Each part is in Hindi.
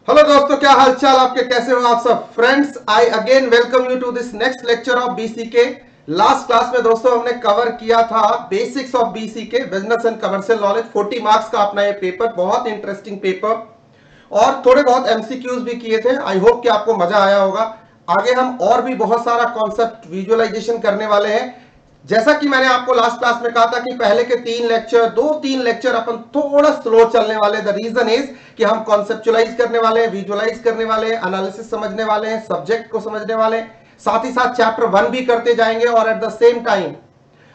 हेलो दोस्तों, क्या हालचाल आपके, कैसे हो आप सब friends. I again welcome you to this next lecture of BCK. Last class में दोस्तों हमने कवर किया था basics of BCK, business and commercial knowledge. 40 marks का अपना ये पेपर, बहुत इंटरेस्टिंग पेपर, और थोड़े बहुत एमसीक्यूज भी किए थे। आई होप कि आपको मजा आया होगा। आगे हम और भी बहुत सारा कॉन्सेप्ट विजुअलाइजेशन करने वाले हैं। जैसा कि मैंने आपको लास्ट क्लास में कहा था कि पहले के 3 लेक्चर अपन थोड़ा स्लो चलने वाले। द रीजन इज कि हम कॉन्सेप्चुलाइज करने वाले हैं, विजुअलाइज करने वाले हैं, एनालिसिस समझने वाले हैं, सब्जेक्ट को समझने वाले हैं, साथ ही साथ चैप्टर 1 भी करते जाएंगे। और एट द सेम टाइम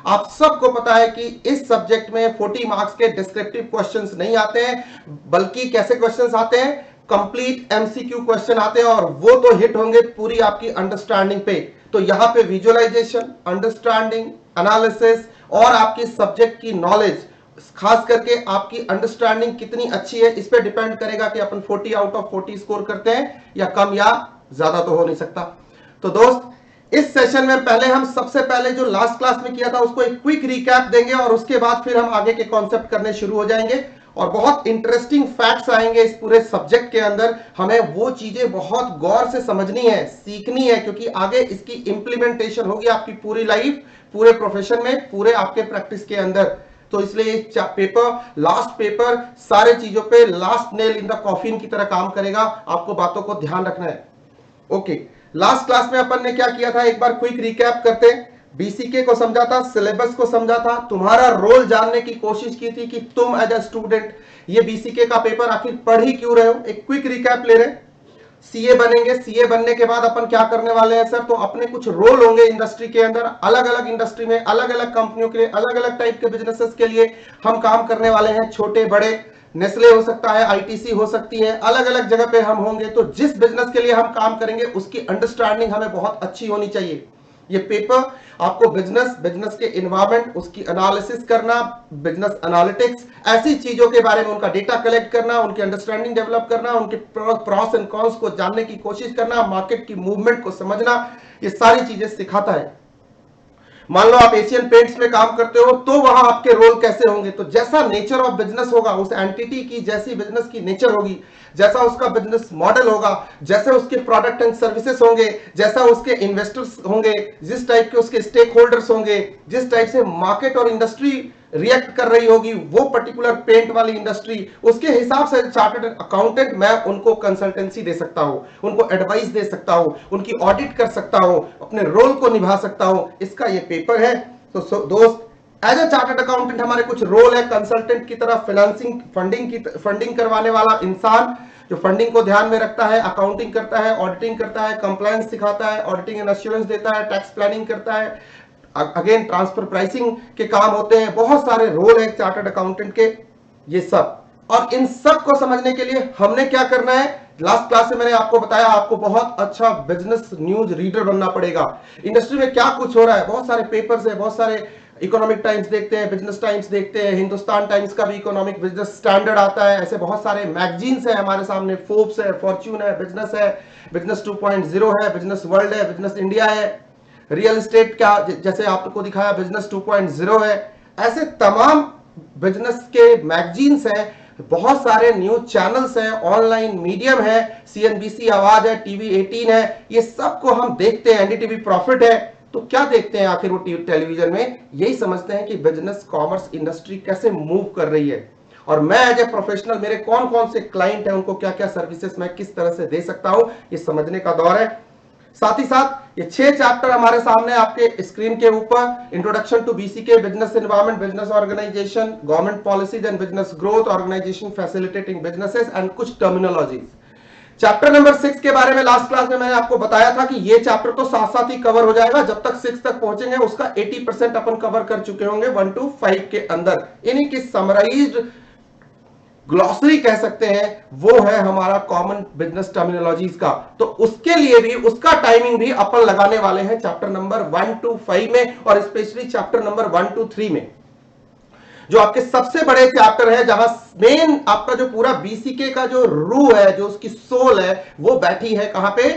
आप सबको पता है कि इस सब्जेक्ट में 40 मार्क्स के डिस्क्रिप्टिव क्वेश्चंस नहीं आते हैं, बल्कि कैसे क्वेश्चंस आते हैं, कंप्लीट एमसीक्यू क्वेश्चन आते हैं, और वो तो हिट होंगे पूरी आपकी अंडरस्टैंडिंग पे। तो यहां पे विजुअलाइजेशन, अंडरस्टैंडिंग, एनालिसिस और आपकी सब्जेक्ट की नॉलेज, खास करके आपकी अंडरस्टैंडिंग कितनी अच्छी है, इस पे डिपेंड करेगा कि अपन 40 आउट ऑफ 40 स्कोर करते हैं या कम, या ज्यादा तो हो नहीं सकता। तो दोस्त, इस सेशन में पहले हम सबसे पहले जो लास्ट क्लास में किया था उसको एक क्विक रिकैप देंगे, और उसके बाद फिर हम आगे के कॉन्सेप्ट करने शुरू हो जाएंगे। और बहुत इंटरेस्टिंग फैक्ट्स आएंगे इस पूरे सब्जेक्ट के अंदर। हमें वो चीजें बहुत गौर से समझनी है, सीखनी है, क्योंकि आगे इसकी इंप्लीमेंटेशन होगी आपकी पूरी लाइफ, पूरे प्रोफेशन में, पूरे आपके प्रैक्टिस के अंदर। तो इसलिए पेपर, लास्ट पेपर, सारे चीजों पे last nail in the coffin की तरह काम करेगा। आपको बातों को ध्यान रखना है। ओके, लास्ट क्लास में अपन ने क्या किया था, एक बार क्विक रिकैप करते हैं। बीसीके को समझा था, सिलेबस को समझा था, तुम्हारा रोल जानने की कोशिश की थी कि तुम एज अ स्टूडेंट ये बीसीके का पेपर आखिर पढ़ ही क्यों रहे हो। एक क्विक रिकैप ले रहे हैं। सीए बनेंगे, सीए बनने के बाद अपन क्या करने वाले हैं सर, तो अपने कुछ रोल होंगे इंडस्ट्री के अंदर, अलग अलग इंडस्ट्री में, अलग अलग कंपनियों के लिए, अलग अलग टाइप के बिजनेसेस के लिए हम काम करने वाले हैं। छोटे बड़े, नेस्ले हो सकता है, आईटीसी हो सकती है, अलग अलग जगह पे हम होंगे। तो जिस बिजनेस के लिए हम काम करेंगे उसकी अंडरस्टैंडिंग हमें बहुत अच्छी होनी चाहिए। ये पेपर आपको बिजनेस, बिजनेस के इन्वायरमेंट, उसकी एनालिसिस करना, बिजनेस एनालिटिक्स, ऐसी चीजों के बारे में उनका डेटा कलेक्ट करना, उनकी अंडरस्टैंडिंग डेवलप करना, उनके प्रॉस एंड कॉन्स को जानने की कोशिश करना, मार्केट की मूवमेंट को समझना, ये सारी चीजें सिखाता है। मान लो आप एशियन पेंट्स में काम करते हो, तो वहां आपके रोल कैसे होंगे, तो जैसा नेचर ऑफ बिजनेस होगा, उस एंटिटी की जैसी बिजनेस की नेचर होगी, जैसा उसका बिजनेस मॉडल होगा, जैसे उसके प्रोडक्ट एंड सर्विसेज होंगे, जैसा उसके इन्वेस्टर्स होंगे, जिस टाइप के उसके स्टेक होल्डर्स होंगे, जिस टाइप से मार्केट और इंडस्ट्री रिएक्ट कर रही होगी, वो पर्टिकुलर पेंट वाली इंडस्ट्री, उसके हिसाब से चार्टर्ड अकाउंटेंट मैं उनको कंसल्टेंसी दे सकता हूं, उनको एडवाइस दे सकता हूं, उनकी ऑडिट कर सकता हूं, अपने रोल को निभा सकता हूं। इसका ये पेपर है। तो दोस्त, एज ए चार्टर्ड अकाउंटेंट हमारे कुछ रोल है। कंसल्टेंट की तरह फाइनेंसिंग, फंडिंग करवाने वाला इंसान जो फंडिंग को ध्यान में रखता है, अकाउंटिंग करता है, ऑडिटिंग करता है, कंप्लायंस सिखाता है, ऑडिटिंग एंड एश्योरेंस देता है, टैक्स प्लानिंग करता है, अगेन ट्रांसफर प्राइसिंग के काम होते हैं। बहुत सारे रोल है चार्टर्ड अकाउंटेंट के, ये सब। और इन सब को समझने के लिए हमने क्या करना है, लास्ट क्लास में मैंने आपको बताया, आपको बहुत अच्छा बिजनेस न्यूज रीडर बनना पड़ेगा। इंडस्ट्री में क्या कुछ हो रहा है, बहुत सारे पेपर्स है, बहुत सारे इकोनॉमिक टाइम्स देखते हैं, बिजनेस टाइम्स देखते हैं, हिंदुस्तान टाइम्स का भी इकोनॉमिक बिजनेस स्टैंडर्ड आता है, ऐसे बहुत सारे मैगजीन्स है हमारे सामने, फोर्ब्स है, फॉर्च्यून है, बिजनेस 2.0 है, बिजनेस वर्ल्ड है, बिजनेस इंडिया है, रियल एस्टेट का जैसे आपको दिखाया बिजनेस 2.0 है। ऐसे तमाम बिजनेस के मैगजीन्स हैं, बहुत सारे न्यूज चैनल्स हैं, ऑनलाइन मीडियम है, सीएनबीसी आवाज है, टीवी 18 है, ये सब को हम देखते हैं। एनडीटीवी प्रॉफिट है। तो क्या देखते हैं आखिर वो टेलीविजन में, यही समझते हैं कि बिजनेस, कॉमर्स, इंडस्ट्री कैसे मूव कर रही है, और मैं एज ए प्रोफेशनल मेरे कौन कौन से क्लाइंट हैं, उनको क्या क्या सर्विसेज मैं किस तरह से दे सकता हूं, ये समझने का दौर है। साथ ही साथ ये 6 चैप्टर हमारे सामने आपके स्क्रीन के ऊपर, introduction to BCK, business environment, business organisation, government policies and business growth, organisation facilitating businesses and कुछ टर्मिनोलॉजीज। चैप्टर नंबर 6 के बारे में लास्ट क्लास में मैंने आपको बताया था कि ये चैप्टर तो साथ साथ ही कवर हो जाएगा, जब तक 6 तक पहुंचेंगे उसका 80% अपन कवर कर चुके होंगे 1 to 5 के अंदर। इन्हीं की समराइज्ड ग्लॉसरी कह सकते हैं, वो है हमारा कॉमन बिजनेस टर्मिनोलॉजीज का। तो उसके लिए भी, उसका टाइमिंग भी अपन लगाने वाले हैं चैप्टर नंबर 1 to 5 में, और स्पेशली चैप्टर नंबर 1 to 3 में, जो आपके सबसे बड़े चैप्टर है, जहां मेन आपका जो पूरा बीसीके का जो रूह है, जो उसकी सोल है, वो बैठी है कहां पे,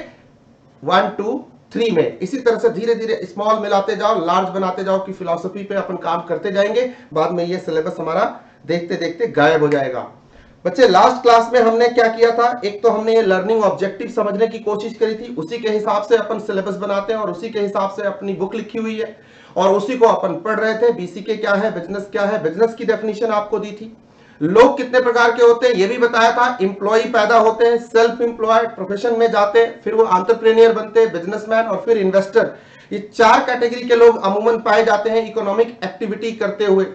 1 to 3 में। इसी तरह से धीरे धीरे स्मॉल मिलाते जाओ, लार्ज बनाते जाओ की फिलॉसफी पे अपन काम करते जाएंगे। बाद में ये सिलेबस हमारा देखते देखते गायब हो जाएगा। बच्चे लास्ट क्लास में हमने क्या किया था, एक तो हमने ये लर्निंग ऑब्जेक्टिव समझने की कोशिश करी थी, उसी के हिसाब से अपन सिलेबस बनाते हैं और उसी के हिसाब से अपनी बुक लिखी हुई है और उसी को अपन पढ़ रहे थे। बीसीके क्या है, बिजनेस क्या है, बिजनेस की डेफिनेशन आपको दी थी। लोग कितने प्रकार के होते हैं ये भी बताया था। एम्प्लॉय पैदा होते हैं, सेल्फ एम्प्लॉयड प्रोफेशन में जाते हैं, फिर वो एंटरप्रेन्योर बनते हैं, बिजनेसमैन और फिर इन्वेस्टर। ये चार कैटेगरी के लोग अमूमन पाए जाते हैं इकोनॉमिक एक्टिविटी करते हुए।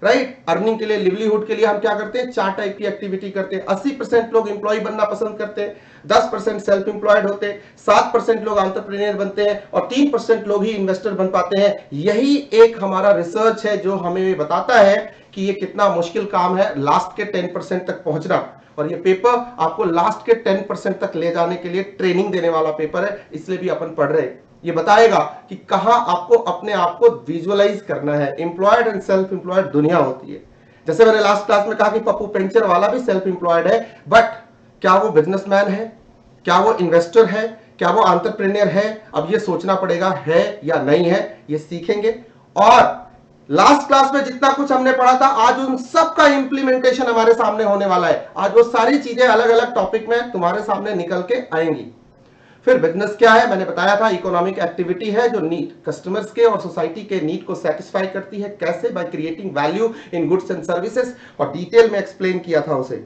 राइट, अर्निंग के लिए, लिवलीहुड के लिए हम क्या करते हैं, चार टाइप की एक्टिविटी करते हैं। 80% लोग एम्प्लॉय बनना पसंद करते हैं, 10% सेल्फ एम्प्लॉयड होते हैं, 7% लोग एंटरप्रेन्योर बनते हैं और 3% लोग ही इन्वेस्टर बन पाते हैं। यही एक हमारा रिसर्च है जो हमें बताता है कि ये कितना मुश्किल काम है लास्ट के 10% तक पहुंचना। और ये पेपर आपको लास्ट के 10% तक ले जाने के लिए ट्रेनिंग देने वाला पेपर है, इसलिए भी अपन पढ़ रहे हैं। ये बताएगा कि कहां आपको अपने आप को विजुअलाइज करना है। एम्प्लॉयड एंड सेल्फ एम्प्लॉयड दुनिया होती है। जैसे मैंने लास्ट क्लास में कहा कि पप्पू पेंचर वाला भी सेल्फ एम्प्लॉयड है, बट क्या वो बिजनेसमैन है, क्या वो इन्वेस्टर है, क्या वो एंटरप्रेन्योर है, अब ये सोचना पड़ेगा है या नहीं है, ये सीखेंगे। और लास्ट क्लास में जितना कुछ हमने पढ़ा था आज उन सब का इंप्लीमेंटेशन हमारे सामने होने वाला है। आज वो सारी चीजें अलग अलग टॉपिक में तुम्हारे सामने निकल के आएंगी। फिर बिजनेस क्या है, मैंने बताया था इकोनॉमिक एक्टिविटी है जो नीड कस्टमर्स के और सोसाइटी के नीड को सेटिस्फाई करती है। कैसे? By creating value in goods and services, और डिटेल में एक्सप्लेन किया था उसे।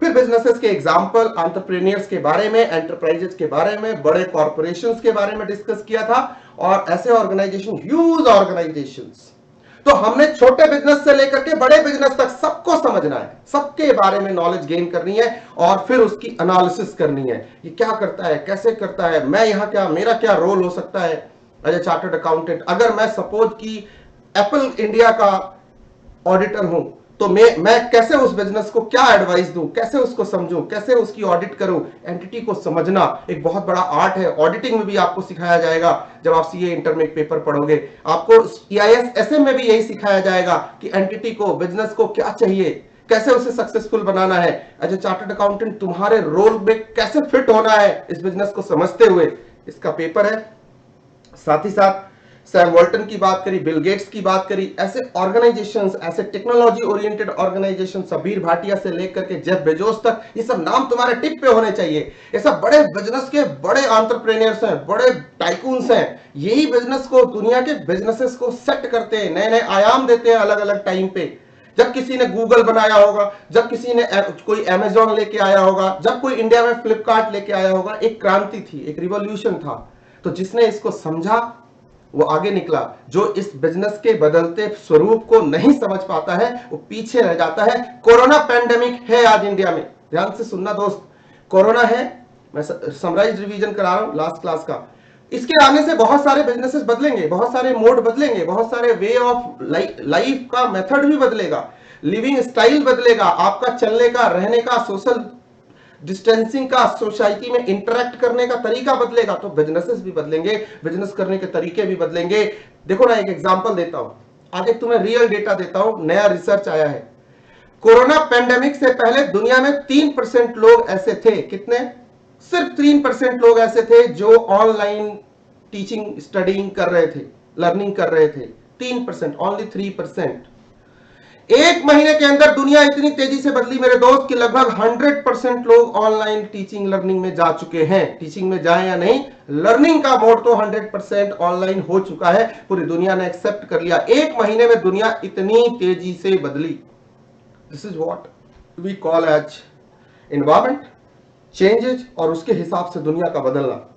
फिर बिजनेसेस के एग्जांपल, एंटरप्रेन्योर्स के बारे में, एंटरप्राइजेस के बारे में, बड़े कॉर्पोरेशंस के बारे में डिस्कस किया था और ऐसे ऑर्गेनाइजेशन, ह्यूज ऑर्गेनाइजेशंस। तो हमने छोटे बिजनेस से लेकर के बड़े बिजनेस तक सबको समझना है, सबके बारे में नॉलेज गेन करनी है और फिर उसकी एनालिसिस करनी है। ये क्या करता है, कैसे करता है, मैं यहां क्या, मेरा क्या रोल हो सकता है एज ए चार्टर्ड अकाउंटेंट। अगर मैं सपोज की एप्पल इंडिया का ऑडिटर हूं तो मैं कैसे उस बिजनेस को क्या एडवाइस दूं, कैसे उसको समझूं, कैसे उसकी ऑडिट करूं। एंटिटी को समझना एक बहुत बड़ा आर्ट है। ऑडिटिंग में भी आपको सिखाया जाएगा जब आप सीए इंटर में पेपर पढ़ोगे। आपको ईआईएस एसएम में भी यही सिखाया जाएगा कि एंटिटी को, बिजनेस को क्या चाहिए, कैसे उसे सक्सेसफुल बनाना है। एज ए चार्टर्ड अकाउंटेंट तुम्हारे रोल में कैसे फिट होना है इस बिजनेस को समझते हुए, इसका पेपर है। साथ ही साथ सैम वॉल्टन की बात करी, बिल गेट्स की बात करी, ऐसे ऑर्गेनाइजेशंस, ऐसे technology oriented organisation, Sabeer Bhatia से लेकर के जेफ बेजोस तक, ये सब नाम तुम्हारे टिप पे होने चाहिए। ये सब बड़े बिजनेस के बड़े एंटरप्रेन्योर्स हैं, बड़े टाइकून्स हैं। यही बिजनेस को, दुनिया के बिजनेसेस को सेट करते हैं, नए नए आयाम देते हैं अलग अलग टाइम पे। जब किसी ने गूगल बनाया होगा, जब किसी ने कोई अमेजॉन लेके आया होगा, जब कोई इंडिया में फ्लिपकार्ट लेके आया होगा, एक क्रांति थी, एक रिवॉल्यूशन था। तो जिसने इसको समझा वो आगे निकला। जो इस बिजनेस के बदलते स्वरूप को नहीं समझ पाता है वो पीछे रह जाता है। कोरोना पैंडेमिक है आज इंडिया में, ध्यान से सुनना दोस्त, कोरोना है। मैं समराइज रिवीजन करा रहा हूं लास्ट क्लास का। इसके आने से बहुत सारे बिजनेसेस बदलेंगे, बहुत सारे मोड बदलेंगे, बहुत सारे वे ऑफ लाइफ का मेथड भी बदलेगा, लिविंग स्टाइल बदलेगा, आपका चलने का, रहने का, सोशल डिस्टेंसिंग का, सोसाइटी में इंटरेक्ट करने का तरीका बदलेगा। तो बिजनेसेस भी बदलेंगे, बिजनेस करने के तरीके भी बदलेंगे। देखो ना, एक एग्जांपल देता हूं, आगे तुम्हें रियल डेटा देता हूं। नया रिसर्च आया है, कोरोना पेंडेमिक से पहले दुनिया में 3% लोग ऐसे थे। कितने? सिर्फ 3% लोग ऐसे थे जो ऑनलाइन टीचिंग, स्टडिंग कर रहे थे, लर्निंग कर रहे थे। 3%, ओनली 3%। एक महीने के अंदर दुनिया इतनी तेजी से बदली मेरे दोस्त कि लगभग 100% लोग ऑनलाइन टीचिंग लर्निंग में जा चुके हैं। टीचिंग में जाए या नहीं, लर्निंग का मोड तो 100% ऑनलाइन हो चुका है, पूरी दुनिया ने एक्सेप्ट कर लिया। एक महीने में दुनिया इतनी तेजी से बदली। This is what we call as environment changes, और उसके हिसाब से दुनिया का बदलना।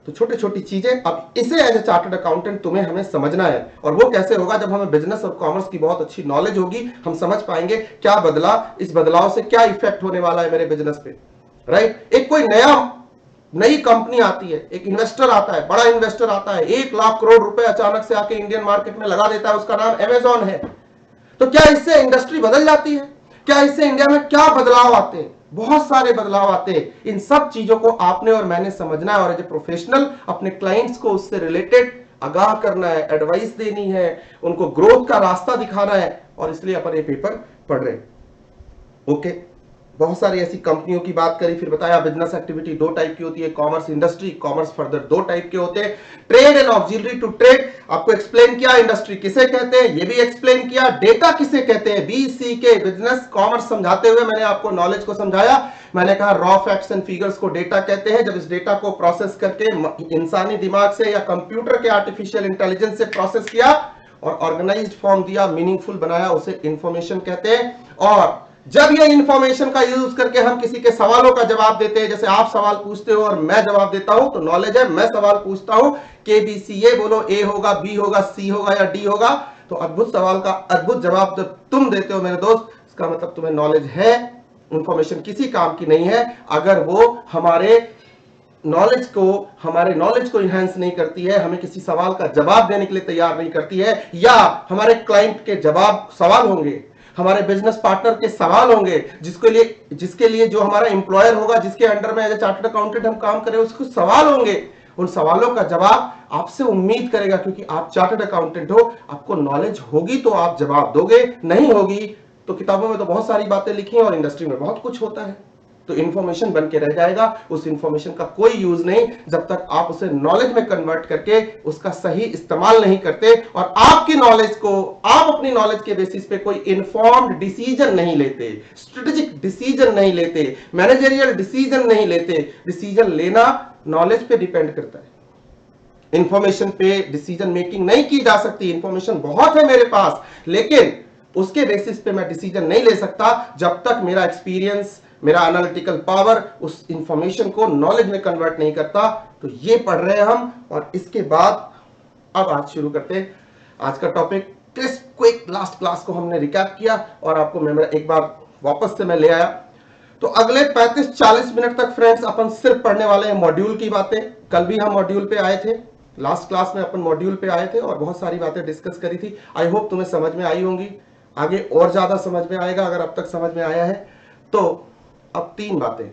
तो छोटी छोटी चीजें, अब इसे एज ए चार्टर्ड अकाउंटेंट तुम्हें हमें समझना है। और वो कैसे होगा? जब हमें बिजनेस और कॉमर्स की बहुत अच्छी नॉलेज होगी, हम समझ पाएंगे क्या बदला, इस बदलाव से क्या इफेक्ट होने वाला है मेरे बिजनेस पे। राइट, एक कोई नई कंपनी आती है, एक इन्वेस्टर आता है, बड़ा इन्वेस्टर आता है, 1 लाख करोड़ रुपए अचानक से आके इंडियन मार्केट में लगा देता है, उसका नाम अमेजॉन है। तो क्या इससे इंडस्ट्री बदल जाती है? क्या इससे इंडिया में क्या बदलाव आते हैं? बहुत सारे बदलाव आते हैं। इन सब चीजों को आपने और मैंने समझना है और एज ए प्रोफेशनल अपने क्लाइंट्स को उससे रिलेटेड आगाह करना है, एडवाइस देनी है, उनको ग्रोथ का रास्ता दिखाना है, और इसलिए अपन ये पेपर पढ़ रहे हैं। ओके, बहुत सारी ऐसी कंपनियों की बात करी, फिर बताया बिजनेस एक्टिविटी दो टाइप की होती है, कॉमर्स इंडस्ट्री, कॉमर्स फर्दर दो टाइप के होते हैं, trade and auxiliary to trade, आपको एक्सप्लेन किया इंडस्ट्री किसे कहते हैं, ये भी एक्सप्लेन किया, डेटा किसे कहते हैं, बीसीके बिजनेस कॉमर्स समझाते हुए मैंने आपको नॉलेज को समझाया। मैंने कहा रॉ फैक्ट्स एंड फिगर्स को डेटा कहते हैं, जब इस डेटा को प्रोसेस करके इंसानी दिमाग से या कंप्यूटर के आर्टिफिशियल इंटेलिजेंस से प्रोसेस किया और ऑर्गेनाइज्ड फॉर्म दिया, मीनिंगफुल बनाया, उसे इंफॉर्मेशन कहते हैं। और जब ये इंफॉर्मेशन का यूज करके हम किसी के सवालों का जवाब देते हैं, जैसे आप सवाल पूछते हो और मैं जवाब देता हूं, तो नॉलेज है। मैं सवाल पूछता हूं के बी सी ए बोलो, ए होगा, बी होगा, सी होगा या डी होगा, तो अद्भुत सवाल का अद्भुत जवाब जब तुम देते हो मेरे दोस्त, इसका मतलब तुम्हें नॉलेज है। इंफॉर्मेशन किसी काम की नहीं है अगर वो हमारे नॉलेज को इनहेंस नहीं करती है, हमें किसी सवाल का जवाब देने के लिए तैयार नहीं करती है, या हमारे क्लाइंट के सवाल होंगे, हमारे बिजनेस पार्टनर के सवाल होंगे, जिसके लिए जो हमारा एम्प्लॉयर होगा, जिसके अंडर में एज ए चार्टर्ड अकाउंटेंट हम काम करें, उसको सवाल होंगे। उन सवालों का जवाब आपसे उम्मीद करेगा, क्योंकि आप चार्टर्ड अकाउंटेंट हो, आपको नॉलेज होगी तो आप जवाब दोगे, नहीं होगी तो किताबों में तो बहुत सारी बातें लिखी हैं और इंडस्ट्री में बहुत कुछ होता है, तो इंफॉर्मेशन बन के रह जाएगा। उस इंफॉर्मेशन का कोई यूज नहीं जब तक आप उसे नॉलेज में कन्वर्ट करके उसका सही इस्तेमाल नहीं करते और आपकी नॉलेज को आप अपनी नॉलेज के बेसिस पे कोई इन्फॉर्म्ड डिसीजन नहीं लेते, स्ट्रेटेजिक डिसीजन नहीं लेते, मैनेजरियल डिसीजन नहीं लेते। डिसीजन लेना नॉलेज पे डिपेंड करता है, इंफॉर्मेशन पे डिसीजन मेकिंग नहीं की जा सकती। इंफॉर्मेशन बहुत है मेरे पास, लेकिन उसके बेसिस पे मैं डिसीजन नहीं ले सकता जब तक मेरा एक्सपीरियंस, मेरा एनालिटिकल पावर उस इंफॉर्मेशन को नॉलेज में कन्वर्ट नहीं करता। तो ये पढ़ रहे हैं हम, और इसके बाद अब आज शुरू करते हैं आज का टॉपिक। क्विक लास्ट क्लास को हमने रिकैप किया और आपको मैं एक बार वापस से मैं ले आया। तो अगले 35-40 मिनट तक फ्रेंड्स अपन सिर्फ पढ़ने वाले हैं मॉड्यूल की बातें। कल भी हम मॉड्यूल पे आए थे, लास्ट क्लास में अपन मॉड्यूल पे आए थे और बहुत सारी बातें डिस्कस करी थी। आई होप तुम्हें समझ में आई होंगी, आगे और ज्यादा समझ में आएगा अगर अब तक समझ में आया है तो। अब 3 बातें,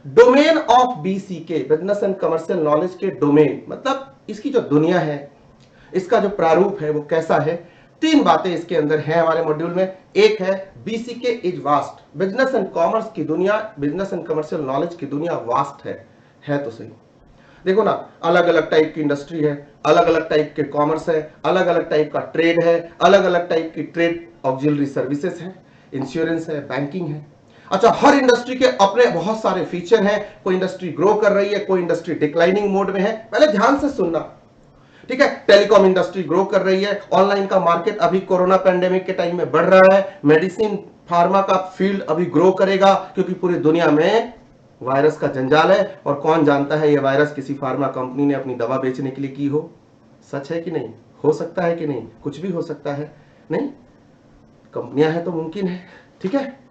domain of BCK, business and commercial knowledge के डोमेन, मतलब इसकी जो दुनिया है, इसका जो प्रारूप है वो कैसा है। 3 बातें इसके अंदर है हमारे मॉड्यूल में। एक है BCK is vast, business and commerce की दुनिया, बिजनेस एंड कमर्शियल नॉलेज की दुनिया वास्ट है तो सही। देखो ना, अलग अलग टाइप की इंडस्ट्री है, अलग अलग टाइप के कॉमर्स है, अलग अलग टाइप का ट्रेड है, अलग अलग टाइप की ट्रेड ऑक्सिलरी सर्विसेज है, इंश्योरेंस है, बैंकिंग है। अच्छा, हर इंडस्ट्री के अपने बहुत सारे फीचर हैं। कोई इंडस्ट्री ग्रो कर रही है, कोई इंडस्ट्री डिक्लाइनिंग मोड में है। पहले ध्यान से सुनना, ठीक है। टेलीकॉम इंडस्ट्री ग्रो कर रही है, ऑनलाइन का मार्केट अभी कोरोना पैंडेमिक के टाइम में बढ़ रहा है, मेडिसिन फार्मा का फील्ड अभी ग्रो करेगा, क्योंकि पूरी दुनिया में वायरस का जंजाल है। और कौन जानता है ये वायरस किसी फार्मा कंपनी ने अपनी दवा बेचने के लिए की हो। सच है कि नहीं, हो सकता है कि नहीं, कुछ भी हो सकता है, नहीं कंपनियां हैं तो मुमकिन है, ठीक है।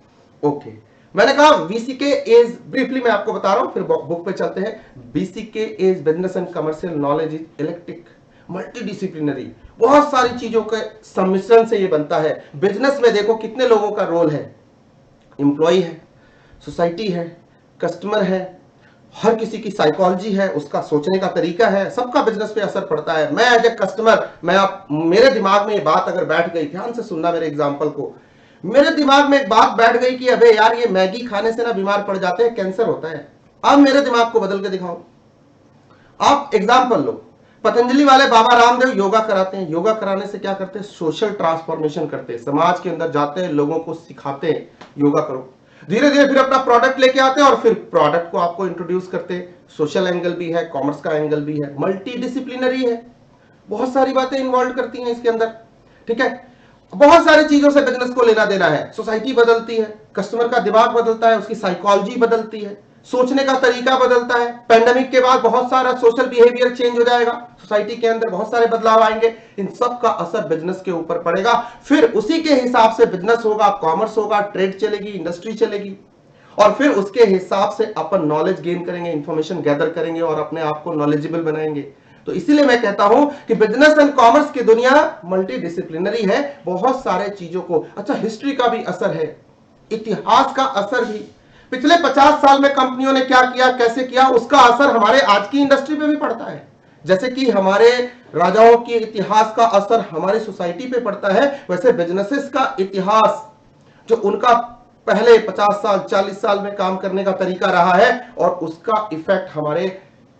ओके, मैंने कहा बीसीके इज, ब्रीफली मैं आपको बता रहा हूं फिर बुक पे चलते हैं। BCK is business and commercial knowledge is electric multidisciplinary, बहुत सारी चीजों के सम्मिश्रण से ये बनता है। बिजनेस में देखो कितने लोगों का रोल है, एम्प्लॉय है, सोसाइटी है, कस्टमर है, हर किसी की साइकोलॉजी है, उसका सोचने का तरीका है, सबका बिजनेस पे असर पड़ता है। मैं एज ए कस्टमर, मेरे दिमाग में ये बात अगर बैठ गई, ध्यान से सुनना मेरे एग्जांपल को, मेरे दिमाग में एक बात बैठ गई कि अबे यार ये मैगी खाने से ना बीमार पड़ जाते हैं, कैंसर होता है। अब मेरे दिमाग को बदल के दिखाओ। आप एग्जांपल लो, पतंजलि वाले बाबा रामदेव योगा कराते हैं, योगा कराने से क्या करते हैं, सोशल ट्रांसफॉर्मेशन करते हैं, समाज के अंदर जाते हैं, लोगों को सिखाते हैं योगा करो। धीरे धीरे फिर अपना प्रोडक्ट लेके आते हैं और फिर प्रोडक्ट को आपको इंट्रोड्यूस करते हैं। सोशल एंगल भी है, कॉमर्स का एंगल भी है, मल्टी डिसिप्लिनरी है, बहुत सारी बातें इन्वॉल्व करती हैं इसके अंदर, ठीक है। बहुत सारी चीजों से बिजनेस को लेना देना है। सोसाइटी बदलती है, कस्टमर का दिमाग बदलता है, उसकी साइकोलॉजी बदलती है, सोचने का तरीका बदलता है। पैंडेमिक के बाद बहुत सारा सोशल बिहेवियर चेंज हो जाएगा, सोसाइटी के अंदर बहुत सारे बदलाव आएंगे, इन सब का असर बिजनेस के ऊपर पड़ेगा। फिर उसी के हिसाब से बिजनेस होगा, कॉमर्स होगा, ट्रेड चलेगी, इंडस्ट्री चलेगी, और फिर उसके हिसाब से अपन नॉलेज गेन करेंगे, इंफॉर्मेशन गैदर करेंगे और अपने आप को नॉलेजेबल बनाएंगे। तो इसीलिए मैं कहता हूं कि बिजनेस एंड कॉमर्स की दुनिया मल्टी डिसिप्लिनरी है, बहुत सारे चीजों को। अच्छा, हिस्ट्री का भी असर है, इतिहास का असर भी, पिछले 50 साल में कंपनियों ने क्या किया, कैसे किया, उसका असर हमारे आज की इंडस्ट्री पे भी पड़ता है। जैसे कि हमारे राजाओं के इतिहास का असर हमारी सोसाइटी पे पड़ता है, वैसे बिजनेसेस का इतिहास, जो उनका पहले 50 साल 40 साल में काम करने का तरीका रहा है और उसका इफेक्ट हमारे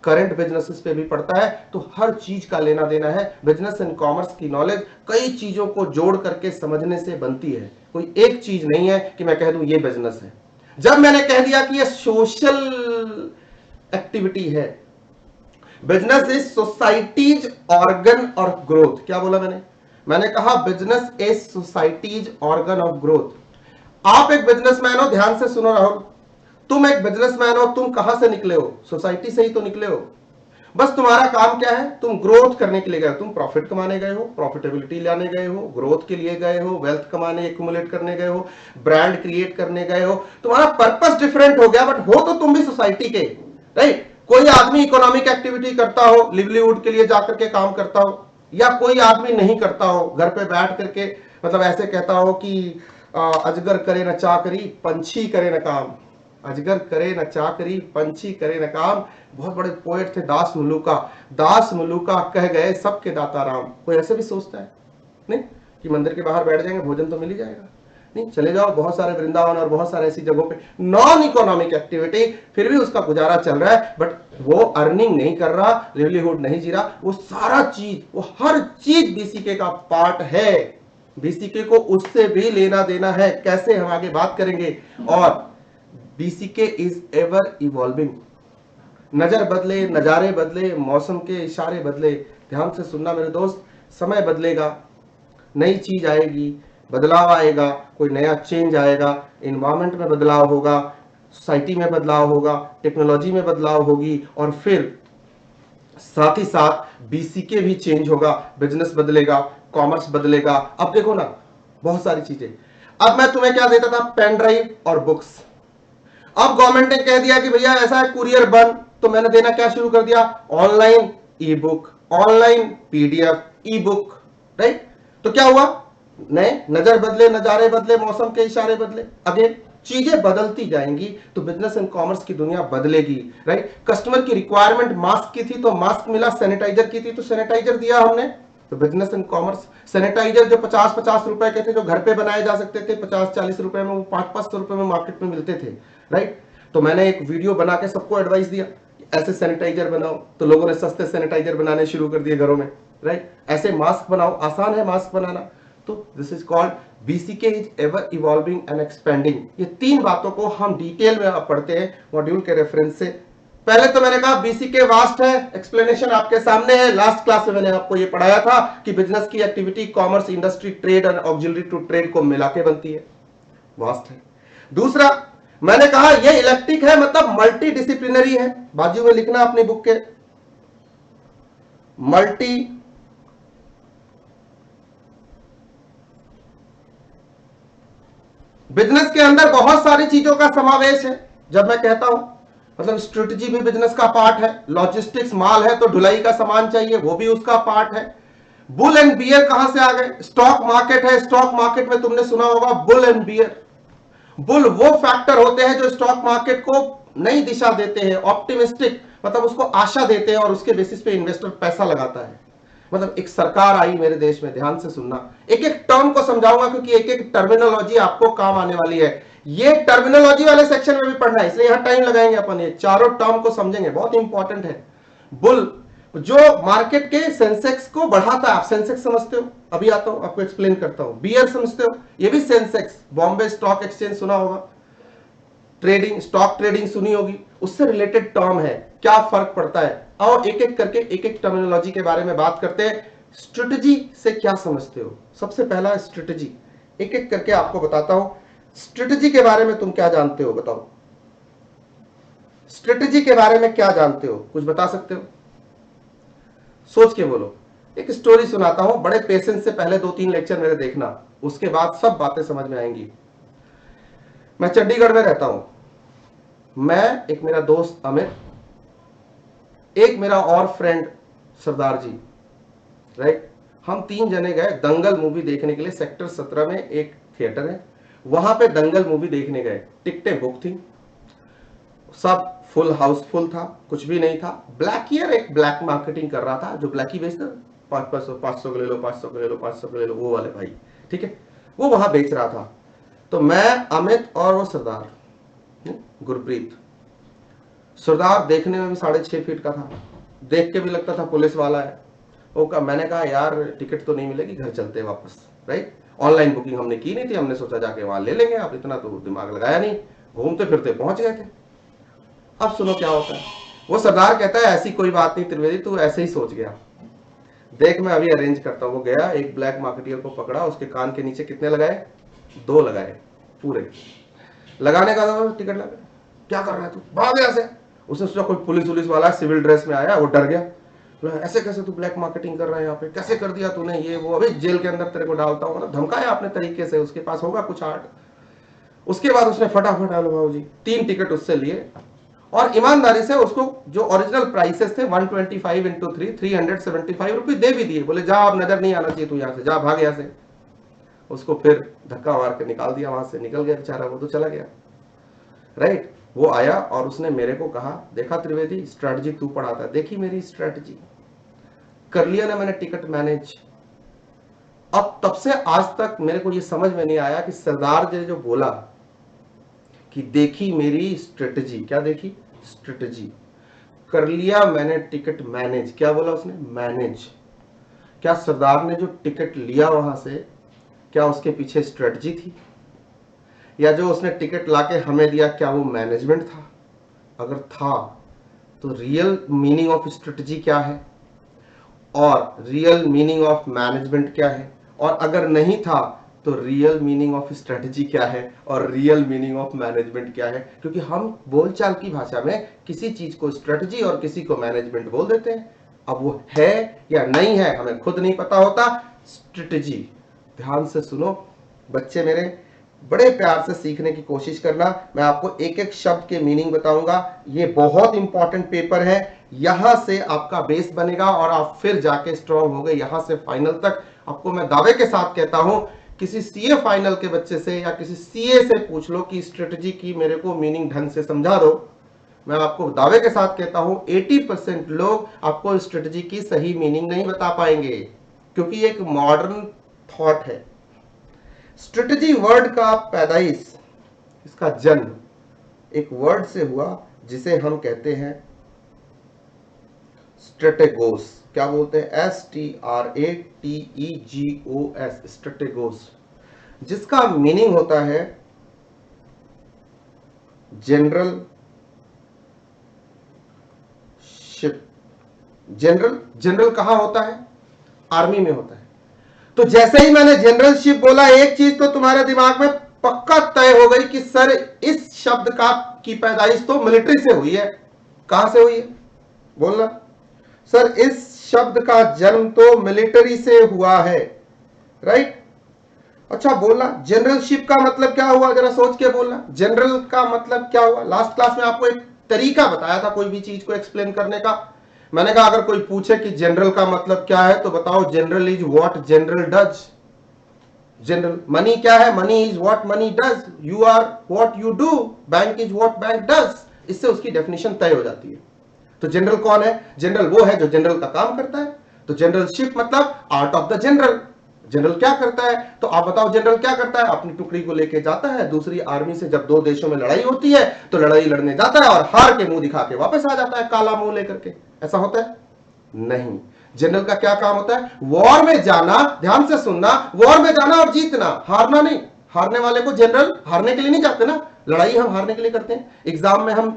करंट बिजनेसेस पे भी पड़ता है। तो हर चीज का लेना देना है। बिजनेस एंड कॉमर्स की नॉलेज कई चीजों को जोड़ करके समझने से बनती है, कोई एक चीज नहीं है कि मैं कह दूं ये बिजनेस है। जब मैंने कह दिया कि ये सोशल एक्टिविटी है, business is societies organ of growth. क्या बोला मैंने कहा business is societies organ of growth. आप एक बिजनेसमैन हो, ध्यान से सुनो राहुल, तुम एक बिजनेसमैन हो, तुम कहां से निकले हो? सोसाइटी से ही तो निकले हो। बस तुम्हारा काम क्या है? तुम ग्रोथ करने के लिए गए हो, तुम प्रॉफिट कमाने गए हो, प्रॉफिटेबिलिटी लाने गए हो, ग्रोथ के लिए गए हो, वेल्थ कमाने एक्यूमुलेट करने गए हो, ब्रांड क्रिएट करने गए हो। तुम्हारा पर्पस डिफरेंट हो गया, बट हो तो तुम भी सोसाइटी के, राइट? कोई आदमी इकोनॉमिक एक्टिविटी करता हो, लिवलीहुड के लिए जाकर के काम करता हो, या कोई आदमी नहीं करता हो, घर पे बैठ करके मतलब ऐसे कहता हो कि अजगर करे न चाकरी, पंछी करे न काम। अजगर करे न चाकरी, पंछी करे न काम। बहुत बड़े पोएट थे दास मुलुका। दास मुलुका कह गए सबके दाता राम। कोई ऐसे भी सोचता है नहीं कि मंदिर के बाहर बैठ जाएंगे, भोजन तो मिल ही जाएगा? नहीं, चले जाओ बहुत सारे वृंदावन और बहुत सारे ऐसी जगहों पे नॉन इकोनॉमिक एक्टिविटी, फिर भी उसका गुजारा चल रहा है, बट वो अर्निंग नहीं कर रहा, लिवलीहुड नहीं जी रहा। वो सारा चीज, वो हर चीज बीसीके का पार्ट है। बीसीके को उससे भी लेना देना है, कैसे हम आगे बात करेंगे। और बीसीके इज एवर इवॉल्विंग। नजर बदले, नजारे बदले, मौसम के इशारे बदले। ध्यान से सुनना मेरे दोस्त, समय बदलेगा, नई चीज आएगी, बदलाव आएगा, कोई नया चेंज आएगा, इन्वायरमेंट में बदलाव होगा, सोसाइटी में बदलाव होगा, टेक्नोलॉजी में बदलाव होगी, और फिर साथ ही साथ बीसीके भी चेंज होगा, बिजनेस बदलेगा, कॉमर्स बदलेगा। अब देखो ना बहुत सारी चीजें। अब मैं तुम्हें क्या देता था? पेन ड्राइव और बुक्स। अब गवर्नमेंट ने कह दिया कि भैया ऐसा है कुरियर बंद, तो मैंने देना क्या शुरू कर दिया? ऑनलाइन ई बुक, ऑनलाइन पीडीएफ, ई बुक, राइट? तो क्या हुआ? नए नजर बदले, नजारे बदले, मौसम के इशारे बदले। अगेन चीजें बदलती जाएंगी तो बिजनेस एंड कॉमर्स की दुनिया बदलेगी, राइट? कस्टमर की रिक्वायरमेंट मास्क की थी तो मास्क मिला, सैनिटाइजर की थी तो सैनिटाइजर दिया हमने। तो बिजनेस एंड कॉमर्स, सैनिटाइजर जो 50-50 रुपए के थे, जो घर पे बनाए जा सकते थे 50-40 रुपए में, वो 500-500 रुपए में मार्केट में मिलते थे, राइट? तो मैंने एक वीडियो बना के सबको एडवाइस दिया ऐसे सैनिटाइजर बनाओ, तो लोगों ने सस्ते सैनिटाइजर बनाने शुरू कर दिए घरों में, राइट? ऐसे मास्क बनाओ, आसान है मास्क बनाना। तो this is called BCK is ever evolving and expanding. ये तीन बातों को हम डिटेल में आप पढ़ते हैं मॉड्यूल के रेफरेंस से। पहले तो मैंने कहा बीसीके वास्ट है, एक्सप्लेनेशन आपके सामने है। लास्ट क्लास में मैंने आपको ये पढ़ाया था कि बिजनेस की एक्टिविटी कॉमर्स, इंडस्ट्री, ट्रेड और ऑक्सिलरी टू ट्रेड को मिला के बनती है, वास्ट है। दूसरा मैंने कहा ये इलेक्ट्रिक है, मतलब मल्टी डिसिप्लिनरी है। बाजू में लिखना अपनी बुक के, मल्टी बिजनेस के अंदर बहुत सारी चीजों का समावेश है। जब मैं कहता हूं मतलब स्ट्रेटजी भी बिजनेस का पार्ट है, लॉजिस्टिक्स, माल है तो ढुलाई का सामान चाहिए, वो भी उसका पार्ट है। बुल एंड बियर कहां से आ गए? स्टॉक मार्केट है, स्टॉक मार्केट में तुमने सुना होगा बुल एंड बियर। बुल वो फैक्टर होते हैं जो स्टॉक मार्केट को नई दिशा देते हैं, ऑप्टिमिस्टिक, मतलब उसको आशा देते हैं और उसके बेसिस पे इन्वेस्टर पैसा लगाता है। मतलब एक सरकार आई मेरे देश में, ध्यान से सुनना, एक एक टर्म को समझाऊंगा क्योंकि एक एक टर्मिनोलॉजी आपको काम आने वाली है। ये टर्मिनोलॉजी वाले सेक्शन में भी पढ़ना है, इसलिए यहां टाइम लगाएंगे अपन, ये चारों टर्म को समझेंगे, बहुत इंपॉर्टेंट है। बुल जो मार्केट के सेंसेक्स को बढ़ाता है, आप सेंसेक्स समझते हो, अभी आता हूं आपको एक्सप्लेन करता हूं। बियर समझते हो, ये भी सेंसेक्स, बॉम्बे स्टॉक एक्सचेंज सुना होगा, ट्रेडिंग, स्टॉक ट्रेडिंग सुनी होगी, उससे रिलेटेड टर्म है, क्या फर्क पड़ता है। और एक एक करके एक एक टर्मिनोलॉजी के बारे में बात करते हैं। स्ट्रेटजी से क्या समझते हो? सबसे पहला स्ट्रेटजी, एक एक करके आपको बताता हूं। स्ट्रेटजी के बारे में तुम क्या जानते हो, बताओ? स्ट्रेटजी के बारे में क्या जानते हो, कुछ बता सकते हो? सोच के बोलो। एक स्टोरी सुनाता हूं, बड़े पेशेंस से पहले 2-3 लेक्चर मेरे देखना, उसके बाद सब बातें समझ में आएंगी। मैं चंडीगढ़ में रहता हूं, मैं, एक मेरा दोस्त अमित, एक मेरा और फ्रेंड सरदार जी, राइट? हम 3 जने गए दंगल मूवी देखने के लिए। सेक्टर 17 में एक थिएटर है, वहां पे दंगल मूवी देखने गए। टिकटें बुक थी, सब फुल हाउसफुल था, कुछ भी नहीं था। ब्लैकियर एक ब्लैक मार्केटिंग कर रहा था, जो ब्लैकी बेचता, 500 500 को ले लो, 500 को ले लो, 500 को ले लो, वो वाले भाई, ठीक है, वो वहां बेच रहा था। तो मैं, अमित और वो सरदार, गुरप्रीत। सरदार देखने में भी 6.5 फीट का था, देख के भी लगता था पुलिस वाला है। मैंने कहा यार टिकट तो नहीं मिलेगी, घर चलते हैं वापस, राइट। ऑनलाइन बुकिंग हमने की नहीं थी, हमने सोचा जाके वहां ले लेंगे, आप इतना तो दिमाग लगाया नहीं, घूमते फिरते पहुंच गए थे। अब सुनो क्या होता है। वो सरदार कहता है ऐसी कोई बात नहीं त्रिवेदी, तू ऐसे ही सोच गया, देख मैं अभी अरेंज करता हूँ। वो गया, एक ब्लैक मार्केटियर को पकड़ा, उसके कान के नीचे कितने लगाए, 2 लगाए पूरे। लगाने का टिकट लगा, क्या कर रहा है तू, भाग यहां से। उसने सोचा कोई पुलिस वाला सिविल ड्रेस में आया, वो डर गया, ऐसे कैसे तू ब्लैक मार्केटिंग कर रहा है यहाँ पे, कैसे कर दिया तूने ये वो, अभी जेल के अंदर तेरे को डालता हूँ। धमकाया अपने तरीके से, उसके पास होगा कुछ आर्ट। उसके बाद उसने फटाफट बाबू जी 3 टिकट उससे लिए और ईमानदारी से उसको जो ओरिजिनल प्राइसेस थे 125 इंटू 3 375 रुपये दे भी दिए। बोले जा, अब नजर नहीं आना चाहिए तू यहाँ से, जा भाग यहाँ से। उसको फिर धक्का मार के निकाल दिया वहां से, निकल गया बेचारा, वो तो चला गया, राइट। वो आया और उसने मेरे को कहा, देखा त्रिवेदी स्ट्रेटजी तू पढ़ाता है, देखी मेरी स्ट्रेटजी, कर लिया ना मैंने टिकट मैनेज। अब तब से आज तक मेरे को ये समझ में नहीं आया कि सरदार जी जो बोला कि देखी मेरी स्ट्रेटजी, क्या देखी, स्ट्रेटजी, कर लिया मैंने टिकट मैनेज, क्या बोला उसने, मैनेज। क्या सरदार ने जो टिकट लिया वहां से, क्या उसके पीछे स्ट्रेटजी थी, या जो उसने टिकट लाके हमें दिया क्या वो मैनेजमेंट था? अगर था तो रियल मीनिंग ऑफ स्ट्रेटजी क्या है और रियल मीनिंग ऑफ मैनेजमेंट क्या है, और अगर नहीं था तो रियल मीनिंग ऑफ स्ट्रेटजी क्या है और रियल मीनिंग ऑफ मैनेजमेंट क्या है? क्योंकि हम बोलचाल की भाषा में किसी चीज को स्ट्रेटजी और किसी को मैनेजमेंट बोल देते हैं। अब वो है या नहीं है हमें खुद नहीं पता होता। स्ट्रेटजी, ध्यान से सुनो बच्चे मेरे, बड़े प्यार से सीखने की कोशिश करना। मैं आपको एक एक शब्द के मीनिंग बताऊंगा। ये बहुत इंपॉर्टेंट पेपर है, यहां से आपका बेस बनेगा और आप फिर जाके स्ट्रॉन्ग हो गए यहां से फाइनल तक। आपको मैं दावे के साथ कहता हूं, किसी सीए फाइनल के बच्चे से या किसी सीए से पूछ लो कि स्ट्रेटजी की मेरे को मीनिंग ढंग से समझा दो, मैं आपको दावे के साथ कहता हूं 80% लोग आपको स्ट्रेटजी की सही मीनिंग नहीं बता पाएंगे, क्योंकि एक मॉडर्न थॉट है। स्ट्रेटजी वर्ड का पैदाइश, इसका जन्म एक वर्ड से हुआ जिसे हम कहते हैं स्ट्रेटेगोस। क्या बोलते हैं, STRATEGOS, स्ट्रेटेगोस, जिसका मीनिंग होता है जनरल शिप। जनरल कहां होता है, आर्मी में होता है। तो जैसे ही मैंने जनरलशिप बोला, एक चीज तो तुम्हारे दिमाग में पक्का तय हो गई कि सर इस शब्द का की पैदाइश तो मिलिट्री से हुई है। कहां से हुई है, बोलना सर, इस शब्द का जन्म तो मिलिट्री से हुआ है, राइट। अच्छा बोलना जनरलशिप का मतलब क्या हुआ, जरा सोच के बोलना, जनरल का मतलब क्या हुआ। लास्ट क्लास में आपको एक तरीका बताया था कोई भी चीज को एक्सप्लेन करने का। मैंने कहा अगर कोई पूछे कि जनरल का मतलब क्या है तो बताओ general is what general does. General money क्या है, money is what money does, you are what you do, bank is what bank does. इससे उसकी डेफिनेशन तय हो जाती है। तो जनरल कौन है, जनरल वो है जो जनरल का काम करता है। तो जनरलशिप मतलब art of the general. General क्या करता है, तो आप बताओ जनरल क्या करता है, अपनी टुकड़ी को लेके जाता है दूसरी आर्मी से, जब 2 देशों में लड़ाई होती है तो लड़ाई लड़ने जाता है और हार के मुंह दिखा के वापस आ जाता है, काला मुंह लेकर के। ऐसा होता है नहीं। जनरल का क्या काम होता है, वॉर में जाना, ध्यान से सुनना, वॉर में जाना और जीतना, हारना नहीं। हारने वाले को जनरल हारने के लिए नहीं जाते ना, लड़ाई हम हारने के लिए करते हैं। एग्जाम में हम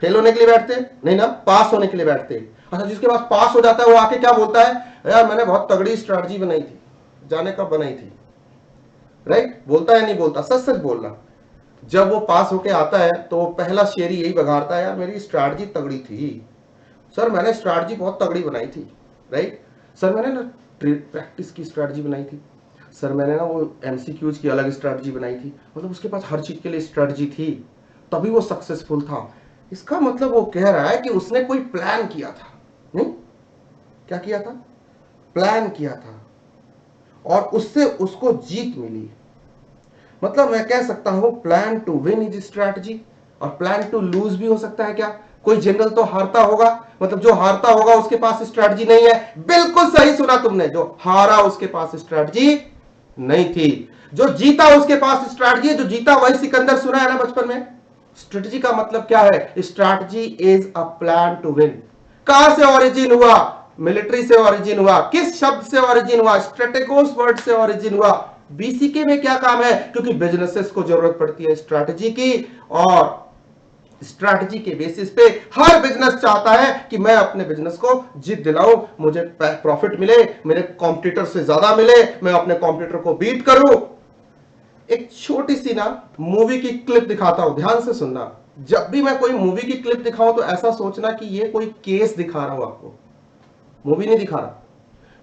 फेल होने के लिए बैठते हैं नहीं ना, पास होने के लिए बैठते हैं। अच्छा जिसके पास पास हो जाता है वो आके क्या बोलता है, यार मैंने बहुत तगड़ी स्ट्रैटेजी बनाई थी, जाने कब बनाई थी, राइट। बोलता है नहीं बोलता, सच सच बोलना। जब वो पास होके आता है तो वो पहला शेर यही बघाड़ता है, यार मेरी स्ट्रैटेजी तगड़ी थी सर, मैंने स्ट्रैटेजी बहुत तगड़ी बनाई थी, राइट। सर मैंने ना प्रैक्टिस की स्ट्रैटेजी बनाई थी, सर मैंने ना वो एमसीक्यूज की अलग स्ट्रैटेजी बनाई थी। मतलब उसके पास हर चीज के लिए स्ट्रैटेजी थी, तभी वो सक्सेसफुल था। इसका मतलब वो कह रहा है कि उसने कोई प्लान किया था। नहीं, क्या किया था, प्लान किया था और उससे उसको जीत मिली। मतलब मैं कह सकता हूं plan to win is strategy, और प्लान टू लूज भी हो सकता है। क्या कोई जनरल तो हारता होगा, मतलब जो हारता होगा उसके पास स्ट्रैटेजी नहीं है। बिल्कुल सही सुना तुमने, जो हारा उसके पास स्ट्रैटेजी नहीं थी। जो जीता उसके पास स्ट्रैटेजी है, जो जीता वही सिकंदर, सुना है ना बचपन में। स्ट्रेटजी का मतलब क्या है? Strategy is a plan to win. कहां से ओरिजिन हुआ? मिलिट्री से ओरिजिन हुआ। किस शब्द से ओरिजिन हुआ? स्ट्रेटेगोस वर्ड से ओरिजिन हुआ। बीसीके में क्या काम है? क्योंकि बिजनेसेस को जरूरत पड़ती है स्ट्रैटेजी की, और स्ट्रैटेजी के बेसिस पे हर बिजनेस चाहता है कि मैं अपने बिजनेस को जीत दिलाऊं, मुझे प्रॉफिट मिले, मेरे कॉम्पिटिटर से ज्यादा मिले, मैं अपने कॉम्पिटिटर को बीट करूं। एक छोटी सी ना मूवी की क्लिप दिखाता हूं, ध्यान से सुनना। जब भी मैं कोई मूवी की क्लिप दिखाऊं तो ऐसा सोचना कि ये कोई केस दिखा रहा हूं आपको, मूवी नहीं दिखा रहा,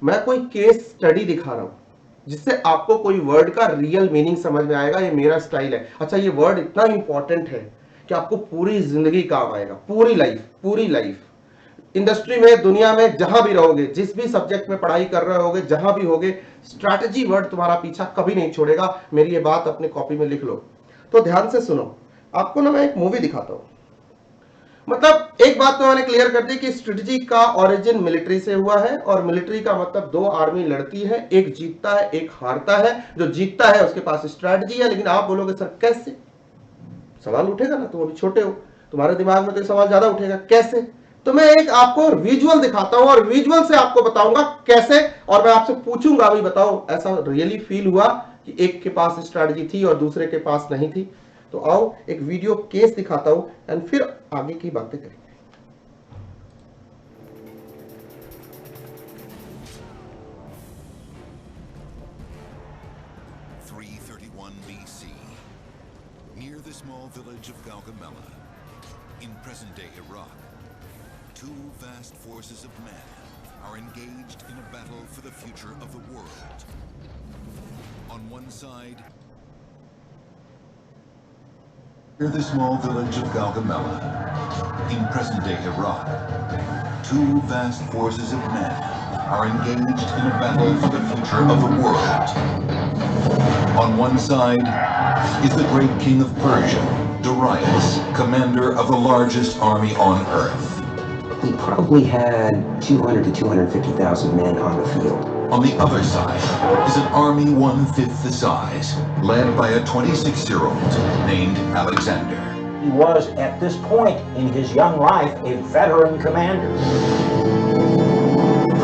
मैं कोई केस स्टडी दिखा रहा हूं, जिससे आपको कोई वर्ड का रियल मीनिंग समझ में आएगा। ये मेरा स्टाइल है। अच्छा, ये वर्ड इतना इंपॉर्टेंट है कि आपको पूरी जिंदगी काम आएगा, पूरी लाइफ, पूरी लाइफ। इंडस्ट्री में, दुनिया में जहां भी रहोगे, जिस भी सब्जेक्ट में पढ़ाई कर रहे होगे, जहां भी होगे, स्ट्रैटेजी वर्ड तुम्हारा पीछा कभी नहीं छोड़ेगा। मेरी ये बात अपने कॉपी में लिख लो। तो ध्यान से सुनो, आपको ना मैं एक मूवी दिखाता हूं। मतलब एक बात तो मैंने क्लियर कर दी कि स्ट्रेटजी का ओरिजिन मिलिट्री से हुआ है, और मिलिट्री का मतलब दो आर्मी लड़ती है, एक जीतता है एक हारता है। जो जीतता है उसके पास स्ट्रेटजी है। लेकिन आप बोलोगे सर कैसे? सवाल उठेगा ना, तुम अभी छोटे हो, तुम्हारे दिमाग में तो सवाल ज्यादा उठेगा, कैसे? तो मैं एक आपको विजुअल दिखाता हूं और विजुअल से आपको बताऊंगा कैसे। और मैं आपसे पूछूंगा भी, बताओ ऐसा रियली फील हुआ कि एक के पास स्ट्रैटेजी थी और दूसरे के पास नहीं थी? तो आओ एक वीडियो केस दिखाता हूं एंड फिर आगे की बातें करेंगे। 331 BC, near the small village of Gaugamela, in present-day Iraq, two vast forces of men are engaged in a battle for the future of the world. On one side, near the small village of Gaugamela, in present-day Iraq, two vast forces of men are engaged in a battle for the future of the world. On one side is the great king of Persia, Darius, commander of the largest army on earth. He probably had 200 to 250,000 men on the field. On the other side is an army 1/5 the size, led by a 26-year-old named Alexander. He was, at this point in his young life, a veteran commander.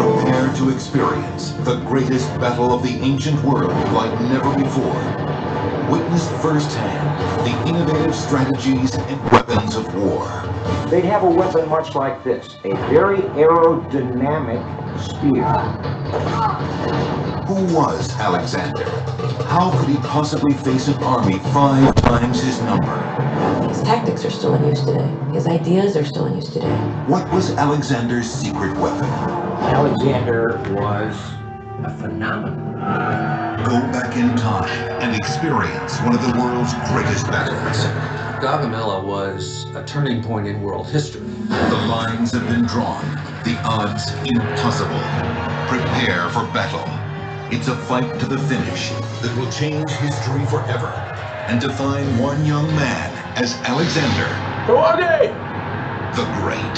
Prepare to experience the greatest battle of the ancient world like never before. Witness firsthand the innovative strategies and weapons of war. They'd have a weapon much like this, a very aerodynamic spear. Who was Alexander? How could he possibly face an army 5 times his number? His tactics are still in use today. His ideas are still in use today. What was Alexander's secret weapon? Alexander was a phenomenon. Go back in time and experience one of the world's greatest battles. Gaugamela was a turning point in world history. The lines have been drawn, the odds impossible. Prepare for battle. It's a fight to the finish that will change history forever and define one young man as Alexander the Great.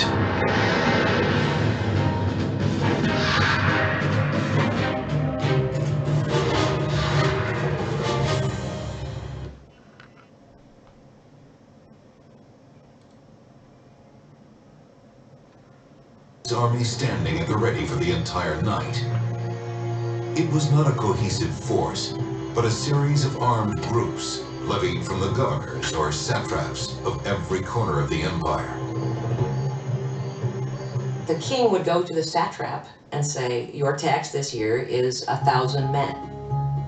His army standing at the ready for the entire night. It was not a cohesive force, but a series of armed groups levied from the governors or satraps of every corner of the empire. The king would go to the satrap and say, your tax this year is 1,000 men.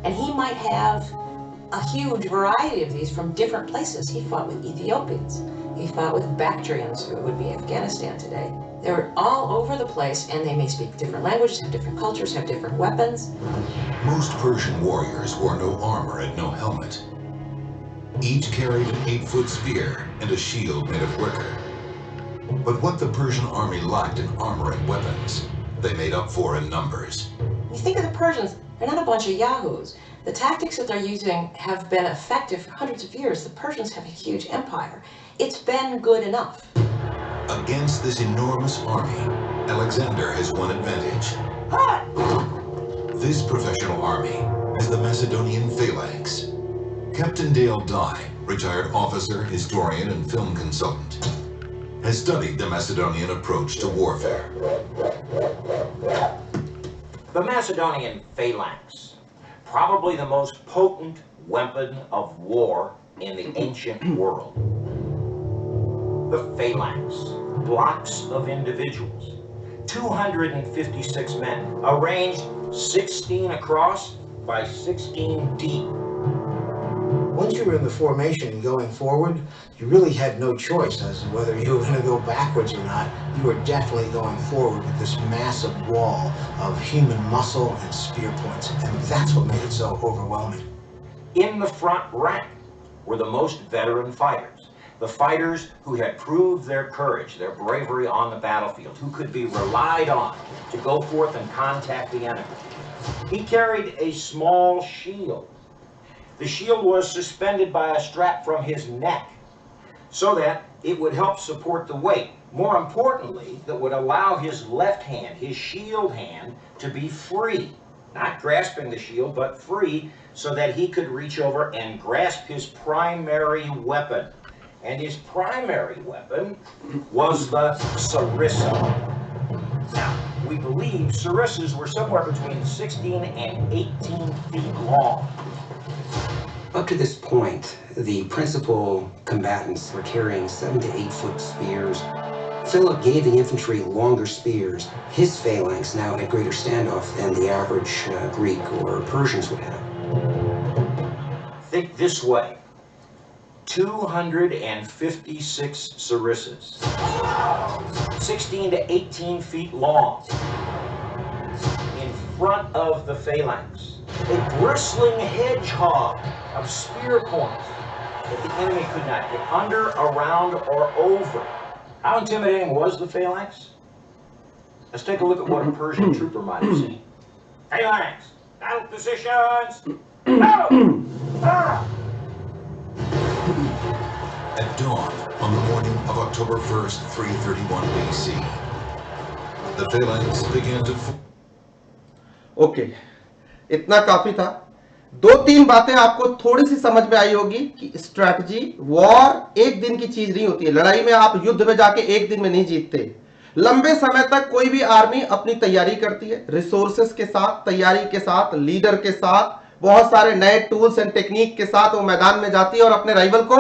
And he might have a huge variety of these from different places. He fought with Ethiopians. He fought with Bactrians, who would be Afghanistan today. They were all over the place, and they may speak different languages, have different cultures, have different weapons. Most Persian warriors wore no armor and no helmet. Each carried an 8-foot spear and a shield made of wicker. But what the Persian army lacked in armor and weapons, they made up for in numbers. You think of the Persians, they're not a bunch of yahoos. The tactics that they're using have been effective for hundreds of years. The Persians have a huge empire. It's been good enough. Against this enormous army, Alexander has one advantage. This professional army as the Macedonian Phalanx. Captain Dale Dye, retired officer, historian, and film consultant, has studied the Macedonian approach to warfare. The Macedonian Phalanx, probably the most potent weapon of war in the ancient world. The Phalanx, blocks of individuals, 256 men, arranged 16 across by 16 deep. Once you were in the formation going forward, you really had no choice as to whether you were going to go backwards or not. You were definitely going forward with this massive wall of human muscle and spear points, and that's what made it so overwhelming. In the front rank were the most veteran fighters, the fighters who had proved their courage, their bravery on the battlefield, who could be relied on to go forth and contact the enemy. He carried a small shield. The shield was suspended by a strap from his neck so that it would help support the weight. More importantly, that would allow his left hand, his shield hand, to be free. Not grasping the shield, but free, so that he could reach over and grasp his primary weapon. And his primary weapon was the sarissa. Now, we believe sarissas were somewhere between 16 and 18 feet long. Up to this point, the principal combatants were carrying 7 to 8 foot spears. Philip gave the infantry longer spears. His phalanx now had greater standoff than the average Greek or Persians would have. Think this way. 256 sarissas, 16 to 18 feet long, in front of the phalanx. A bristling hedgehog of spear points that the enemy could not get under, around, or over. How intimidating was the phalanx? Let's take a look at what a Persian trooper might have seen. Phalanx, battle positions, battle! At dawn on the morning of October 1st, 331 BC, the Phalanx began to... okay, इतना काफी था। 2-3 बातें आपको थोड़ी सी समझ में आई होगी कि स्ट्रैटेजी, वॉर एक दिन की चीज नहीं होती है। लड़ाई में आप युद्ध में जाके एक दिन में नहीं जीतते। लंबे समय तक कोई भी आर्मी अपनी तैयारी करती है, रिसोर्सेस के साथ, तैयारी के साथ, लीडर के साथ, बहुत सारे नए टूल्स एंड टेक्निक के साथ वो मैदान में जाती है और अपने राइवल को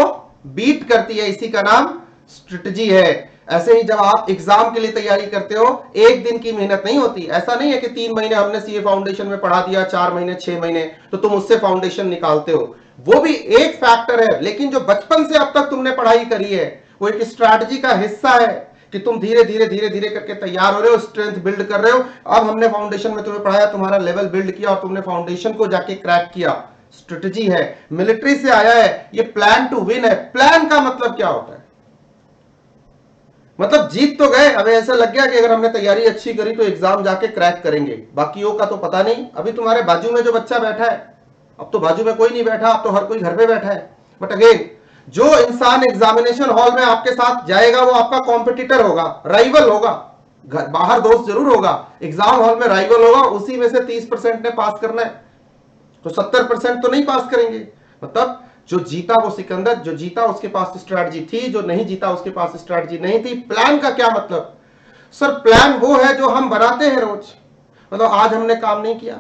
बीट करती है। इसी का नाम स्ट्रेटजी है। ऐसे ही जब आप एग्जाम के लिए तैयारी करते हो, एक दिन की मेहनत नहीं होती। ऐसा नहीं है कि 3 महीने हमने सीए फाउंडेशन में पढ़ा दिया, 4 महीने 6 महीने तो तुम उससे फाउंडेशन निकालते हो। वो भी एक फैक्टर है, लेकिन जो बचपन से अब तक तुमने पढ़ाई करी है वो एक स्ट्रैटेजी का हिस्सा है कि तुम धीरे धीरे धीरे धीरे करके तैयार हो रहे हो, स्ट्रेंथ बिल्ड कर रहे हो। अब हमने फाउंडेशन में तुम्हें पढ़ाया, तुम्हारा लेवल बिल्ड किया और तुमने फाउंडेशन को जाके क्रैक किया। स्ट्रेटजी है, मिलिट्री से आया है, ये प्लान टू विन है। प्लान का मतलब क्या होता है? मतलब जीत तो गए, अब ऐसा लग गया कि अगर हमने तैयारी अच्छी करी तो एग्जाम जाके क्रैक करेंगे। बाकियों का तो पता नहीं। अभी तुम्हारे बाजू में जो बच्चा बैठा है, अब तो बाजू में कोई नहीं बैठा, अब तो हर कोई घर पे बैठा है। बट अगेन, जो इंसान एग्जामिनेशन हॉल में आपके साथ जाएगा वो आपका कॉम्पिटिटर होगा, राइवल होगा। बाहर दोस्त जरूर होगा, एग्जाम हॉल में राइवल होगा। उसी में से 30% ने पास करना है, तो 70% तो नहीं पास करेंगे। मतलब जो जीता वो सिकंदर, जो जीता उसके पास स्ट्रैटेजी थी, जो नहीं जीता उसके पास स्ट्रैटेजी नहीं थी। प्लान का क्या मतलब? सर प्लान वो है जो हम बनाते हैं रोज। मतलब आज हमने काम नहीं किया,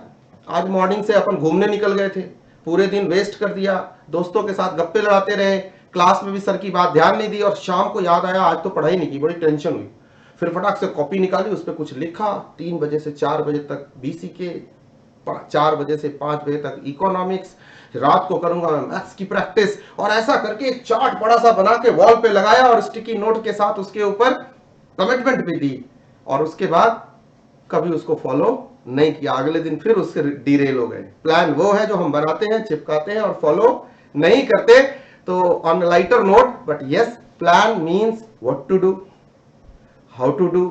आज मॉर्निंग से अपन घूमने निकल गए थे, पूरे दिन वेस्ट कर दिया, दोस्तों के साथ गप्पे लड़ाते रहे, क्लास में भी सर की बात ध्यान नहीं दी और शाम को याद आया आज तो पढ़ाई नहीं की, बड़ी टेंशन हुई। फिर फटाक से कॉपी निकाली, उस पर कुछ लिखा, 3 बजे से 4 बजे तक बीसी के, 4 बजे से 5 बजे तक इकोनॉमिक्स, रात को करूंगा मैं मैथ्स की प्रैक्टिस। और ऐसा करके एक चार्ट बड़ा सा बना के वॉल पे लगाया और स्टिकी नोट के साथ उसके ऊपर कमिटमेंट भी दी, और उसके बाद कभी उसको फॉलो नहीं किया। अगले दिन फिर उससे डिरेल हो गए। प्लान वो है जो हम बनाते हैं, चिपकाते हैं और फॉलो नहीं करते। तो on lighter note, but yes, plan means what to do, how to do,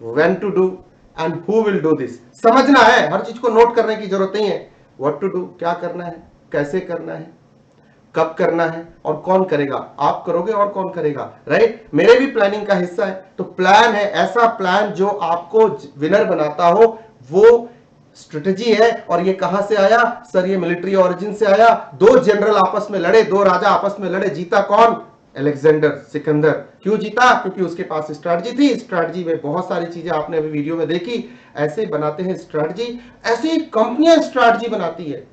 when to do and who will do this. समझना है, हर चीज को नोट करने की जरूरत नहीं है। व्हाट टू डू, क्या करना है, कैसे करना है, कब करना है और कौन करेगा। आप करोगे और कौन करेगा, राइट? मेरे भी प्लानिंग का हिस्सा है। तो प्लान है ऐसा प्लान जो आपको विनर बनाता हो, वो स्ट्रेटजी है। और ये कहां से आया सर? ये मिलिट्री ओरिजिन से आया। दो जनरल आपस में लड़े, दो राजा आपस में लड़े, जीता कौन? अलेक्जेंडर सिकंदर। क्यों जीता? क्योंकि उसके पास स्ट्रेटजी थी। स्ट्रेटजी में बहुत सारी चीजें आपने अभी वीडियो में देखी। ऐसे बनाते हैं स्ट्रेटजी, ऐसे ही कंपनियां स्ट्रेटजी बनाती है,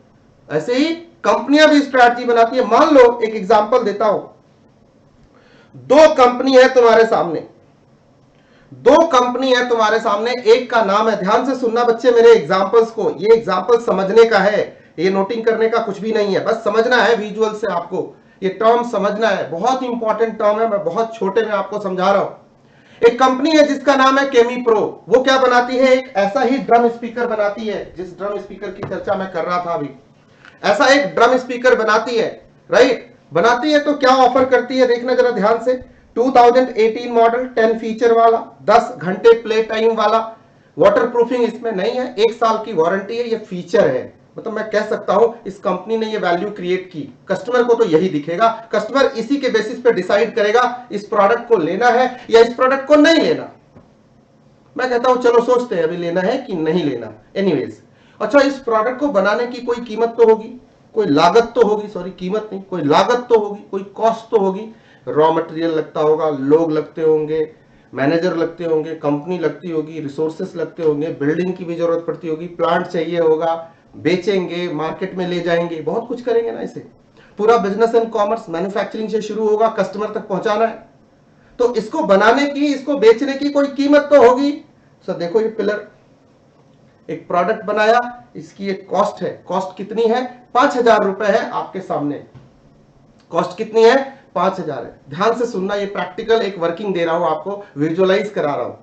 ऐसे ही कंपनियां भी स्ट्रेटजी बनाती है। मान लो एक एग्जांपल देता हूं, दो कंपनी है तुम्हारे सामने, दो कंपनी है तुम्हारे सामने, एक का नाम है, ध्यान से सुनना बच्चे मेरे एग्जांपल्स को, ये एग्जांपल समझने का है, ये नोटिंग करने का कुछ भी नहीं है, बस समझना है विजुअल से, आपको ये टर्म समझना है, बहुत इंपॉर्टेंट टर्म है, मैं बहुत छोटे में आपको समझा रहा हूं। एक कंपनी है जिसका नाम है केमी प्रो, वो क्या बनाती है? एक ऐसा ही ड्रम स्पीकर बनाती है, जिस ड्रम स्पीकर की चर्चा मैं कर रहा था अभी, ऐसा एक ड्रम स्पीकर बनाती है, राइट? बनाती है तो क्या ऑफर करती है, देखना जरा ध्यान से। 2018 मॉडल, 10 फीचर वाला, 10 घंटे प्ले टाइम वाला, वाटर प्रूफिंग इसमें नहीं है, 1 साल की वारंटी है, ये फीचर है। मतलब मैं कह सकता हूं इस कंपनी ने ये वैल्यू क्रिएट की। कस्टमर को तो यही दिखेगा, कस्टमर इसी के बेसिस पे डिसाइड करेगा इस प्रोडक्ट को लेना है या इस प्रोडक्ट को नहीं लेना। मैं कहता हूं चलो सोचते हैं अभी लेना है कि नहीं लेना। एनीवेज, अच्छा इस प्रोडक्ट को बनाने की कोई कीमत तो होगी, कोई लागत तो होगी, सॉरी कीमत नहीं, कोई लागत तो होगी, कोई कॉस्ट तो होगी। रॉ मटेरियल लगता होगा, लोग लगते होंगे, मैनेजर लगते होंगे, कंपनी लगती होगी, रिसोर्सेस लगते होंगे, बिल्डिंग की भी जरूरत पड़ती होगी, प्लांट चाहिए होगा, बेचेंगे, मार्केट में ले जाएंगे, बहुत कुछ करेंगे ना। इसे पूरा बिजनेस एंड कॉमर्स मैन्युफैक्चरिंग से शुरू होगा, कस्टमर तक पहुंचाना है, तो इसको बनाने की, इसको बेचने की कोई कीमत तो होगी। सर देखो ये पिलर, एक प्रोडक्ट बनाया, इसकी एक कॉस्ट है, कॉस्ट कितनी है? 5,000 रुपए है आपके सामने। कॉस्ट कितनी है? 5,000 है। ध्यान से सुनना, ये प्रैक्टिकल एक वर्किंग दे रहा हूं आपको, विजुअलाइज करा रहा हूं।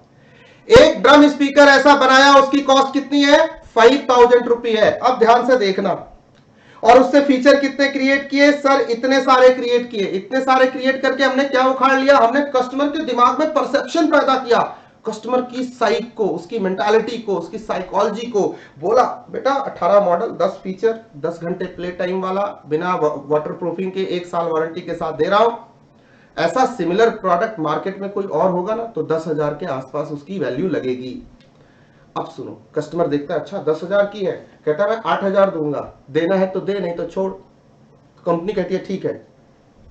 एक ड्रम स्पीकर ऐसा बनाया, उसकी कॉस्ट कितनी है? 5,000 रुपए है। अब ध्यान से देखना, और उससे फीचर कितने क्रिएट किए? सर इतने सारे क्रिएट किए। इतने सारे क्रिएट करके हमने क्या उखाड़ लिया? हमने कस्टमर के दिमाग में परसेप्शन पैदा किया, कस्टमर की साइक को, उसकी मेंटालिटी को, उसकी साइकोलॉजी को। बोला बेटा 18 मॉडल, 10 फीचर, 10 घंटे प्ले टाइम वाला, बिना वाटर प्रूफिंग के 1 साल वारंटी के साथ दे रहा हूं। ऐसा सिमिलर प्रोडक्ट मार्केट में कोई और होगा ना तो 10,000 के आसपास उसकी वैल्यू लगेगी। अब सुनो, कस्टमर देखता है अच्छा 10,000 की है, कहता है मैं 8,000 दूंगा, देना है तो दे, नहीं तो छोड़। कंपनी कहती है ठीक है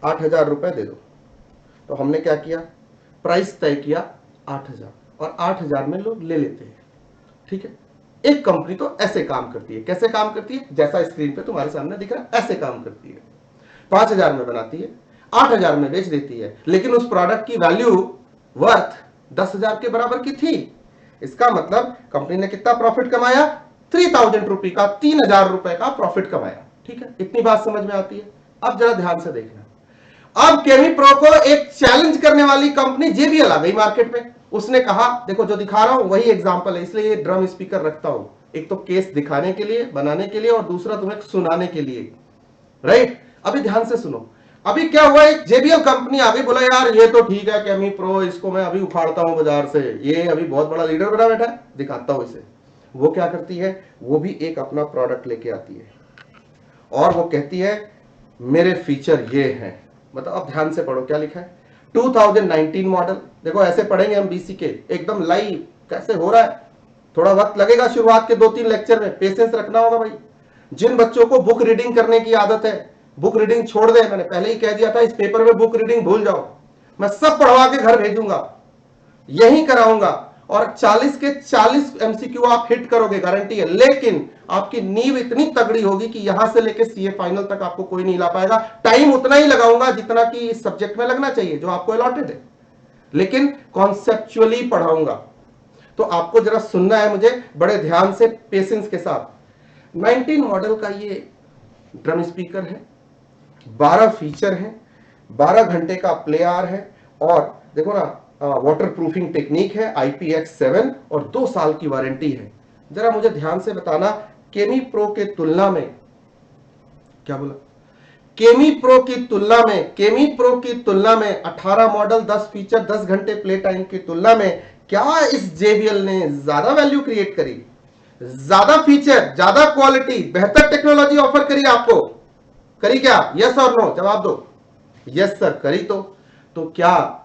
8,000 रुपए दे दो। तो हमने क्या किया? प्राइस तय किया 8,000, और 8,000 में लोग ले लेते हैं। ठीक है, एक कंपनी तो ऐसे काम करती है। कैसे काम करती है? जैसा स्क्रीन पे तुम्हारे सामने दिख रहा है, ऐसे काम करती है। 5,000 में बनाती है, 8,000 में बेच देती है, लेकिन उस प्रोडक्ट की वैल्यू वर्थ 10,000 के बराबर की थी। इसका मतलब कंपनी ने कितना प्रॉफिट कमाया? 3,000 रुपए का, 3,000 रुपए का प्रॉफिट कमाया। ठीक है, इतनी बात समझ में आती है। अब जरा ध्यान से देखना, अब केमी प्रो को एक चैलेंज करने वाली कंपनी जेबीएल आ गई मार्केट में। उसने कहा देखो जो दिखा रहा हूं वही एग्जांपल है, इसलिए ये ड्रम स्पीकर रखता हूं, एक तो केस दिखाने के लिए, बनाने के लिए, और दूसरा तुम्हें सुनाने के लिए, राइट? अभी ध्यान से सुनो, अभी क्या हुआ, एक जेबीएल कंपनी आ गई, बोला यार ये तो ठीक है केमी प्रो, इसको मैं अभी उखाड़ता हूं बाजार से, ये अभी बहुत बड़ा लीडर बना बैठा है, दिखाता हूं इसे। वो क्या करती है? वो भी एक अपना प्रोडक्ट लेके आती है और वो कहती है मेरे फीचर ये हैं। मतलब अब ध्यान से पढ़ो क्या लिखा है, 2019 मॉडल। देखो ऐसे पढ़ेंगे हम बीसी के, एकदम लाइव कैसे हो रहा है। थोड़ा वक्त लगेगा शुरुआत के 2-3 लेक्चर में, पेशेंस रखना होगा भाई। जिन बच्चों को बुक रीडिंग करने की आदत है, बुक रीडिंग छोड़ दे। मैंने पहले ही कह दिया था इस पेपर में बुक रीडिंग भूल जाओ, मैं सब पढ़वा के घर भेजूंगा, यही कराऊंगा, और 40 के 40 एमसीक्यू आप हिट करोगे, गारंटी है। लेकिन आपकी नींव इतनी तगड़ी होगी कि यहां से लेके सीए फाइनल तक आपको कोई नहीं ला पाएगा। टाइम उतना ही लगाऊंगा जितना कि इस सब्जेक्ट में लगना चाहिए जो आपको अलॉटेड है, लेकिन कॉन्सेप्चुअली पढ़ाऊंगा। तो आपको जरा सुनना है मुझे बड़े ध्यान से, पेशेंस के साथ। 19 मॉडल का ये ड्रम स्पीकर है, 12 फीचर है, 12 घंटे का प्ले आवर है, और देखो ना वाटर प्रूफिंग टेक्निक है, IPX7, और 2 साल की वारंटी है। जरा मुझे ध्यान से बताना, केमी प्रो के तुलना में, क्या बोला? केमी प्रो की तुलना में 18 मॉडल, 10 फीचर, 10 घंटे प्ले टाइम की तुलना में क्या इस जेबीएल ने ज्यादा वैल्यू क्रिएट करी, ज्यादा फीचर, ज्यादा क्वालिटी, बेहतर टेक्नोलॉजी ऑफर करी आपको? करी क्या? यस और नो जवाब दो। यस सर करी। तो क्या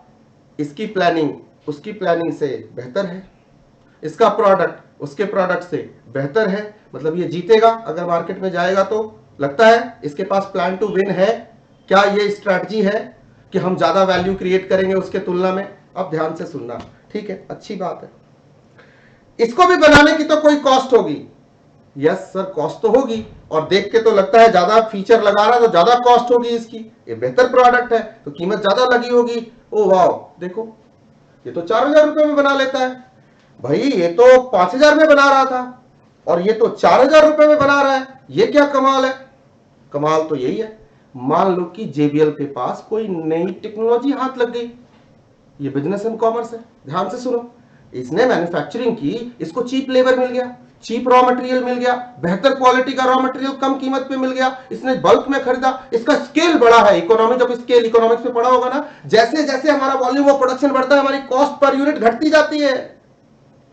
इसकी प्लानिंग उसकी प्लानिंग से बेहतर है? इसका प्रोडक्ट उसके प्रोडक्ट से बेहतर है, मतलब ये जीतेगा अगर मार्केट में जाएगा। तो लगता है इसके पास प्लान टू विन है। क्या ये स्ट्रैटेजी है कि हम ज्यादा वैल्यू क्रिएट करेंगे उसके तुलना में? अब ध्यान से सुनना, ठीक है, अच्छी बात है। इसको भी बनाने की तो कोई कॉस्ट होगी। यस सर, कॉस्ट तो होगी, और देख के तो लगता है ज्यादा फीचर लगा रहा है तो ज्यादा कॉस्ट होगी इसकी, ये बेहतर प्रोडक्ट है तो कीमत ज्यादा लगी होगी। ओ वाह, देखो ये तो 4000 रुपए में बना लेता है भाई, ये तो 5000 में बना रहा था और ये तो 4000 रुपए में बना रहा है। ये क्या कमाल है? कमाल तो यही है, मान लो कि JBL के पास कोई नई टेक्नोलॉजी हाथ लग गई। ये बिजनेस एंड कॉमर्स है, ध्यान से सुनो। इसने मैन्युफैक्चरिंग की, इसको चीप लेबर मिल गया, चीप रॉ मटेरियल मिल गया, बेहतर क्वालिटी का रॉ मटेरियल कम कीमत पे मिल गया, इसने बल्क में खरीदा, इसका स्केल बड़ा है। इकोनॉमी, जब स्केल इकोनॉमिक्स में पढ़ा होगा ना, जैसे जैसे हमारा वॉल्यूम ऑफ प्रोडक्शन बढ़ता है हमारी कॉस्ट पर यूनिट घटती जाती है।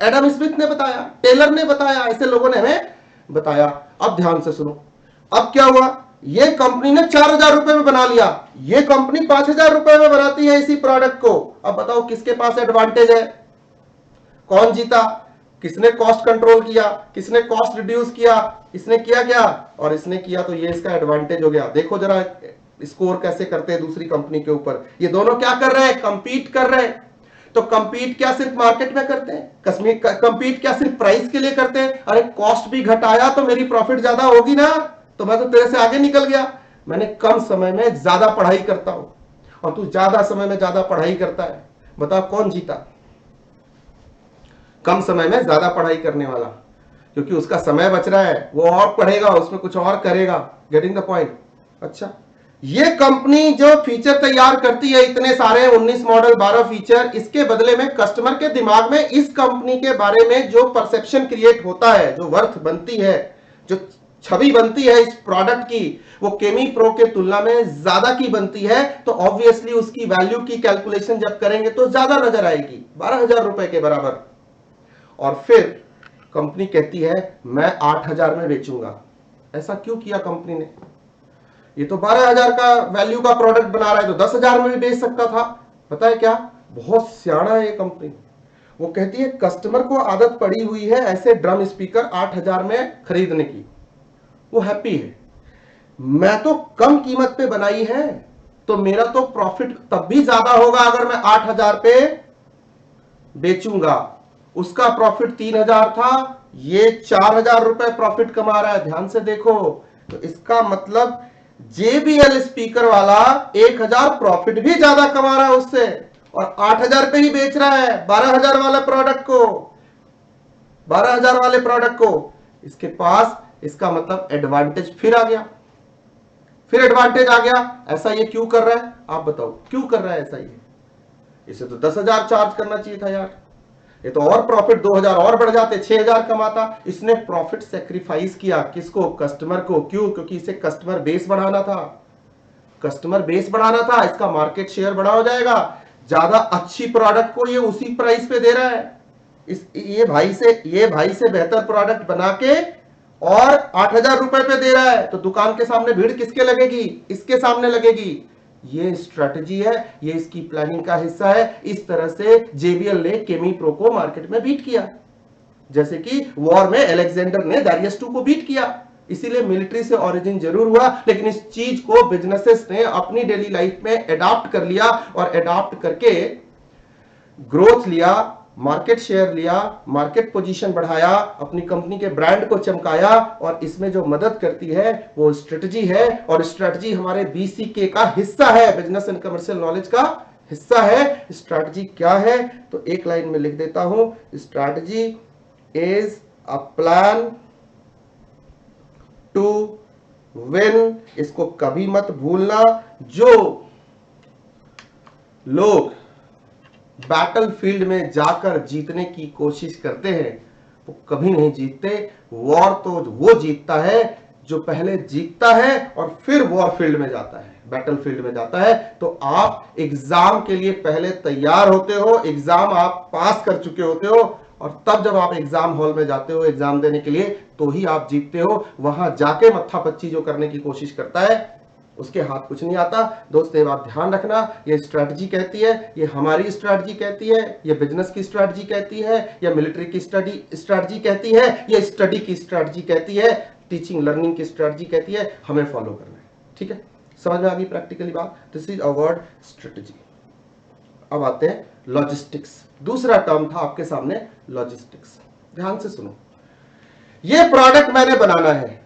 एडम स्मिथ ने बताया, टेलर ने बताया, ऐसे लोगों ने हमें बताया। अब ध्यान से सुनो, अब क्या हुआ, ये कंपनी ने 4000 रुपए में बना लिया, ये कंपनी 5000 रुपए में बनाती है इसी प्रोडक्ट को। अब बताओ किसके पास एडवांटेज है? कौन जीता? किसने कॉस्ट कंट्रोल किया, किसने कॉस्ट रिड्यूस किया? इसने किया क्या? और इसने किया, तो ये इसका एडवांटेज हो गया। देखो जरा स्कोर कैसे करते हैं दूसरी कंपनी के ऊपर। ये दोनों क्या कर रहे हैं? कंपीट कर रहे हैं। तो कंपीट क्या सिर्फ मार्केट में करते हैं? कंपीट क्या सिर्फ प्राइस के लिए करते हैं? अरे कॉस्ट भी घटाया तो मेरी प्रॉफिट ज्यादा होगी ना, तो मैं तो तेरे से आगे निकल गया। मैंने कम समय में ज्यादा पढ़ाई करता हूं और तू ज्यादा समय में ज्यादा पढ़ाई करता है। बताओ कौन जीता? कम समय में ज्यादा पढ़ाई करने वाला, क्योंकि उसका समय बच रहा है, वो और पढ़ेगा, उसमें कुछ और करेगा। Getting the point? अच्छा, ये कंपनी जो फीचर तैयार करती है इतने सारे 19 मॉडल 12 फीचर, इसके बदले में कस्टमर के दिमाग में इस कंपनी के बारे में जो परसेप्शन क्रिएट होता है, जो वर्थ बनती है, जो छवि बनती है इस प्रोडक्ट की, वो केमी प्रो के तुलना में ज्यादा की बनती है। तो ऑब्वियसली उसकी वैल्यू की कैलकुलेशन जब करेंगे तो ज्यादा नजर आएगी, 12000 रुपए के बराबर। और फिर कंपनी कहती है मैं 8000 में बेचूंगा। ऐसा क्यों किया कंपनी ने? ये तो 12000 का वैल्यू का प्रोडक्ट बना रहा है, तो 10000 में भी बेच सकता था। पता है क्या, बहुत सियाना है ये कंपनी। वो कहती है कस्टमर को आदत पड़ी हुई है ऐसे ड्रम स्पीकर 8000 में खरीदने की, वो हैप्पी है। मैं तो कम कीमत पे बनाई है, तो मेरा तो प्रॉफिट तब भी ज्यादा होगा अगर मैं 8000 पे बेचूंगा। उसका प्रॉफिट 3000 था, ये 4000 रुपए प्रॉफिट कमा रहा है। ध्यान से देखो, तो इसका मतलब JBL स्पीकर वाला 1000 प्रॉफिट भी ज्यादा कमा रहा है उससे, और 8000 पे ही बेच रहा है 12000 वाला प्रोडक्ट को, 12000 वाले प्रोडक्ट को। इसके पास, इसका मतलब एडवांटेज फिर आ गया, फिर एडवांटेज आ गया। ऐसा ये क्यों कर रहा है? आप बताओ क्यों कर रहा है ऐसा? ये इसे तो 10000 चार्ज करना चाहिए था यार, ये तो और प्रॉफिट 2000 और बढ़ जाते, 6000 कमाता। इसने प्रॉफिट सेक्रीफाइस किया, किसको? कस्टमर को। क्यों? क्योंकि इसे कस्टमर बेस बढ़ाना था, कस्टमर बेस बढ़ाना था, इसका मार्केट शेयर बड़ा हो जाएगा। ज्यादा अच्छी प्रोडक्ट को ये उसी प्राइस पे दे रहा है, ये भाई से बेहतर प्रोडक्ट बना के और 8000 रुपए पे दे रहा है। तो दुकान के सामने भीड़ किसके लगेगी? इसके सामने लगेगी। ये स्ट्रेटजी है, ये इसकी प्लानिंग का हिस्सा है। इस तरह से JBL ने केमी प्रो को मार्केट में बीट किया, जैसे कि वॉर में अलेक्जेंडर ने दारियस 2 को बीट किया। इसीलिए मिलिट्री से ओरिजिन जरूर हुआ, लेकिन इस चीज को बिजनेसेस ने अपनी डेली लाइफ में एडॉप्ट कर लिया, और एडॉप्ट करके ग्रोथ लिया, मार्केट शेयर लिया, मार्केट पोजीशन बढ़ाया, अपनी कंपनी के ब्रांड को चमकाया। और इसमें जो मदद करती है वो स्ट्रेटजी है, और स्ट्रेटजी हमारे BCK का हिस्सा है, बिजनेस एंड कमर्शियल नॉलेज का हिस्सा है। स्ट्रेटजी क्या है? तो एक लाइन में लिख देता हूं, strategy is a plan to win. इसको कभी मत भूलना। जो लोग बैटलफील्ड में जाकर जीतने की कोशिश करते हैं वो कभी नहीं जीतते। वॉर तो वो जीतता है जो पहले जीतता है और फिर वॉर फील्ड में जाता है, बैटलफील्ड में जाता है। तो आप एग्जाम के लिए पहले तैयार होते हो, एग्जाम आप पास कर चुके होते हो, और तब जब आप एग्जाम हॉल में जाते हो एग्जाम देने के लिए, तो ही आप जीतते हो। वहां जाके मत्थापच्ची जो करने की कोशिश करता है उसके हाथ कुछ नहीं आता। दोस्त ये बात ध्यान रखना, ये स्ट्रैटेजी कहती है, ये हमारी स्ट्रैटेजी कहती है, ये बिजनेस की स्ट्रैटेजी कहती है, या मिलिट्री की स्ट्रैटेजी कहती है, ये स्टडी की स्ट्रैटेजी कहती है, टीचिंग लर्निंग की स्ट्रैटेजी कहती है, हमें फॉलो करना है। ठीक है, समझ में आ गई प्रैक्टिकली बात? This is our word strategy. अब आते हैं लॉजिस्टिक्स। दूसरा टर्म था आपके सामने लॉजिस्टिक्स। ध्यान से सुनो, ये प्रोडक्ट मैंने बनाना है,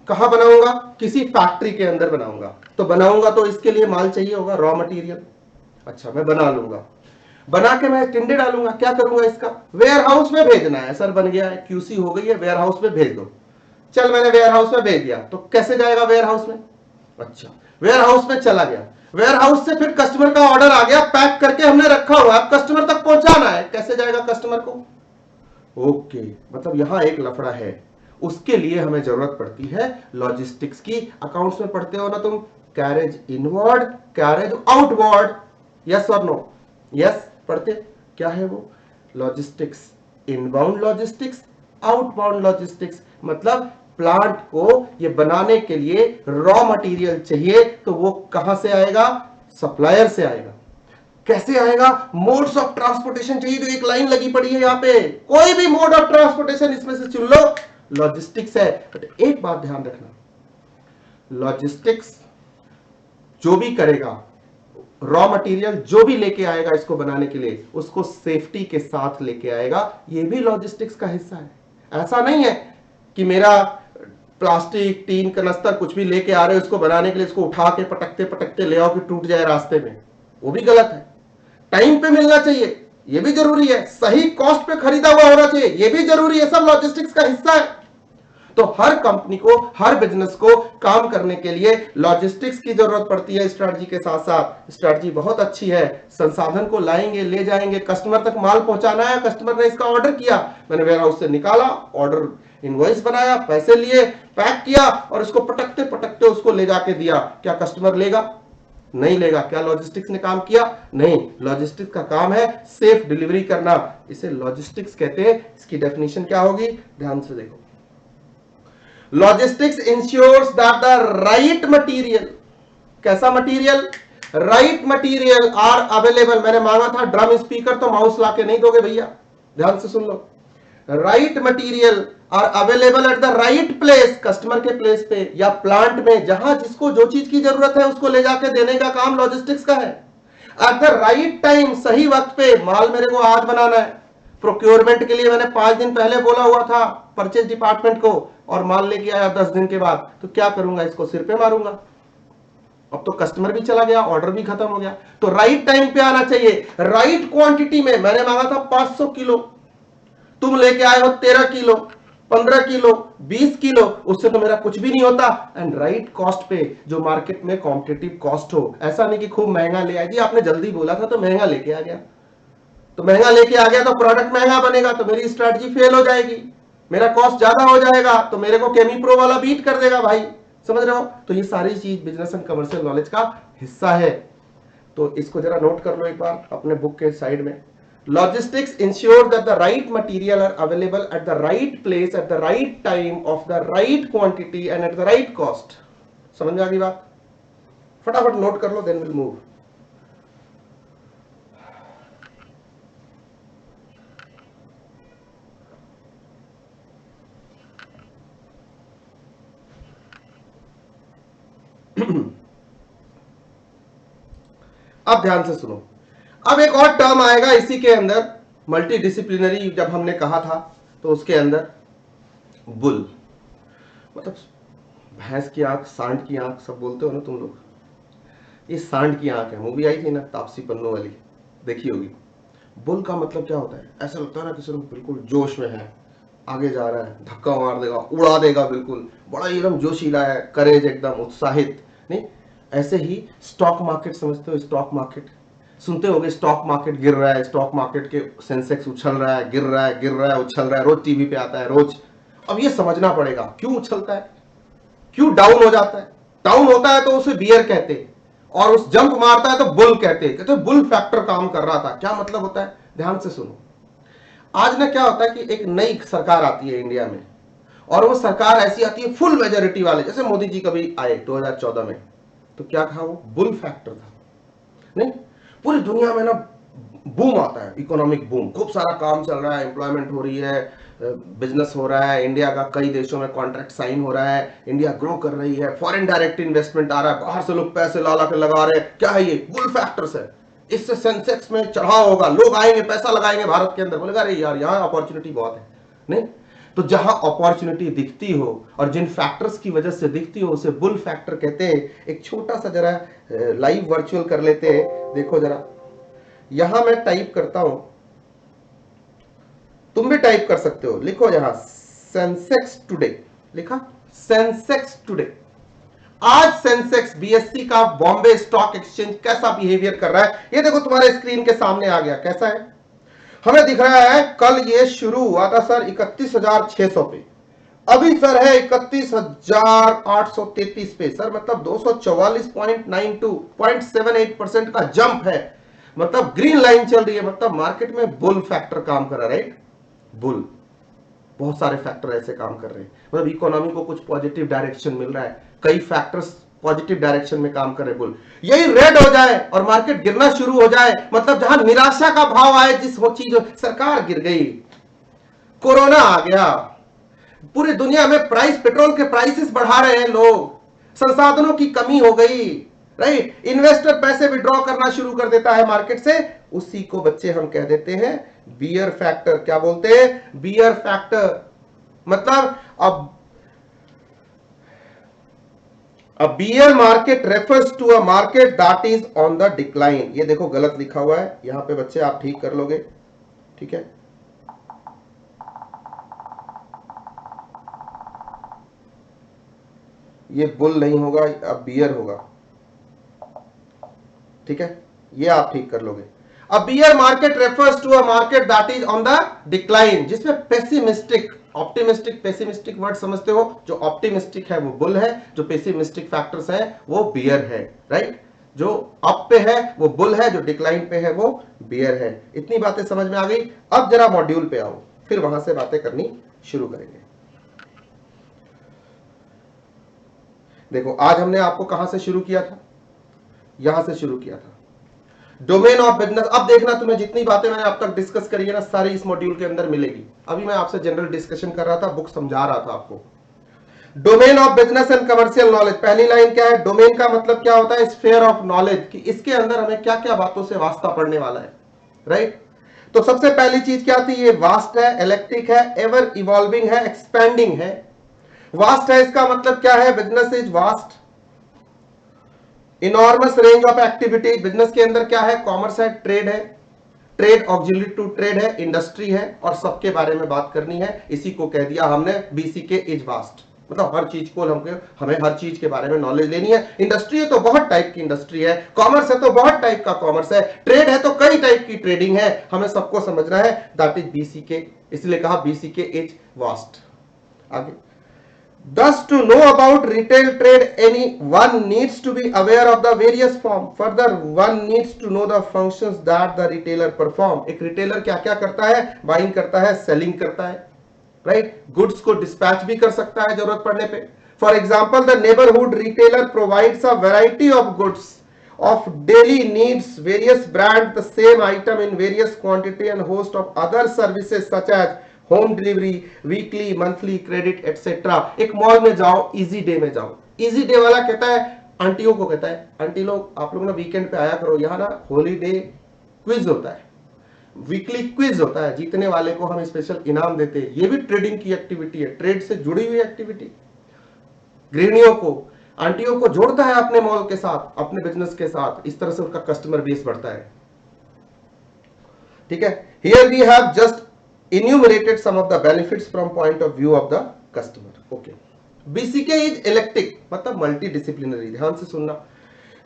कहां बनाऊंगा? किसी फैक्ट्री के अंदर बनाऊंगा। तो बनाऊंगा तो इसके लिए माल चाहिए होगा, रॉ मटेरियल। अच्छा, मैं बना लूंगा, बना के मैं टिंडे डालूंगा। क्या करूंगा? इसका वेयर हाउस में भेजना है। सर बन गया है, क्यूसी हो गई है, वेयर हाउस में भेज दो। चल मैंने वेयर हाउस में भेज दिया, तो कैसे जाएगा वेयर हाउस में? अच्छा, वेयर हाउस में चला गया, वेयर हाउस से फिर कस्टमर का ऑर्डर आ गया, पैक करके हमने रखा हुआ है, कस्टमर तक पहुंचाना है। कैसे जाएगा कस्टमर को? ओके, मतलब यहां एक लफड़ा है। उसके लिए हमें जरूरत पड़ती है लॉजिस्टिक्स की। अकाउंट्स में पढ़ते हो ना तुम, carriage inward, carriage outward, yes और नो? यस पढ़ते। क्या है वो? Logistics, inbound logistics, outbound logistics. मतलब प्लांट को ये बनाने के लिए रॉ मटेरियल चाहिए, तो वो कहां से आएगा? सप्लायर से आएगा। कैसे आएगा? मोड्स ऑफ ट्रांसपोर्टेशन चाहिए, तो एक लाइन लगी पड़ी है यहां पे, कोई भी मोड ऑफ ट्रांसपोर्टेशन इसमें से चुन लो, लॉजिस्टिक्स है। बट एक बात ध्यान रखना, लॉजिस्टिक्स जो भी करेगा, रॉ मटेरियल जो भी लेके आएगा इसको बनाने के लिए, उसको सेफ्टी के साथ लेके आएगा। ये भी लॉजिस्टिक्स का हिस्सा है। ऐसा नहीं है कि मेरा प्लास्टिक, टीन, कनस्तर कुछ भी लेके आ रहे हो इसको बनाने के लिए, इसको उठा के पटकते पटकते ले आओ कि टूट जाए रास्ते में, वो भी गलत है। टाइम पे मिलना चाहिए, ये भी जरूरी है। सही कॉस्ट पे खरीदा हुआ होना चाहिए, ये भी जरूरी है। सब लॉजिस्टिक्स का हिस्सा है। तो हर कंपनी को, हर बिजनेस को काम करने के लिए लॉजिस्टिक्स की जरूरत पड़ती है स्ट्रैटेजी के साथ साथ। स्ट्रैटेजी बहुत अच्छी है, संसाधन को लाएंगे, ले जाएंगे, कस्टमर तक माल पहुंचाना है। कस्टमर ने इसका ऑर्डर किया, मैंने वेयर हाउस से निकाला, ऑर्डर इनवॉइस बनाया, पैसे लिए, पैक किया और इसको पटकते पटकते उसको ले जाके दिया। क्या कस्टमर लेगा? नहीं लेगा। क्या लॉजिस्टिक्स ने काम किया? नहीं। लॉजिस्टिक्स का काम है सेफ डिलीवरी करना, इसे लॉजिस्टिक्स कहते हैं। इसकी डेफिनेशन क्या होगी? ध्यान से देखो, logistics ensures that the right material, कैसा material? Right material are available. मैंने मांगा था ड्रम स्पीकर, तो माउस लाके नहीं दोगे भैया, ध्यान से सुन लो। Right material are available at the right place, customer के प्लेस पे या प्लांट में, जहां जिसको जो चीज की जरूरत है उसको ले जाके देने का काम लॉजिस्टिक्स का है। एट द राइट टाइम, सही वक्त पे। माल मेरे को आज बनाना है, प्रोक्योरमेंट के लिए मैंने 5 दिन पहले बोला हुआ था परचेज डिपार्टमेंट को, और माल लेके आया 10 दिन के बाद, तो क्या करूंगा? इसको सिर पे मारूंगा। अब तो कस्टमर भी चला गया, ऑर्डर भी खत्म हो गया। तो राइट टाइम पे आना चाहिए, राइट क्वांटिटी में। मैंने मांगा था 500 किलो, तुम लेके आए हो 13 किलो, 15 किलो, 20 किलो, उससे तो मेरा कुछ भी नहीं होता। एंड राइट कॉस्ट पे, जो मार्केट में कॉम्पिटिटिव कॉस्ट हो। ऐसा नहीं कि खूब महंगा ले आए, जी आपने जल्दी बोला था तो महंगा लेके आ गया, तो महंगा लेके आ गया तो प्रोडक्ट महंगा बनेगा, तो मेरी स्ट्रैटेजी फेल हो जाएगी, मेरा कॉस्ट ज्यादा हो जाएगा, तो मेरे को केमी प्रो वाला बीट कर देगा भाई। समझ रहे हो? तो ये सारी चीज बिजनेस एंड कमर्शियल नॉलेज का हिस्सा है। तो इसको जरा नोट कर लो एक बार अपने बुक के साइड में। Logistics ensures that the right material are available at the right place at the right time of the right quantity and at the right cost. समझ में आ गई बात? फटाफट नोट कर लो, then we'll move. अब ध्यान से सुनो, अब एक और टर्म आएगा इसी के अंदर, मल्टी डिसिप्लिनरी जब हमने कहा था तो उसके अंदर बुल, मतलब भैंस की आंख, सांड की आंख सब बोलते हो ना तुम लोग, ये सांड की आंख है। मूवी आई थी ना तापसी पन्नू वाली, देखी होगी। बुल का मतलब क्या होता है? ऐसा लगता है ना किसी बिल्कुल जोश में है, आगे जा रहा है, धक्का मार देगा, उड़ा देगा, बिल्कुल बड़ा एकदम जोशीला है, करेज, एकदम उत्साहित। नहीं, ऐसे ही स्टॉक मार्केट समझते हो? स्टॉक मार्केट सुनते होगे, स्टॉक मार्केट गिर रहा है, स्टॉक मार्केट के सेंसेक्स उछल रहा है, गिर रहा है, गिर रहा है, उछल रहा है, रोज टीवी पे आता है रोज। अब ये समझना पड़ेगा क्यों उछलता है, क्यों डाउन हो जाता है। डाउन होता है तो उसे बियर कहते, और उस जंप मारता है तो बुल कहते बुल फैक्टर काम कर रहा था। क्या मतलब होता है? ध्यान से सुनो। आज ना क्या होता है कि एक नई सरकार आती है इंडिया में, और वो सरकार ऐसी आती है फुल मेजोरिटी वाले, जैसे मोदी जी कभी आए 2014 में, तो क्या था वो? बुल फैक्टर था। नहीं, पूरी दुनिया में ना बूम आता है, इकोनॉमिक बूम, खूब सारा काम चल रहा है, एम्प्लॉयमेंट हो रही है, बिजनेस हो रहा है, इंडिया का कई देशों में कॉन्ट्रैक्ट साइन हो रहा है, इंडिया ग्रो कर रही है, फॉरेन डायरेक्ट इन्वेस्टमेंट आ रहा है, बाहर से लोग पैसे ला ला के लगा रहे हैं। क्या है ये? बुल फैक्टर्स है। इससे सेंसेक्स में चढ़ाव होगा, लोग आएंगे, पैसा लगाएंगे भारत के अंदर, बोलेगा अरे यार यहाँ अपॉर्चुनिटी बहुत है। नहीं, तो जहां अपॉर्चुनिटी दिखती हो और जिन फैक्टर्स की वजह से दिखती हो उसे बुल फैक्टर कहते हैं। एक छोटा सा जरा लाइव वर्चुअल कर लेते हैं, देखो जरा, यहां मैं टाइप करता हूं, तुम भी टाइप कर सकते हो, लिखो यहां सेंसेक्स टुडे, लिखा सेंसेक्स टुडे। आज सेंसेक्स बीएससी का बॉम्बे स्टॉक एक्सचेंज कैसा बिहेवियर कर रहा है ये देखो तुम्हारे स्क्रीन के सामने आ गया। कैसा है? हमें दिख रहा है कल ये शुरू हुआ था सर 31,600 पे, अभी सर है 31,833 पे सर, मतलब 244.92.78% का जंप है, मतलब ग्रीन लाइन चल रही है, मतलब मार्केट में बुल फैक्टर काम कर रहा है। राइट, बुल, बहुत सारे फैक्टर ऐसे काम कर रहे हैं, मतलब इकोनॉमी को कुछ पॉजिटिव डायरेक्शन मिल रहा है, कई फैक्टर्स पॉजिटिव डायरेक्शन में काम कर रहे हैं। बुल, यही रेड हो जाए और मार्केट गिरना शुरू हो जाए, मतलब जहां निराशा का भाव आए, जिस वो चीज, सरकार गिर गई, कोरोना आ गया, पूरी दुनिया में प्राइस, पेट्रोल के प्राइसेस बढ़ा रहे हैं लोग, संसाधनों की कमी हो गई, राइट, इन्वेस्टर पैसे विड्रॉ करना शुरू कर देता है मार्केट से, उसी को बच्चे हम कह देते हैं बियर फैक्टर। क्या बोलते हैं? Bear factor. मतलब A bear market refers to a market that is on the decline। ये देखो गलत लिखा हुआ है यहां पे बच्चे, आप ठीक कर लोगे, ठीक है। ये बुल नहीं होगा, अब बियर होगा, ठीक है, ये आप ठीक कर लोगे। A bear market refers to a market that is on the decline, जिसमें पेसिमिस्टिक, ऑप्टिमिस्टिक, पेसिमिस्टिक वर्ड समझते हो, जो ऑप्टिमिस्टिक है वो बुल है, जो पेसिमिस्टिक फैक्टर्स है वो बियर है। राइट, जो अप पे है वो बुल है, जो डिक्लाइन पे है वो बियर है। इतनी बातें समझ में आ गई। अब जरा मॉड्यूल पे आओ, फिर वहां से बातें करनी शुरू करेंगे। देखो आज हमने आपको कहां से शुरू किया था? यहां से शुरू किया था, डोमेन ऑफ बिजनेस। अब देखना, तुम्हें जितनी बातें मैंने अब तक डिस्कस करी है ना, सारी इस मॉड्यूल के अंदर मिलेगी। अभी मैं आपसे जनरल डिस्कशन कर रहा था, बुक समझा रहा था आपको। Domain of business and commercial knowledge, पहली लाइन क्या है? डोमेन का मतलब क्या होता है? स्फीयर ऑफ नॉलेज, कि इसके अंदर हमें क्या क्या बातों से वास्ता पड़ने वाला है। राइट, तो सबसे पहली चीज क्या थी? ये वास्ट है, इलेक्ट्रिक है, एवर इवॉल्विंग है, एक्सपेंडिंग है। वास्ट है, इसका मतलब क्या है? Business is vast, enormous range of activity. Business के अंदर क्या है? कॉमर्स है, ट्रेड है, ट्रेड ऑक्सिलरी टू ट्रेड है, इंडस्ट्री है, और सबके बारे में बात करनी है। इसी को कह दिया हमने बीसीके इज वास्ट, मतलब हर चीज को हमें हर चीज के बारे में नॉलेज लेनी है। इंडस्ट्री है तो बहुत टाइप की इंडस्ट्री है, कॉमर्स है तो बहुत टाइप का कॉमर्स है, ट्रेड है तो कई टाइप की ट्रेडिंग है, हमें सबको समझना है। दैट इज बीसीके, इसलिए कहा बीसीके इज वास्ट। आगे, Thus, to know about retail trade, one needs to be aware of the various form. Further, one needs to know the functions that the retailer perform. एक retailer क्या क्या करता है? Buying करता है, selling करता है, right? Goods को dispatch भी कर सकता है जरूरत पड़ने पे। For example, the neighborhood retailer provides a variety of goods of daily needs, various brands, the same item in various quantity, and host of other services such as home delivery, weekly, monthly, credit etcetera. एक मॉल में जाओ, इजी डे में जाओ, इजी डे वाला कहता है, आंटियों को कहता है, आंटी लोग आप लोग ना वीकेंड पे आया करो, यहाँ ना हॉलीडे क्विज होता है, वीकली क्विज होता है, जीतने वाले को हम स्पेशल इनाम देते हैं। ये भी ट्रेडिंग की एक्टिविटी है, ट्रेड से जुड़ी हुई एक्टिविटी। गृहिणियों को, आंटियों को जोड़ता है अपने मॉल के साथ, अपने बिजनेस के साथ, इस तरह से उनका कस्टमर बेस बढ़ता है। ठीक है, here we have just enumerated some of the benefits from point of view of the customer. Okay, BCK is eclectic, मतलब multidisciplinary, ध्यान से सुनना।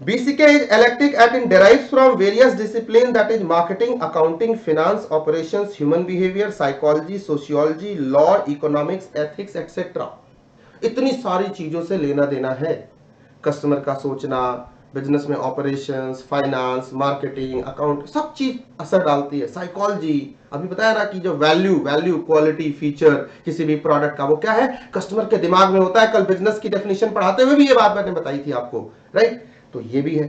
BCK is eclectic and derives from various disciplines, that is marketing, accounting, finance, operations, human behavior, psychology, sociology, law, economics, ethics, etc. इतनी सारी चीजों से लेना देना है। कस्टमर का सोचना, बिजनेस में ऑपरेशंस, फाइनेंस, मार्केटिंग, अकाउंट, सब चीज असर डालती है। साइकोलॉजी, अभी बताया ना कि जो वैल्यू, क्वालिटी, फीचर किसी भी प्रोडक्ट का, वो क्या है? कस्टमर के दिमाग में होता है। कल बिजनेस की डेफिनेशन पढ़ाते हुए भी ये बात मैंने बताई थी आपको, राइट? तो ये भी है।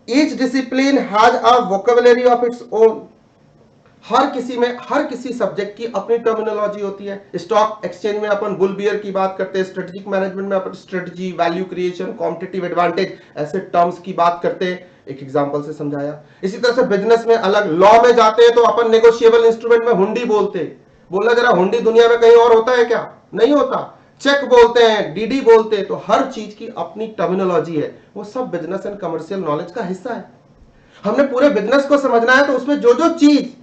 Each discipline has a vocabulary of its own. हर किसी सब्जेक्ट की अपनी टर्मिनोलॉजी होती है। स्टॉक एक्सचेंज में अपन बुल बियर की बात करते हैं, स्ट्रेटेजिक मैनेजमेंट में अपन strategy, value creation, competitive advantage, ऐसे टर्म्स की बात करते हैं। एक एग्जांपल से समझाया। इसी तरह से बिजनेस में अलग, लॉ में जाते हैं तो अपन नेगोशिएबल इंस्ट्रूमेंट में हुंडी बोलते हैं। बोलना जरा, हुंडी दुनिया में कहीं और होता है क्या? नहीं होता। चेक बोलते हैं, डीडी बोलते हैं। तो हर चीज की अपनी टर्मिनोलॉजी है। वो सब बिजनेस एंड कमर्शियल नॉलेज का हिस्सा है। हमने पूरे बिजनेस को समझना है तो उसमें जो जो चीज,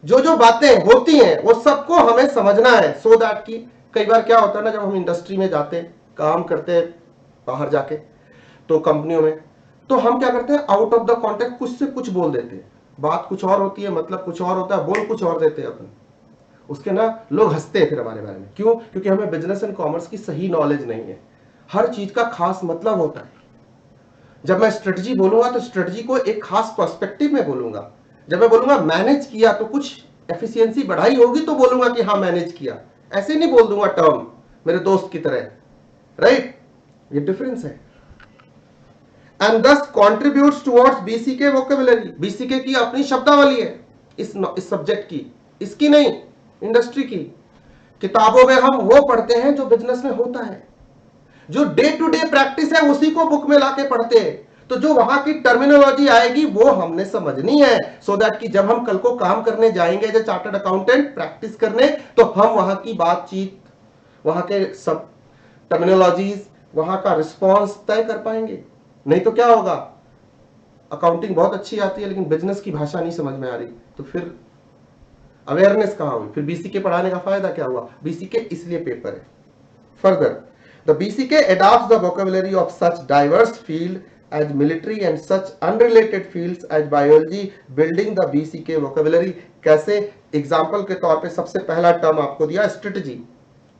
जो जो बातें होती हैं, वो सबको हमें समझना है। सो दैट कि कई बार क्या होता है ना, जब हम इंडस्ट्री में जाते हैं, काम करते हैं बाहर जाके, तो कंपनियों में, तो हम क्या करते हैं, आउट ऑफ द कॉन्टेक्स्ट कुछ से कुछ बोल देते हैं। बात कुछ और होती है, मतलब कुछ और होता है, बोल कुछ और देते हैं अपन। उसके ना लोग हंसते हैं फिर हमारे बारे में। क्यों? क्योंकि हमें बिजनेस एंड कॉमर्स की सही नॉलेज नहीं है। हर चीज का खास मतलब होता है। जब मैं स्ट्रेटजी बोलूंगा तो स्ट्रेटजी को एक खास पर्सपेक्टिव में बोलूंगा। जब मैं बोलूंगा मैनेज किया तो कुछ एफिशिएंसी बढ़ाई होगी तो बोलूंगा कि हाँ मैनेज किया। ऐसे नहीं बोल दूंगा टर्म मेरे दोस्त की तरह, राइट? ये डिफरेंस है। एंड दस contributes towards BCK vocabulary. BCK की अपनी शब्दावली है इस सब्जेक्ट की, इसकी नहीं, इंडस्ट्री की। किताबों में हम वो पढ़ते हैं जो बिजनेस में होता है, जो डे टू डे प्रैक्टिस है उसी को बुक में लाके पढ़ते हैं। तो जो वहां की टर्मिनोलॉजी आएगी वो हमने समझनी है, सो दैट कि जब हम कल को काम करने जाएंगे as a chartered accountant practice करने, तो हम वहां की बातचीत, वहां के सब टर्मिनोलॉजीज, वहां का रिस्पॉन्स तय कर पाएंगे। नहीं तो क्या होगा, अकाउंटिंग बहुत अच्छी आती है लेकिन बिजनेस की भाषा नहीं समझ में आ रही, तो फिर अवेयरनेस कहां हुई? फिर बीसीके पढ़ाने का फायदा क्या हुआ? बीसीके इसलिए पेपर है। Further, the BCK adopts the vocabulary of such diverse field as military and such unrelated fields as biology, building the BCK vocabulary। कैसे? एग्जाम्पल के तौर पे सबसे पहला टर्म आपको दिया, स्ट्रेटजी।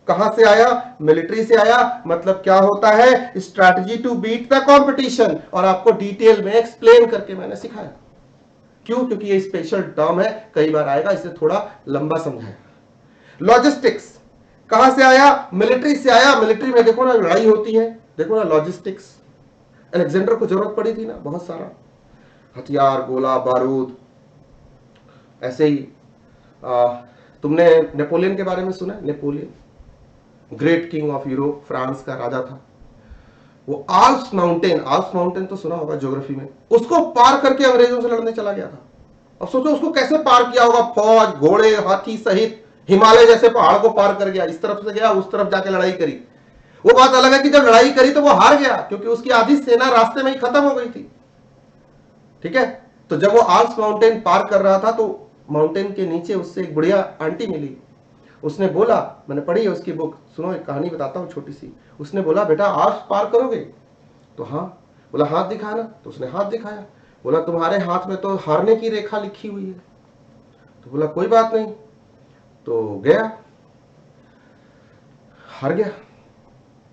कहां से आया? मिलिट्री से आया। मतलब क्या होता है? Strategy to beat the competition. और आपको डिटेल में एक्सप्लेन करके मैंने सिखाया। क्यों? क्योंकि ये स्पेशल टर्म है, कई बार आएगा, इसे थोड़ा लंबा समझाया। लॉजिस्टिक्स कहां से आया? मिलिट्री से आया। मिलिट्री में देखो ना लड़ाई होती है, देखो ना लॉजिस्टिक्स। अलेक्जेंडर को जरूरत पड़ी थी ना बहुत सारा हथियार, गोला बारूद। ऐसे ही तुमने नेपोलियन के बारे में सुना है? Napoleon great king of Europe, France का राजा था। वो आल्प्स माउंटेन तो सुना होगा ज्योग्राफी में, उसको पार करके अंग्रेजों से लड़ने चला गया था। अब सोचो उसको कैसे पार किया होगा, फौज, घोड़े, हाथी सहित हिमालय जैसे पहाड़ को पार कर गया। इस तरफ से गया, उस तरफ जाके लड़ाई करी। वो बात अलग है कि जब लड़ाई करी तो वो हार गया, क्योंकि उसकी आधी सेना रास्ते में ही खत्म हो गई थी। ठीक है? तो जब वो आल्प्स माउंटेन पार कर रहा था तो माउंटेन के नीचे उससे एक बुढ़िया आंटी मिली। उसने बोला, मैंने पढ़ी है उसकी बुक, सुनो एक कहानी बताता हूं छोटी सी। उसने बोला, बेटा आल्प्स पार करोगे? तो हाँ। बोला हाथ दिखाना, तो उसने हाथ दिखाया। बोला तुम्हारे हाथ में तो हारने की रेखा लिखी हुई है। तो बोला कोई बात नहीं। तो गया, हार गया।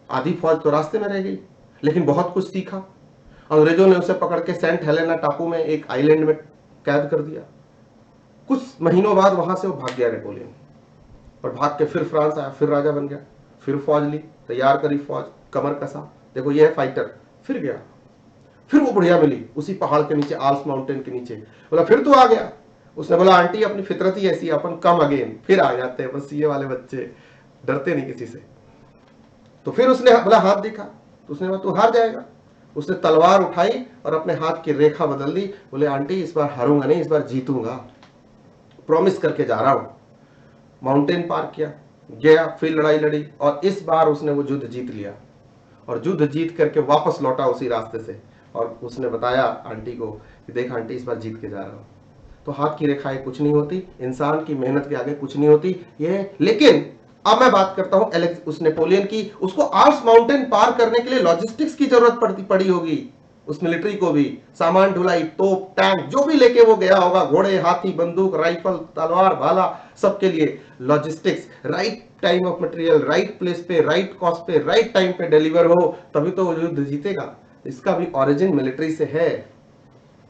आधी फौज तो रास्ते में रह गई, लेकिन बहुत कुछ सीखा। अंग्रेजों ने उसे पकड़ के सेंट हेलेना टापू में एक आइलैंड में कैद कर दिया। कुछ महीनों बाद वहां से वो भाग गया नेपोलियन, और भाग के फिर फ्रांस आया, फिर राजा बन गया, फिर फौज ली, तैयार करी फौज, कमर कसा, देखो ये है फाइटर। फिर गया, फिर वो बुढ़िया मिली उसी पहाड़ के नीचे, आल्प्स माउंटेन के नीचे। बोला फिर तो आ गया। उसने बोला आंटी अपनी फितरत ही ऐसी, अपन कम अगेन, फिर आ जाते हैं, बस ये वाले बच्चे डरते नहीं किसी से। तो फिर उसने बोला हाथ दिखा, तो उसने बोला तू हार जाएगा। उसने तलवार उठाई और अपने हाथ की रेखा बदल दी। बोले आंटी इस बार हारूंगा नहीं, इस बार जीतूंगा, प्रॉमिस करके जा रहा हूं। माउंटेन पार किया, गया, फिर लड़ाई लड़ी, और इस बार उसने वो युद्ध जीत लिया। और युद्ध जीत करके वापस लौटा उसी रास्ते से, और उसने बताया आंटी को कि देख आंटी इस बार जीत के जा रहा हूं। तो हाथ की रेखाएं कुछ नहीं होती, इंसान की मेहनत के आगे कुछ नहीं होती ये। लेकिन अब मैं बात करता हूं उस नेपोलियन की। उसको आल्प्स माउंटेन पार करने के लिए लॉजिस्टिक्स की जरूरत पड़ी होगी। उस मिलिट्री को भी सामान ढुलाई, तोप, टैंक, जो भी लेके वो गया होगा, घोड़े, हाथी, बंदूक, राइफल, तलवार, भाला, सबके लिए logistics, right time of material, right place पे, राइट कॉस्ट पे, राइट टाइम पे डिलीवर हो, तभी तो वो युद्ध जीतेगा। इसका भी ओरिजिन मिलिट्री से है।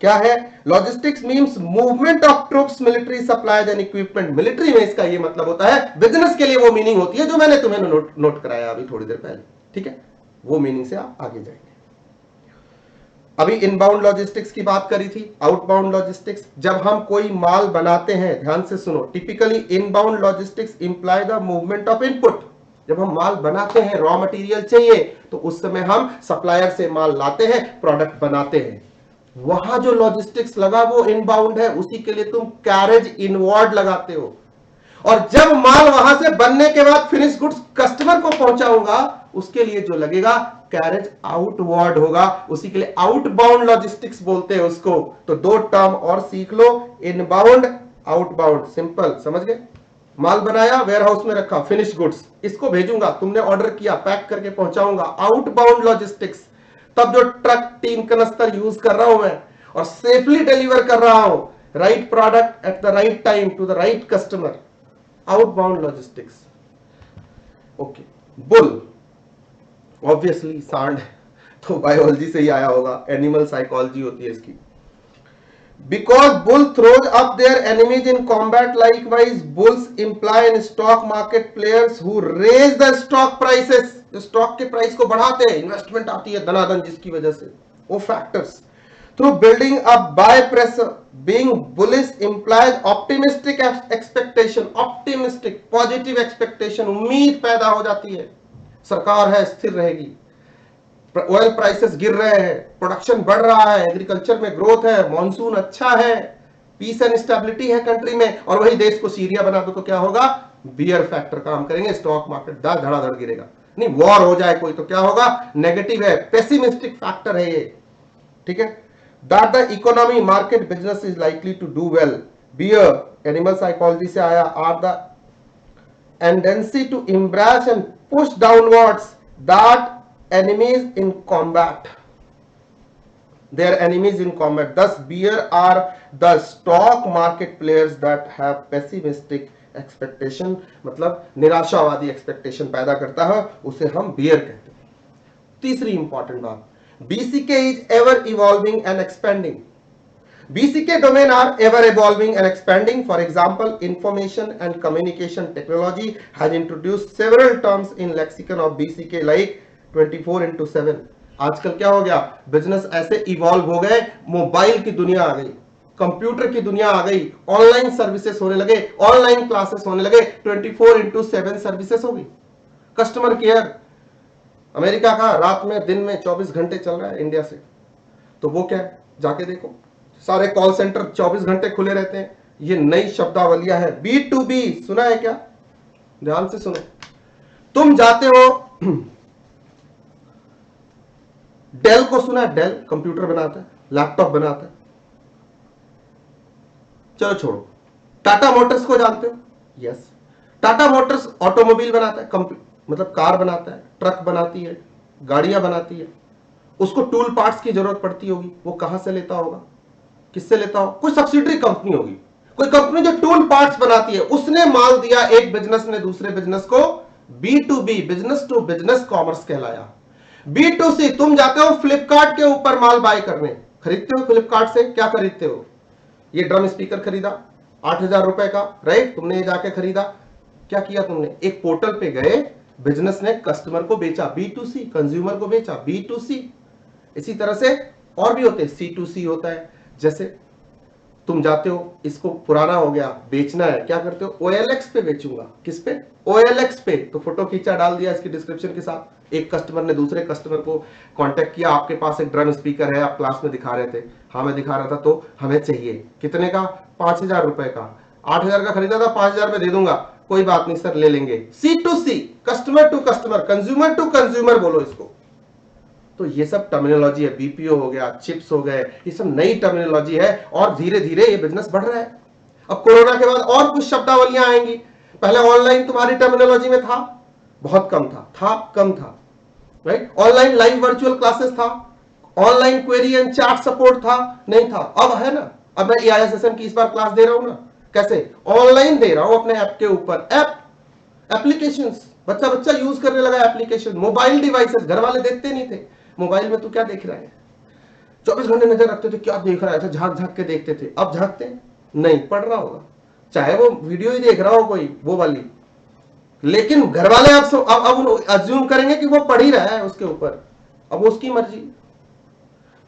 क्या है? Logistics means movement of troops, military supplies and equipment. Military में इसका ये मतलब होता है, बिजनेस के लिए वो मीनिंग होती है जो मैंने तुम्हें नोट कराया अभी थोड़ी देर पहले। ठीक है? वो मीनिंग से आप आगे जाएंगे। अभी इनबाउंड लॉजिस्टिक्स की बात करी थी, आउटबाउंड लॉजिस्टिक्स। जब हम कोई माल बनाते हैं, ध्यान से सुनो, typically inbound logistics imply the movement of input. जब हम माल बनाते हैं, रॉ मटेरियल चाहिए, तो उस समय हम सप्लायर से माल लाते हैं, प्रोडक्ट बनाते हैं। वहां जो लॉजिस्टिक्स लगा वो इनबाउंड है, उसी के लिए तुम कैरेज इनवर्ड लगाते हो। और जब माल वहां से बनने के बाद फिनिश गुड्स कस्टमर को पहुंचाऊंगा, उसके लिए जो लगेगा कैरेज आउटवर्ड होगा, उसी के लिए आउटबाउंड लॉजिस्टिक्स बोलते हैं उसको। तो दो टर्म और सीख लो, इनबाउंड, आउटबाउंड, सिंपल, समझ गए? माल बनाया, वेयर हाउस में रखा, फिनिश गुड्स, इसको भेजूंगा, तुमने ऑर्डर किया, पैक करके पहुंचाऊंगा, आउटबाउंड लॉजिस्टिक्स। तब जो ट्रक 3 कनस्तर यूज कर रहा हूं मैं और सेफली डिलीवर कर रहा हूं, right product at the right time to the right customer, outbound logistics. Okay, bull, obviously सांड तो बायोलॉजी से ही आया होगा, एनिमल साइकोलॉजी होती है इसकी। Because bull throws up their enemies in combat, likewise bulls imply in stock market players who raise the stock prices, जो स्टॉक के प्राइस को बढ़ाते हैं, इन्वेस्टमेंट आती है धनाधन जिसकी वजह से, वो factors. Through building up by pressure, being bullish implies optimistic expectation, optimistic, positive expectation, उम्मीद पैदा हो जाती है, सरकार है, स्थिर रहेगी, ऑयल प्राइसेस गिर रहे हैं, प्रोडक्शन बढ़ रहा है, एग्रीकल्चर में ग्रोथ है, मॉनसून अच्छा है, पीस एंड स्टेबिलिटी है कंट्री में, और वही देश को सीरिया बना दो तो क्या होगा? बियर फैक्टर काम करेंगे, स्टॉक मार्केट धड़ाधड़ गिरेगा। नहीं, वॉर हो जाए कोई तो क्या होगा? नेगेटिव है, पेसिमिस्टिक फैक्टर है ये, ठीक है? That the economy, market, business is likely to do well. Bear animal psychology से आया, are the tendency to embrace and push downwards that enemies in combat, their enemies in combat. Thus beer are the stock market players that have pessimistic expectation, मतलब निराशावादी एक्सपेक्टेशन पैदा करता है, उसे हम बियर कहते हैं। तीसरी इंपॉर्टेंट बात, BCK is ever evolving and expanding. BCK domain are ever evolving and expanding. For example, information and communication technology has introduced several terms in lexicon of BCK like 24/7। आजकल क्या हो गया? बिजनेस ऐसे इवॉल्व हो गए, मोबाइल की दुनिया आ गई, कंप्यूटर की दुनिया आ गई, ऑनलाइन सर्विसेज होने लगे, ऑनलाइन क्लासेस होने लगे, 24/7 सर्विसेज हो गई। कस्टमर केयर अमेरिका का रात में दिन में 24 घंटे चल रहा है इंडिया से, तो वो क्या है? जाके देखो, सारे कॉल सेंटर 24 घंटे खुले रहते हैं। ये नई शब्दावलियां है, B2B, सुना है क्या? ध्यान से सुनो। तुम जाते हो, डेल को सुना है? डेल कंप्यूटर बनाता है, लैपटॉप बनाता है, चलो छोड़ो। टाटा मोटर्स को जानते हो? यस, टाटा मोटर्स ऑटोमोबाइल बनाता है, मतलब कार बनाता है, ट्रक बनाती है, गाड़ियां बनाती है। उसको टूल पार्ट्स की जरूरत पड़ती होगी, वो कहां से लेता होगा? किससे लेता होगा? कोई सब्सिडरी कंपनी होगी, कोई कंपनी जो टूल पार्ट्स बनाती है, उसने माल दिया एक बिजनेस ने दूसरे बिजनेस को, B2B, business to business commerce कहलाया। B2C, तुम जाते हो फ्लिपकार्ट के ऊपर माल बाय करने, खरीदते हो फ्लिपकार्ट से, क्या खरीदते हो? ये ड्रम स्पीकर खरीदा 8,000 रुपए का, राइट? तुमने ये जाके खरीदा, क्या किया तुमने? एक पोर्टल पे गए, बिजनेस ने कस्टमर को बेचा, B2C, कंज्यूमर को बेचा, B2C। इसी तरह से और भी होते हैं, C2C होता है। जैसे तुम जाते हो, इसको पुराना हो गया, बेचना है, क्या करते हो? OLX पे बेचूंगा। किस पे? OLX पे। तो फोटो खींचा, डाल दिया इसकी डिस्क्रिप्शन के साथ। एक कस्टमर ने दूसरे कस्टमर को कांटेक्ट किया, आपके पास एक ड्रम स्पीकर है, आप क्लास में दिखा रहे थे, हाँ मैं दिखा रहा था, तो हमें चाहिए। कितने का? 5,000 रुपए का। 8,000 का खरीदा था, 5,000 में दे दूंगा। कोई बात नहीं सर, ले लेंगे। C2C, customer to customer, consumer to consumer बोलो इसको। तो ये सब टर्मिनोलॉजी है, BPO हो गया, चिप्स हो गए, ये सब नई टर्मिनोलॉजी है, और धीरे धीरे ये बिजनेस बढ़ रहा है। अब कोरोना के बाद और कुछ शब्दावलियां आएंगी। पहले ऑनलाइन तुम्हारी टर्मिनोलॉजी में था, बहुत कम था, कम था, right? Online live virtual classes था, online query and chat support था, नहीं था। अब है ना, अब मैं EISSM की इस बार क्लास दे रहा हूं ना, कैसे? ऑनलाइन दे रहा हूं अपने ऐप के ऊपर, एप्लीकेशंस, बच्चा यूज करने लगा एप्लीकेशन, मोबाइल डिवाइसेस, घर वाले देखते नहीं थे। मोबाइल में तू क्या देख रहा है? 24 घंटे नजर रखते थे, क्या देख रहा है, ऐसा झांक के देखते थे। अब झांकते नहीं, पढ़ रहा होगा, चाहे वो वीडियो ही देख रहा हो कोई, वो वाली, लेकिन घर वाले अब अज्यूम करेंगे कि वो पढ़ ही रहा है उसके ऊपर, अब उसकी मर्जी।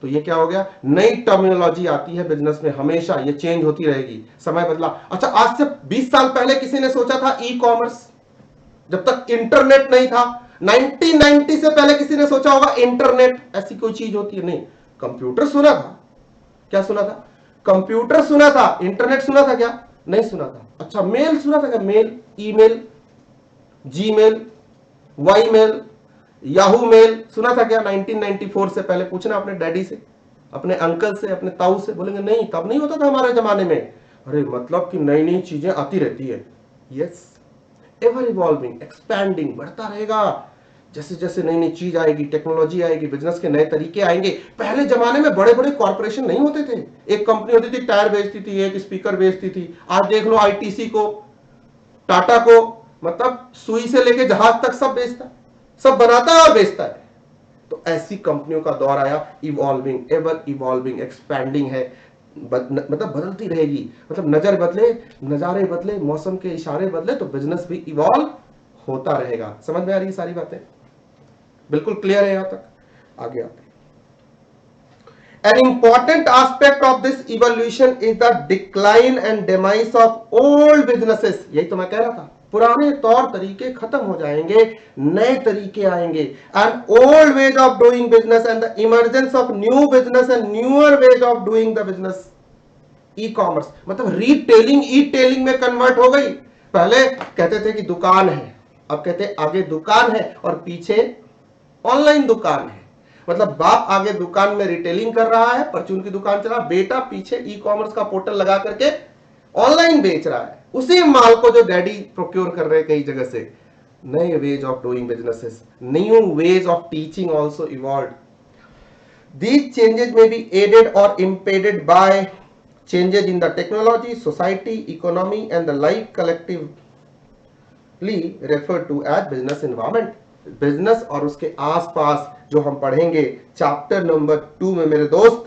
तो ये क्या हो गया, नई टर्मिनोलॉजी आती है बिजनेस में, हमेशा ये चेंज होती रहेगी, समय बदला। अच्छा, आज से 20 साल पहले किसी ने सोचा था ई कॉमर्स, जब तक इंटरनेट नहीं था। 1990 से पहले किसी ने सोचा होगा इंटरनेट ऐसी कोई चीज होती है? नहीं। कंप्यूटर सुना था, क्या सुना था? कंप्यूटर सुना था। इंटरनेट सुना था क्या? नहीं सुना था। अच्छा, मेल सुना था क्या? Mail, email, Gmail, Ymail, Yahoo mail सुना था क्या? 1994 से पहले पूछना अपने डैडी से, अपने अंकल से, अपने ताऊ से, बोलेंगे नहीं, तब नहीं होता था हमारे जमाने में। अरे मतलब कि नई नई चीजें आती रहती है। यस, एवर इवॉल्विंग, एक्सपैंडिंग, बढ़ता रहेगा। जैसे जैसे नई नई चीज आएगी, टेक्नोलॉजी आएगी, बिजनेस के नए तरीके आएंगे। पहले जमाने में बड़े बड़े कॉर्पोरेशन नहीं होते थे, एक कंपनी होती थी, टायर बेचती थी, एक स्पीकर बेचती थी। आज देख लो आईटीसी को, टाटा को, मतलब सुई से लेके जहाज तक सब बेचता है, सब बनाता है और बेचता है। तो ऐसी कंपनियों का दौर आया, इवॉल्विंग, एवर इवॉल्विंग, एक्सपैंडिंग है, मतलब बदलती रहेगी। मतलब नजर बदले, नजारे बदले, मौसम के इशारे बदले, तो बिजनेस भी इवॉल्व होता रहेगा। समझ में आ रही है सारी बातें? बिल्कुल क्लियर है यहां तक? आगे आते हैं। An important aspect of this evolution is the decline and demise of old businesses. यही तो मैं कह रहा था, पुराने तौर तरीके खत्म हो जाएंगे, नए तरीके आएंगे। And old ways of doing business and the emergence of new business and newer ways of doing the business. Ecommerce मतलब रीटेलिंग, ई-टेलिंग में कन्वर्ट हो गई। पहले कहते थे कि दुकान है, अब कहते हैं आगे दुकान है और पीछे ऑनलाइन दुकान है। मतलब बाप आगे दुकान में रिटेलिंग कर रहा है, परचून की दुकान चला, बेटा पीछे ई कॉमर्स का पोर्टल लगा करके ऑनलाइन बेच रहा है उसी माल को जो डैडी प्रोक्योर कर रहे हैं कई जगह से। नए ways of doing businesses, new ways of teaching also evolved. These changes may be aided or impeded by changes in the technology, society, economy and the life collectively referred to as business environment. Business और उसके आसपास जो हम पढ़ेंगे चैप्टर नंबर 2 में मेरे दोस्त,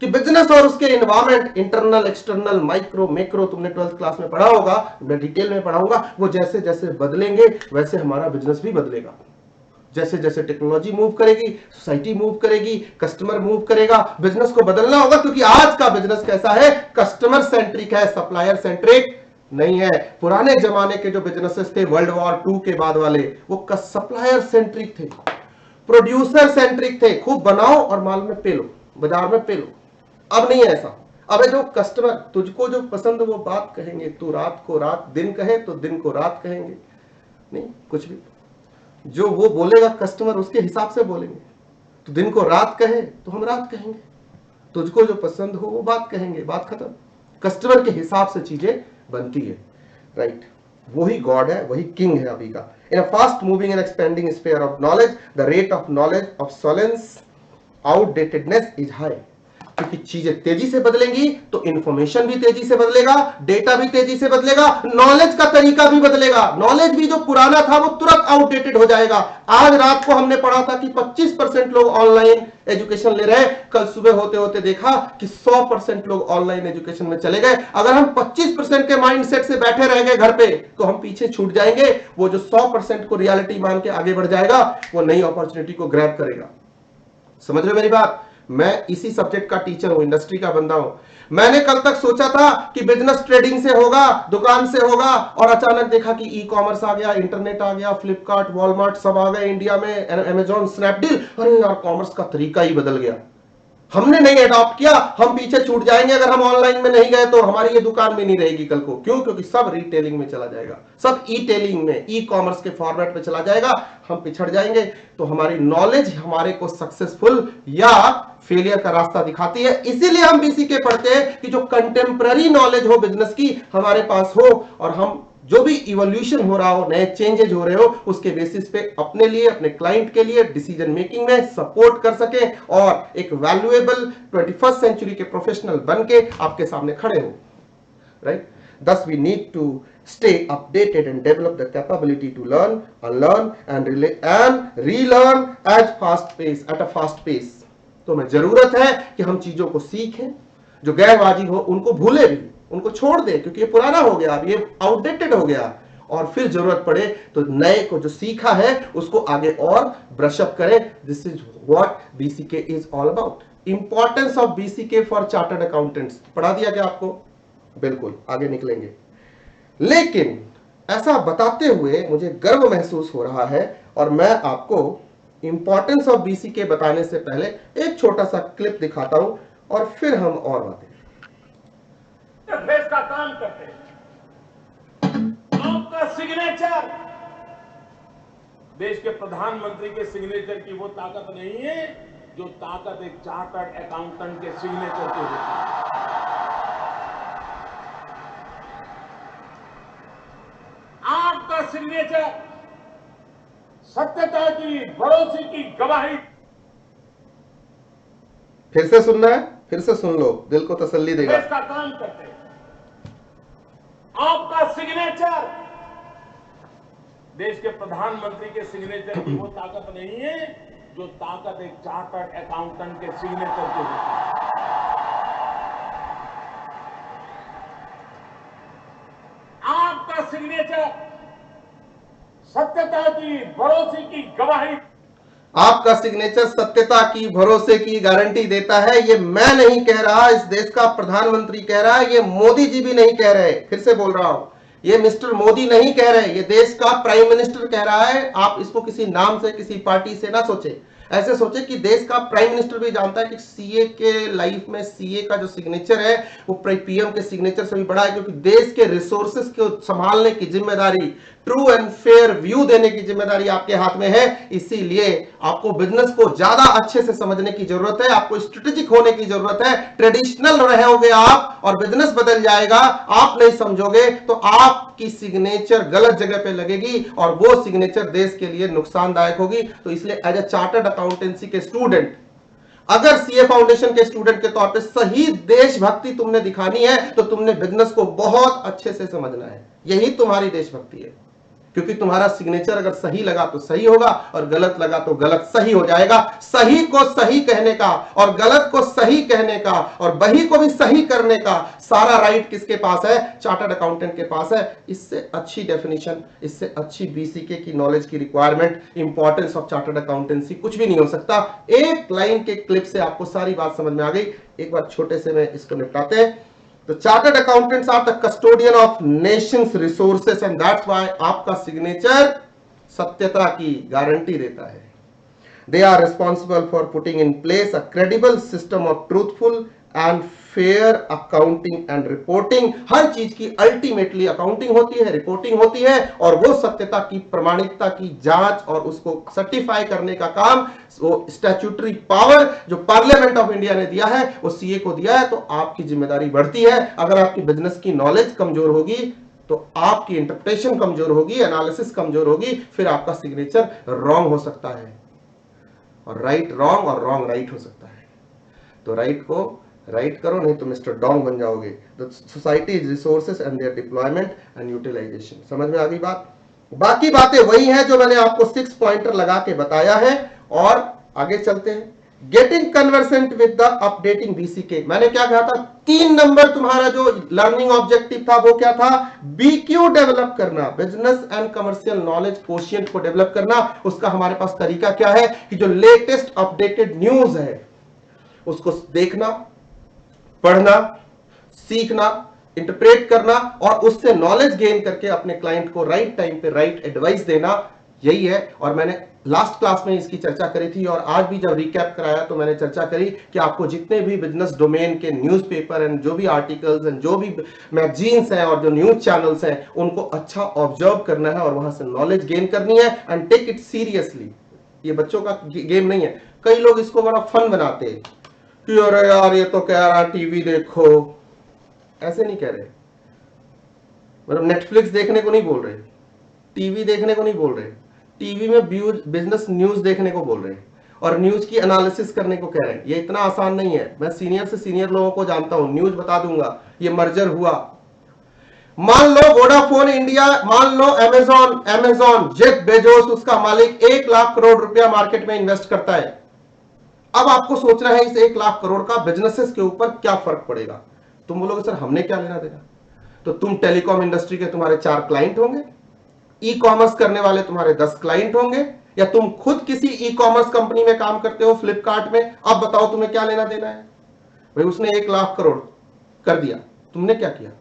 कि बिजनेस और उसके environment, internal, external, micro, macro, तुमने 12th क्लास में पढ़ा होगा, मैं डिटेल में पढ़ाऊंगा। वो जैसे जैसे बदलेंगे वैसे हमारा बिजनेस भी बदलेगा। जैसे जैसे टेक्नोलॉजी मूव करेगी, सोसाइटी मूव करेगी, कस्टमर मूव करेगा, बिजनेस को बदलना होगा। क्योंकि आज का बिजनेस कैसा है? कस्टमर सेंट्रिक है, सप्लायर सेंट्रिक नहीं है। पुराने जमाने के जो बिजनेसेस थे वर्ल्ड वॉर 2 के बाद वाले, वो सप्लायर सेंट्रिक थे, प्रोड्यूसर सेंट्रिक थे। खूब बनाओ और माल में पेलो, बाजार में पेलो। अब नहीं है ऐसा। अब जो कस्टमर तुझको जो पसंद वो बात कहेंगे, तू रात को रात दिन कहे तो दिन को रात कहेंगे, नहीं कुछ भी जो वो बोलेगा कस्टमर उसके हिसाब से बोलेंगे। तो दिन को रात कहे तो हम रात कहेंगे, तुझको जो पसंद हो वो बात कहेंगे, बात खत्म। कस्टमर के हिसाब से चीजें बनती है, राइट? वही गॉड है, वही किंग है अभी का। In a fast moving and expanding sphere of knowledge, the rate of knowledge obsolescence, outdatedness is high. क्योंकि चीजें तेजी से बदलेंगी तो इंफॉर्मेशन भी तेजी से बदलेगा, डेटा भी तेजी से बदलेगा, नॉलेज का तरीका भी बदलेगा। नॉलेज भी जो पुराना था वो तुरंत आउटडेटेड हो जाएगा। आज रात को हमने पढ़ा था कि 25% लोग ऑनलाइन एजुकेशन ले रहे हैं, कल सुबह होते होते देखा कि 100% लोग ऑनलाइन एजुकेशन में चले गए। अगर हम 25% के माइंडसेट से बैठे रह गए घर पे तो हम पीछे छूट जाएंगे। वो जो 100% को रियलिटी मान के आगे बढ़ जाएगा वो नई अपॉर्चुनिटी को ग्रैब करेगा। समझ रहे हो मेरी बात? मैं इसी सब्जेक्ट का टीचर हूं, इंडस्ट्री का बंदा हूं। मैंने कल तक सोचा था कि बिजनेस ट्रेडिंग से होगा, दुकान से होगा, और अचानक देखा कि ई कॉमर्स आ गया, इंटरनेट आ गया, फ्लिपकार्ट, वॉलमार्ट सब आ गए इंडिया में, अमेजॉन, स्नैपडील। अरे यार, कॉमर्स का तरीका ही बदल गया। हमने नहीं अडॉप्ट किया, हम पीछे छूट जाएंगे। अगर हम ऑनलाइन में नहीं गए तो हमारी ये दुकान में नहीं रहेगी कल को। क्यों? क्योंकि सब रिटेलिंग में चला जाएगा, सब ई टेलिंग में, ई कॉमर्स के फॉर्मेट में चला जाएगा। हम पिछड़ जाएंगे। तो हमारी नॉलेज हमारे को सक्सेसफुल या फेलियर का रास्ता दिखाती है। इसीलिए हम बीसीके पढ़ते हैं कि जो कंटेम्पररी नॉलेज हो बिजनेस की हमारे पास हो, और हम जो भी इवोल्यूशन हो रहा हो, नए चेंजेज हो रहे हो, उसके बेसिस पे अपने लिए, अपने क्लाइंट के लिए डिसीजन मेकिंग में सपोर्ट कर सके और एक वैल्यूएबल 21st सेंचुरी के प्रोफेशनल बन के आपके सामने खड़े हो, right? Thus we need to stay updated and develop the capability to learn, unlearn and relearn at a fast pace. तो हमें जरूरत है कि हम चीजों को सीखें, जो गैरवाजिब हो उनको भूले भी, उनको छोड़ दे, क्योंकि ये पुराना हो गया, अब ये आउटडेटेड हो गया। और फिर जरूरत पड़े तो नए को जो सीखा है उसको आगे और ब्रश अप करें। This is what BCK is all about. Importance of BCK for chartered accountants पढ़ा दिया क्या आपको? बिल्कुल, आगे निकलेंगे। लेकिन ऐसा बताते हुए मुझे गर्व महसूस हो रहा है और मैं आपको इंपॉर्टेंस ऑफ बीसीके बताने से पहले एक छोटा सा क्लिप दिखाता हूं और फिर हम और बातें। देश का काम करते हैं। आपका सिग्नेचर देश के प्रधानमंत्री के सिग्नेचर की वो ताकत नहीं है जो ताकत एक चार्टर्ड अकाउंटेंट के सिग्नेचर की होती है। आपका सिग्नेचर सत्यता की, भरोसे की गवाही। फिर से सुनना है, फिर से सुन लो, दिल को तसल्ली देगा। देश का काम करते हैं। आपका सिग्नेचर देश के प्रधानमंत्री के सिग्नेचर की वो ताकत नहीं है जो ताकत एक चार्टर्ड अकाउंटेंट के सिग्नेचर की होती है। आपका सिग्नेचर सत्यता की, भरोसे की गवाही। आपका सिग्नेचर सत्यता की, भरोसे की गारंटी देता है। ये मैं नहीं कह रहा, इस देश का प्रधानमंत्री कह रहा है, ये मोदी जी भी नहीं कह रहे। फिर से बोल रहा हूं, ये मिस्टर मोदी नहीं कह रहे, ये देश का प्राइम मिनिस्टर कह रहा है। आप इसको किसी नाम से, किसी पार्टी से ना सोचे, ऐसे सोचे कि देश का प्राइम मिनिस्टर भी जानता है कि सीए के लाइफ में सीए का जो सिग्नेचर है वो पीएम के सिग्नेचर से भी बड़ा है, क्योंकि देश के रिसोर्सेस को संभालने की जिम्मेदारी, ट्रू एंड फेयर व्यू देने की जिम्मेदारी आपके हाथ में है। इसीलिए आपको बिजनेस को ज्यादा अच्छे से समझने की जरूरत है, आपको स्ट्रेटेजिक होने की जरूरत है। ट्रेडिशनल रहोगे आप और बिजनेस बदल जाएगा। आप नहीं समझोगे तो आपकी सिग्नेचर गलत जगह पे लगेगी और वो सिग्नेचर देश के लिए नुकसानदायक होगी। तो इसलिए एज ए चार्टर्ड अकाउंटेंसी के स्टूडेंट, अगर सीए फाउंडेशन के स्टूडेंट के तौर पे सही देशभक्ति तुमने दिखानी है तो तुमने बिजनेस को बहुत अच्छे से समझना है। यही तुम्हारी देशभक्ति है, क्योंकि तुम्हारा सिग्नेचर अगर सही लगा तो सही होगा और गलत लगा तो गलत सही हो जाएगा। सही को सही कहने का और गलत को सही कहने का और बही को भी सही करने का सारा राइट किसके पास है? चार्टर्ड अकाउंटेंट के पास है। इससे अच्छी डेफिनेशन, इससे अच्छी बीसीके की नॉलेज की requirement, importance of chartered accountancy कुछ भी नहीं हो सकता। एक लाइन के क्लिप से आपको सारी बात समझ में आ गई। एक बार छोटे से में इसको निपटाते हैं। तो chartered accountants are the custodian of nation's resources and that's why आपका सिग्नेचर सत्यता की गारंटी देता है। They are responsible for putting in place a credible system of truthful and fair accounting and reporting. हर चीज की अल्टीमेटली अकाउंटिंग होती है, रिपोर्टिंग होती है, और वो सत्यता की, प्रामाणिकता की जांच और उसको सर्टिफाई करने का काम, वो स्टैट्यूटरी पावर जो पार्लियामेंट ऑफ इंडिया ने दिया है वो सीए को दिया है। तो आपकी जिम्मेदारी बढ़ती है। अगर आपकी बिजनेस की नॉलेज कमजोर होगी तो आपकी इंटरप्रिटेशन कमजोर होगी, एनालिसिस कमजोर होगी, फिर आपका सिग्नेचर रॉन्ग हो सकता है और राइट रॉन्ग और रॉन्ग राइट हो सकता है। तो राइट को राइट करो, नहीं तो मिस्टर डोंग बन जाओगे। The society is resources and their deployment and utilisation. समझ में आ गई बात? बाकी बातें वही हैं जो मैंने आपको 6 पॉइंटर लगा के बताया है। और आगे चलते हैं। Getting conversant with the updating BCK. मैंने क्या कहा था? 3 नंबर तुम्हारा जो लर्निंग ऑब्जेक्टिव था वो क्या था? बीक्यू डेवलप करना, business and commercial knowledge quotient को डेवलप करना। उसका हमारे पास तरीका क्या है कि जो लेटेस्ट अपडेटेड न्यूज है उसको देखना, पढ़ना, सीखना, इंटरप्रेट करना और उससे नॉलेज गेन करके अपने क्लाइंट को राइट टाइम पे राइट एडवाइस देना, यही है। और मैंने लास्ट क्लास में इसकी चर्चा करी थी और आज भी जब रिकैप कराया तो मैंने चर्चा करी कि आपको जितने भी बिजनेस डोमेन के न्यूज़पेपर एंड जो भी आर्टिकल्स एंड जो भी मैगजीन्स हैं और जो न्यूज चैनल्स हैं उनको अच्छा ऑब्जर्व करना है और वहां से नॉलेज गेन करनी है एंड टेक इट सीरियसली। ये बच्चों का गेम नहीं है। कई लोग इसको बड़ा फन बनाते हैं कि अरे यार ये तो कह रहा टीवी देखो। ऐसे नहीं कह रहे, मतलब नेटफ्लिक्स देखने को नहीं बोल रहे, टीवी देखने को नहीं बोल रहे, टीवी में बिजनेस न्यूज देखने को बोल रहे हैं और न्यूज की एनालिसिस करने को कह रहे हैं। ये इतना आसान नहीं है। मैं सीनियर से सीनियर लोगों को जानता हूं, न्यूज बता दूंगा ये मर्जर हुआ। मान लो वोडाफोन इंडिया, मान लो अमेजॉन जेफ बेजोस उसका मालिक 1 लाख करोड़ रुपया मार्केट में इन्वेस्ट करता है। अब आपको सोचना है इस 1 लाख करोड़ का बिजनेसेस के ऊपर क्या फर्क पड़ेगा। तुम बोलोगे सर हमने क्या लेना देना। तो तुम टेलीकॉम इंडस्ट्री के तुम्हारे 4 क्लाइंट होंगे, ई कॉमर्स करने वाले तुम्हारे 10 क्लाइंट होंगे, या तुम खुद किसी ई कॉमर्स कंपनी में काम करते हो, फ्लिपकार्ट में, अब बताओ तुम्हें क्या लेना देना है? भाई उसने 1 लाख करोड़ कर दिया, तुमने क्या किया?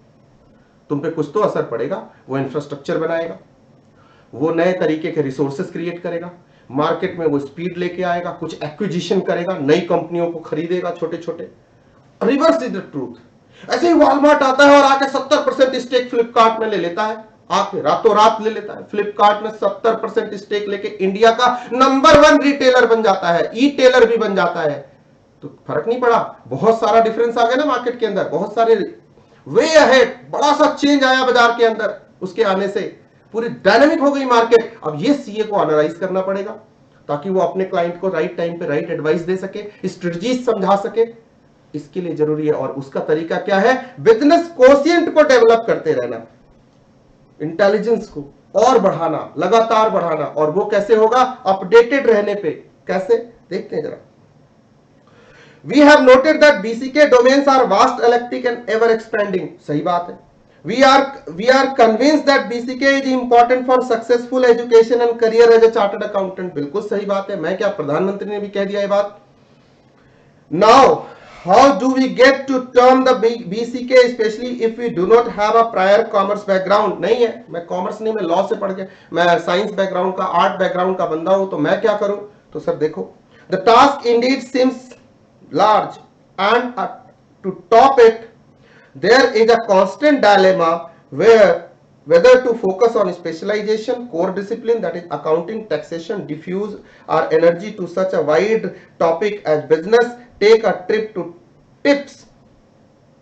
तुम पे कुछ तो असर पड़ेगा। वो इंफ्रास्ट्रक्चर बनाएगा, वो नए तरीके के रिसोर्सेस क्रिएट करेगा, मार्केट में वो स्पीड लेके आएगा, कुछ एक्विजिशन करेगा, नई कंपनियों को खरीदेगा छोटे छोटे। Reverse is the truth. ऐसे ही वॉलमार्ट आता है और आके 70% स्टेक फ्लिपकार्ट में ले लेता है, आके रातों रात ले लेता है। फ्लिपकार्ट में 70% स्टेक लेके इंडिया का नंबर 1 रिटेलर बन जाता है, ई टेलर भी बन जाता है। तो फर्क नहीं पड़ा, बहुत सारा डिफरेंस आ गया ना मार्केट के अंदर, बहुत सारे वे अहेड, बड़ा सा चेंज आया बाजार के अंदर। उसके आने से पूरी डायनामिक हो गई मार्केट। अब ये सीए को एनालाइज करना पड़ेगा ताकि वो अपने क्लाइंट को राइट टाइम पे राइट एडवाइस दे सके, स्ट्रेटजीज समझा सके। इसके लिए जरूरी है, और उसका तरीका क्या है? बिजनेस कोशिएंट को डेवलप करते रहना, इंटेलिजेंस को और बढ़ाना, लगातार बढ़ाना। और वो कैसे होगा? अपडेटेड रहने पे। कैसे? देखते हैं जरा। We have noted that BCK domains are vast, eclectic and ever expanding. सही बात है। We are convinced that BCK is important for successful education and career as a chartered accountant. बिल्कुल सही बात है। मैं क्या, प्रधानमंत्री ने भी कह दिया ये बात। Now, how do we get to term the BCK, especially if we do not have a prior commerce background? नहीं है, मैं कॉमर्स नहीं, मैं लॉ से पढ़ के, मैं साइंस बैकग्राउंड का, आर्ट बैकग्राउंड का बंदा हूं, तो मैं क्या करूं? तो सर देखो, the task indeed seems large, and to top it there is a constant dilemma whether to focus on specialization, core discipline, that is accounting, taxation, diffuse our energy to such a wide topic as business, take a trip to tips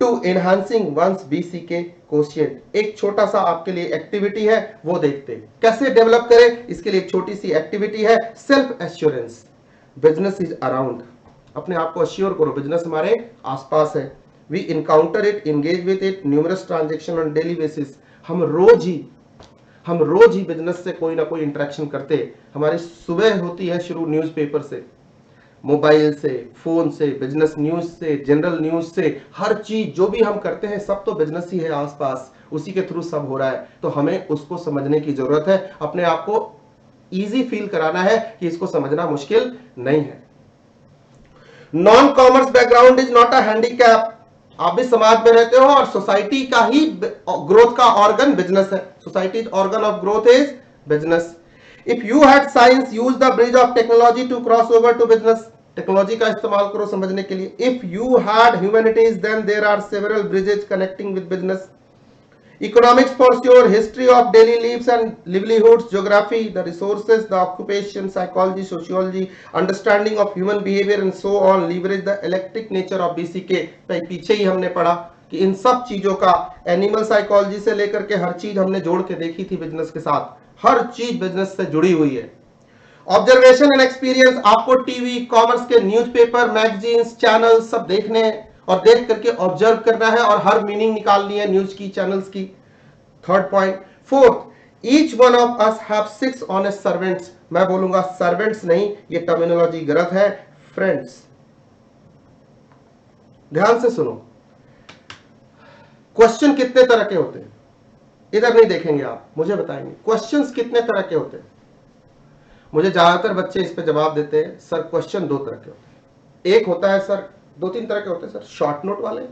to enhancing one's BCK quotient. एक छोटा सा आपके लिए एक्टिविटी है, वो देखते हैं कैसे डेवलप करें। इसके लिए एक छोटी सी एक्टिविटी है, self assurance. Business is around, अपने आप को अश्योर करो, बिजनेस हमारे आसपास है। We encounter it, engage with it, numerous transaction on daily basis. हम रोज ही बिजनेस से कोई ना कोई इंटरेक्शन करते हैं। हमारी सुबह होती है शुरू न्यूज़पेपर से, मोबाइल से, फोन से, बिजनेस न्यूज से, जनरल न्यूज से, हर चीज जो भी हम करते हैं सब तो बिजनेस ही है आसपास, उसी के थ्रू सब हो रहा है। तो हमें उसको समझने की जरूरत है, अपने आप को इजी फील कराना है कि इसको समझना मुश्किल नहीं है। Non commerce background is not a handicap. आप भी समाज में रहते हो और सोसाइटी का ही ग्रोथ का ऑर्गन बिजनेस है। Society organ of growth is business. If you had science, use the bridge of technology to cross over to business. Technology का इस्तेमाल करो समझने के लिए। If you had humanities, then there are several bridges connecting with business. Economics for sure, history of daily lives and livelihoods, geography, the resources, the occupation, psychology, sociology, understanding of human behavior and so on, leverage the electric nature of BCK। पीछे ही हमने पढ़ा कि इन सब चीजों का, एनिमल साइकोलॉजी से लेकर के हर चीज हमने जोड़ के देखी थी बिजनेस के साथ। हर चीज बिजनेस से जुड़ी हुई है। ऑब्जर्वेशन एंड एक्सपीरियंस, आपको टीवी, कॉमर्स के न्यूज़पेपर, मैगजीन्स, चैनल सब देखने हैं और देख करके ऑब्जर्व करना है और हर मीनिंग निकालनी है न्यूज की, चैनल्स की। Third point. Fourth, each one of us have 6 honest servants. मैं बोलूंगा सर्वेंट्स नहीं, ये टर्मिनोलॉजी गलत है, फ्रेंड्स। ध्यान से सुनो। क्वेश्चन कितने तरह के होते हैं? इधर नहीं देखेंगे आप, मुझे बताएंगे क्वेश्चंस कितने तरह के होते हैं। मुझे ज्यादातर बच्चे इस पे जवाब देते हैं, सर क्वेश्चन 2 तरह के होते हैं। एक होता है सर, 2-3 तरह के होते हैं सर, शॉर्ट नोट वाले,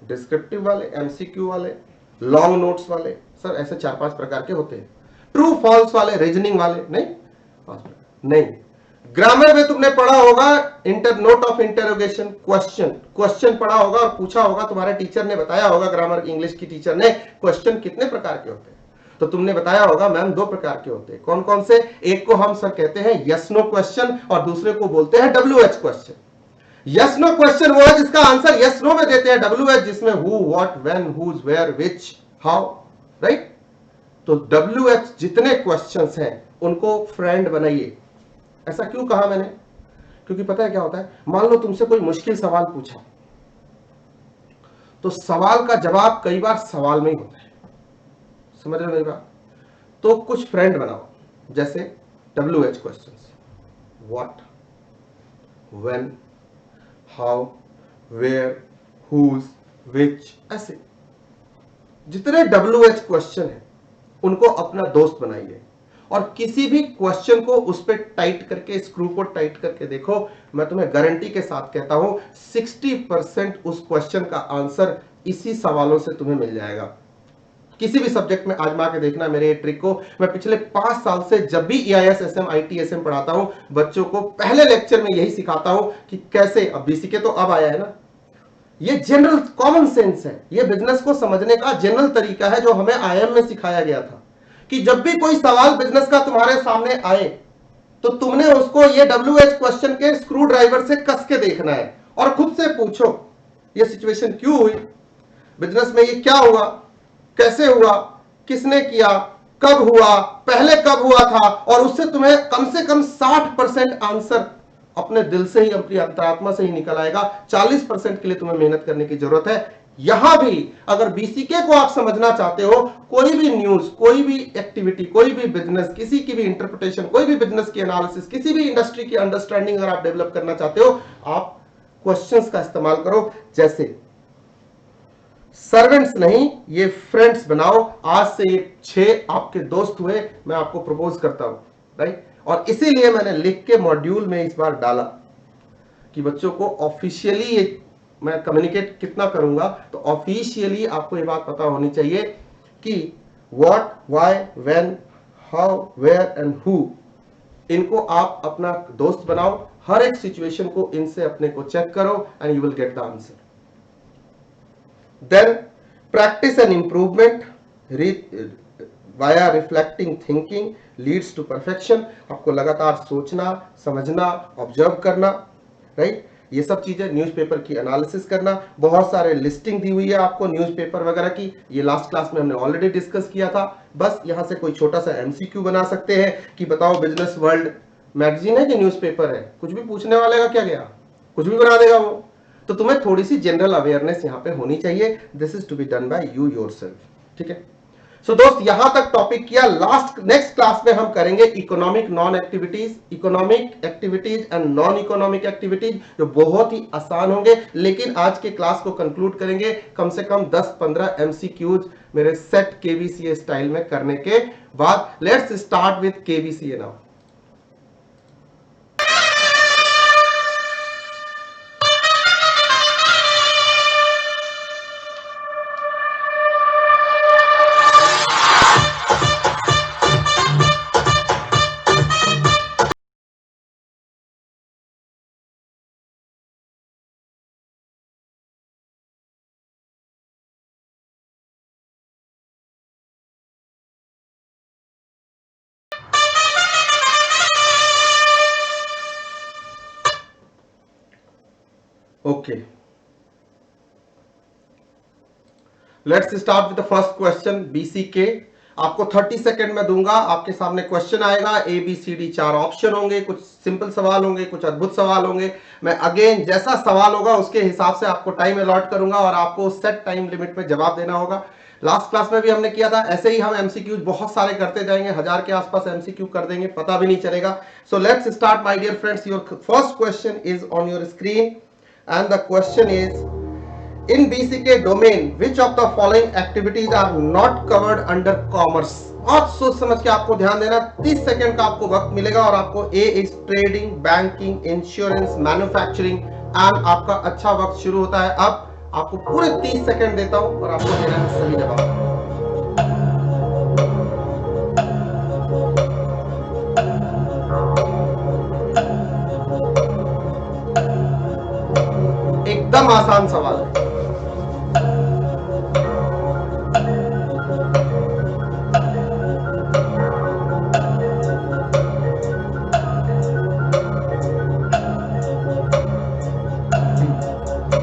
डिस्क्रिप्टिव वाले, एमसीक्यू वाले, लॉन्ग नोट्स वाले। सर ऐसे 4-5 प्रकार के होते हैं। ट्रू फॉल्स वाले, रीजनिंग वाले, नहीं। ग्रामर में तुमने पढ़ा होगा नोट ऑफ इंटरोगेशन, क्वेश्चन पढ़ा होगा और पूछा होगा, तुम्हारे टीचर ने बताया होगा, ग्रामर इंग्लिश की टीचर ने, क्वेश्चन कितने प्रकार के होते हैं। तो तुमने बताया होगा मैम 2 प्रकार के होते हैं। कौन कौन से? एक को हम सर कहते हैं यस नो क्वेश्चन और दूसरे को बोलते हैं WH question. Yes no question वो है जिसका आंसर यस नो में देते हैं, WH जिसमें who, what, when, whose, where, which, how, right. तो WH जितने क्वेश्चंस हैं उनको फ्रेंड बनाइए। ऐसा क्यों कहा मैंने? क्योंकि पता है क्या होता है, मान लो तुमसे कोई मुश्किल सवाल पूछा तो सवाल का जवाब कई बार सवाल में ही होता है। समझ रहे हो मेरी बात? तो कुछ फ्रेंड बनाओ, जैसे WH questions, what, when, how, where, whose, which, ऐसे जितने WH क्वेश्चन हैं उनको अपना दोस्त बनाइए और किसी भी क्वेश्चन को उस पर टाइट करके, स्क्रू को टाइट करके देखो, मैं तुम्हें गारंटी के साथ कहता हूं 60% उस क्वेश्चन का आंसर इसी सवालों से तुम्हें मिल जाएगा। किसी भी सब्जेक्ट में आजमा के देखना मेरे ये ट्रिक को। मैं पिछले 5 साल से जब भी EIS SM ITSM पढ़ाता हूं, बच्चों को पहले लेक्चर में यही सिखाता हूं कि कैसे, अब BCK तो अब आया है ना, ये जनरल कॉमन सेंस है, ये बिजनेस को समझने का जनरल तरीका है जो हमें IIM में सिखाया गया था कि जब भी कोई सवाल बिजनेस का तुम्हारे सामने आए तो तुमने उसको ये WH क्वेश्चन के स्क्रू ड्राइवर से कस के देखना है और खुद से पूछो ये सिचुएशन क्यों हुई, बिजनेस में ये क्या हुआ, कैसे हुआ, किसने किया, कब हुआ, पहले कब हुआ था, और उससे तुम्हें कम से कम 60% आंसर अपने दिल से ही, अपनी अंतरात्मा से ही निकल आएगा। 40% के लिए तुम्हें मेहनत करने की जरूरत है। यहां भी अगर BCK को आप समझना चाहते हो, कोई भी न्यूज, कोई भी एक्टिविटी, कोई भी बिजनेस, किसी की भी इंटरप्रिटेशन, कोई भी बिजनेस की एनालिसिस, किसी भी इंडस्ट्री की अंडरस्टैंडिंग अगर आप डेवलप करना चाहते हो, आप क्वेश्चंस का इस्तेमाल करो। जैसे सर्वेंट्स नहीं, ये फ्रेंड्स बनाओ। आज से ये 6 आपके दोस्त हुए, मैं आपको प्रपोज करता हूं, राइट। और इसीलिए मैंने लिख के मॉड्यूल में इस बार डाला कि बच्चों को ऑफिशियली मैं कम्युनिकेट कितना करूंगा, तो ऑफिशियली आपको ये बात पता होनी चाहिए कि what, why, when, how, where and who, इनको आप अपना दोस्त बनाओ। हर एक सिचुएशन को इनसे अपने को चेक करो and you will get the answer. Then practice and improvement via reflecting thinking leads to perfection। आपको लगातार सोचना, समझना, ऑब्जर्व करना, राइट। ये सब चीजें, न्यूज़पेपर की एनालिसिस करना, बहुत सारे लिस्टिंग दी हुई है आपको न्यूज़पेपर वगैरह की, ये लास्ट क्लास में हमने ऑलरेडी डिस्कस किया था। बस यहां से कोई छोटा सा MCQ बना सकते हैं कि बताओ बिजनेस वर्ल्ड मैगजीन है कि न्यूज़पेपर है, कुछ भी पूछने वाले का क्या गया, कुछ भी बना देगा वो। तो तुम्हें थोड़ी सी जनरल अवेयरनेस यहां पे होनी चाहिए। This is to be done by you yourself, ठीक है। सो दोस्त, यहां तक टॉपिक किया। नेक्स्ट क्लास में हम करेंगे economic non activities, economic activities and non economic activities, जो बहुत ही आसान होंगे। लेकिन आज के क्लास को कंक्लूड करेंगे कम से कम 10-15 MCQs मेरे सेट KVCA स्टाइल में करने के बाद। Let's start with KVCA now. Okay, let's start with the first question BCK। आपको 30 सेकंड में दूंगा, आपके सामने क्वेश्चन आएगा, ABCD 4 ऑप्शन होंगे, कुछ सिंपल सवाल होंगे, कुछ अद्भुत सवाल होंगे। मैं अगेन जैसा सवाल होगा उसके हिसाब से आपको टाइम अलॉट करूंगा और आपको सेट टाइम लिमिट में जवाब देना होगा। लास्ट क्लास में भी हमने किया था, ऐसे ही हम MCQs बहुत सारे करते जाएंगे, 1000 के आसपास MCQ कर देंगे, पता भी नहीं चलेगा। So let's start my dear friends. Your first question is on your screen and the question is, in BCK domain which of the following activities are not covered under commerce। बहुत सोच समझ के आपको ध्यान देना, 30 सेकंड का आपको वक्त मिलेगा और आपको A is trading, banking, insurance, manufacturing and आपका अच्छा वक्त शुरू होता है अब। आपको पूरे 30 सेकंड देता हूं और आपको देना है सही जवाब। एकदम आसान सवाल है।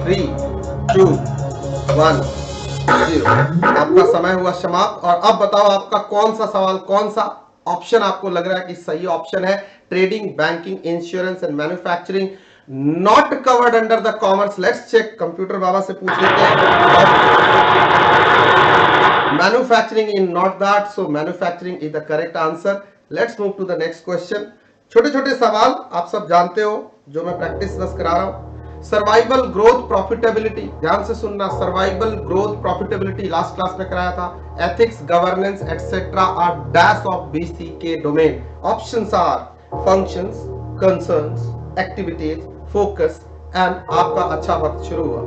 Three, 2, 1, 0। आपका समय हुआ समाप्त। और अब बताओ आपका कौन सा सवाल, कौन सा ऑप्शन आपको लग रहा है कि सही ऑप्शन है। Trading, banking, insurance and manufacturing not covered under the commerce. Let's check, computer बाबा से पूछ लेते हैं। Manufacturing in not that, so manufacturing is the correct answer. Let's move to the next question. छोटे छोटे सवाल आप सब जानते हो, जो मैं प्रैक्टिस बस करा रहा हूं। सर्वाइवल ग्रोथ प्रॉफिटेबिलिटी, ध्यान से सुनना, survival growth profitability last class में कराया था, ethics governance etcetera are dash of BCK domain. Options are functions, concerns, activities, focus and आपका अच्छा वक्त शुरू हुआ।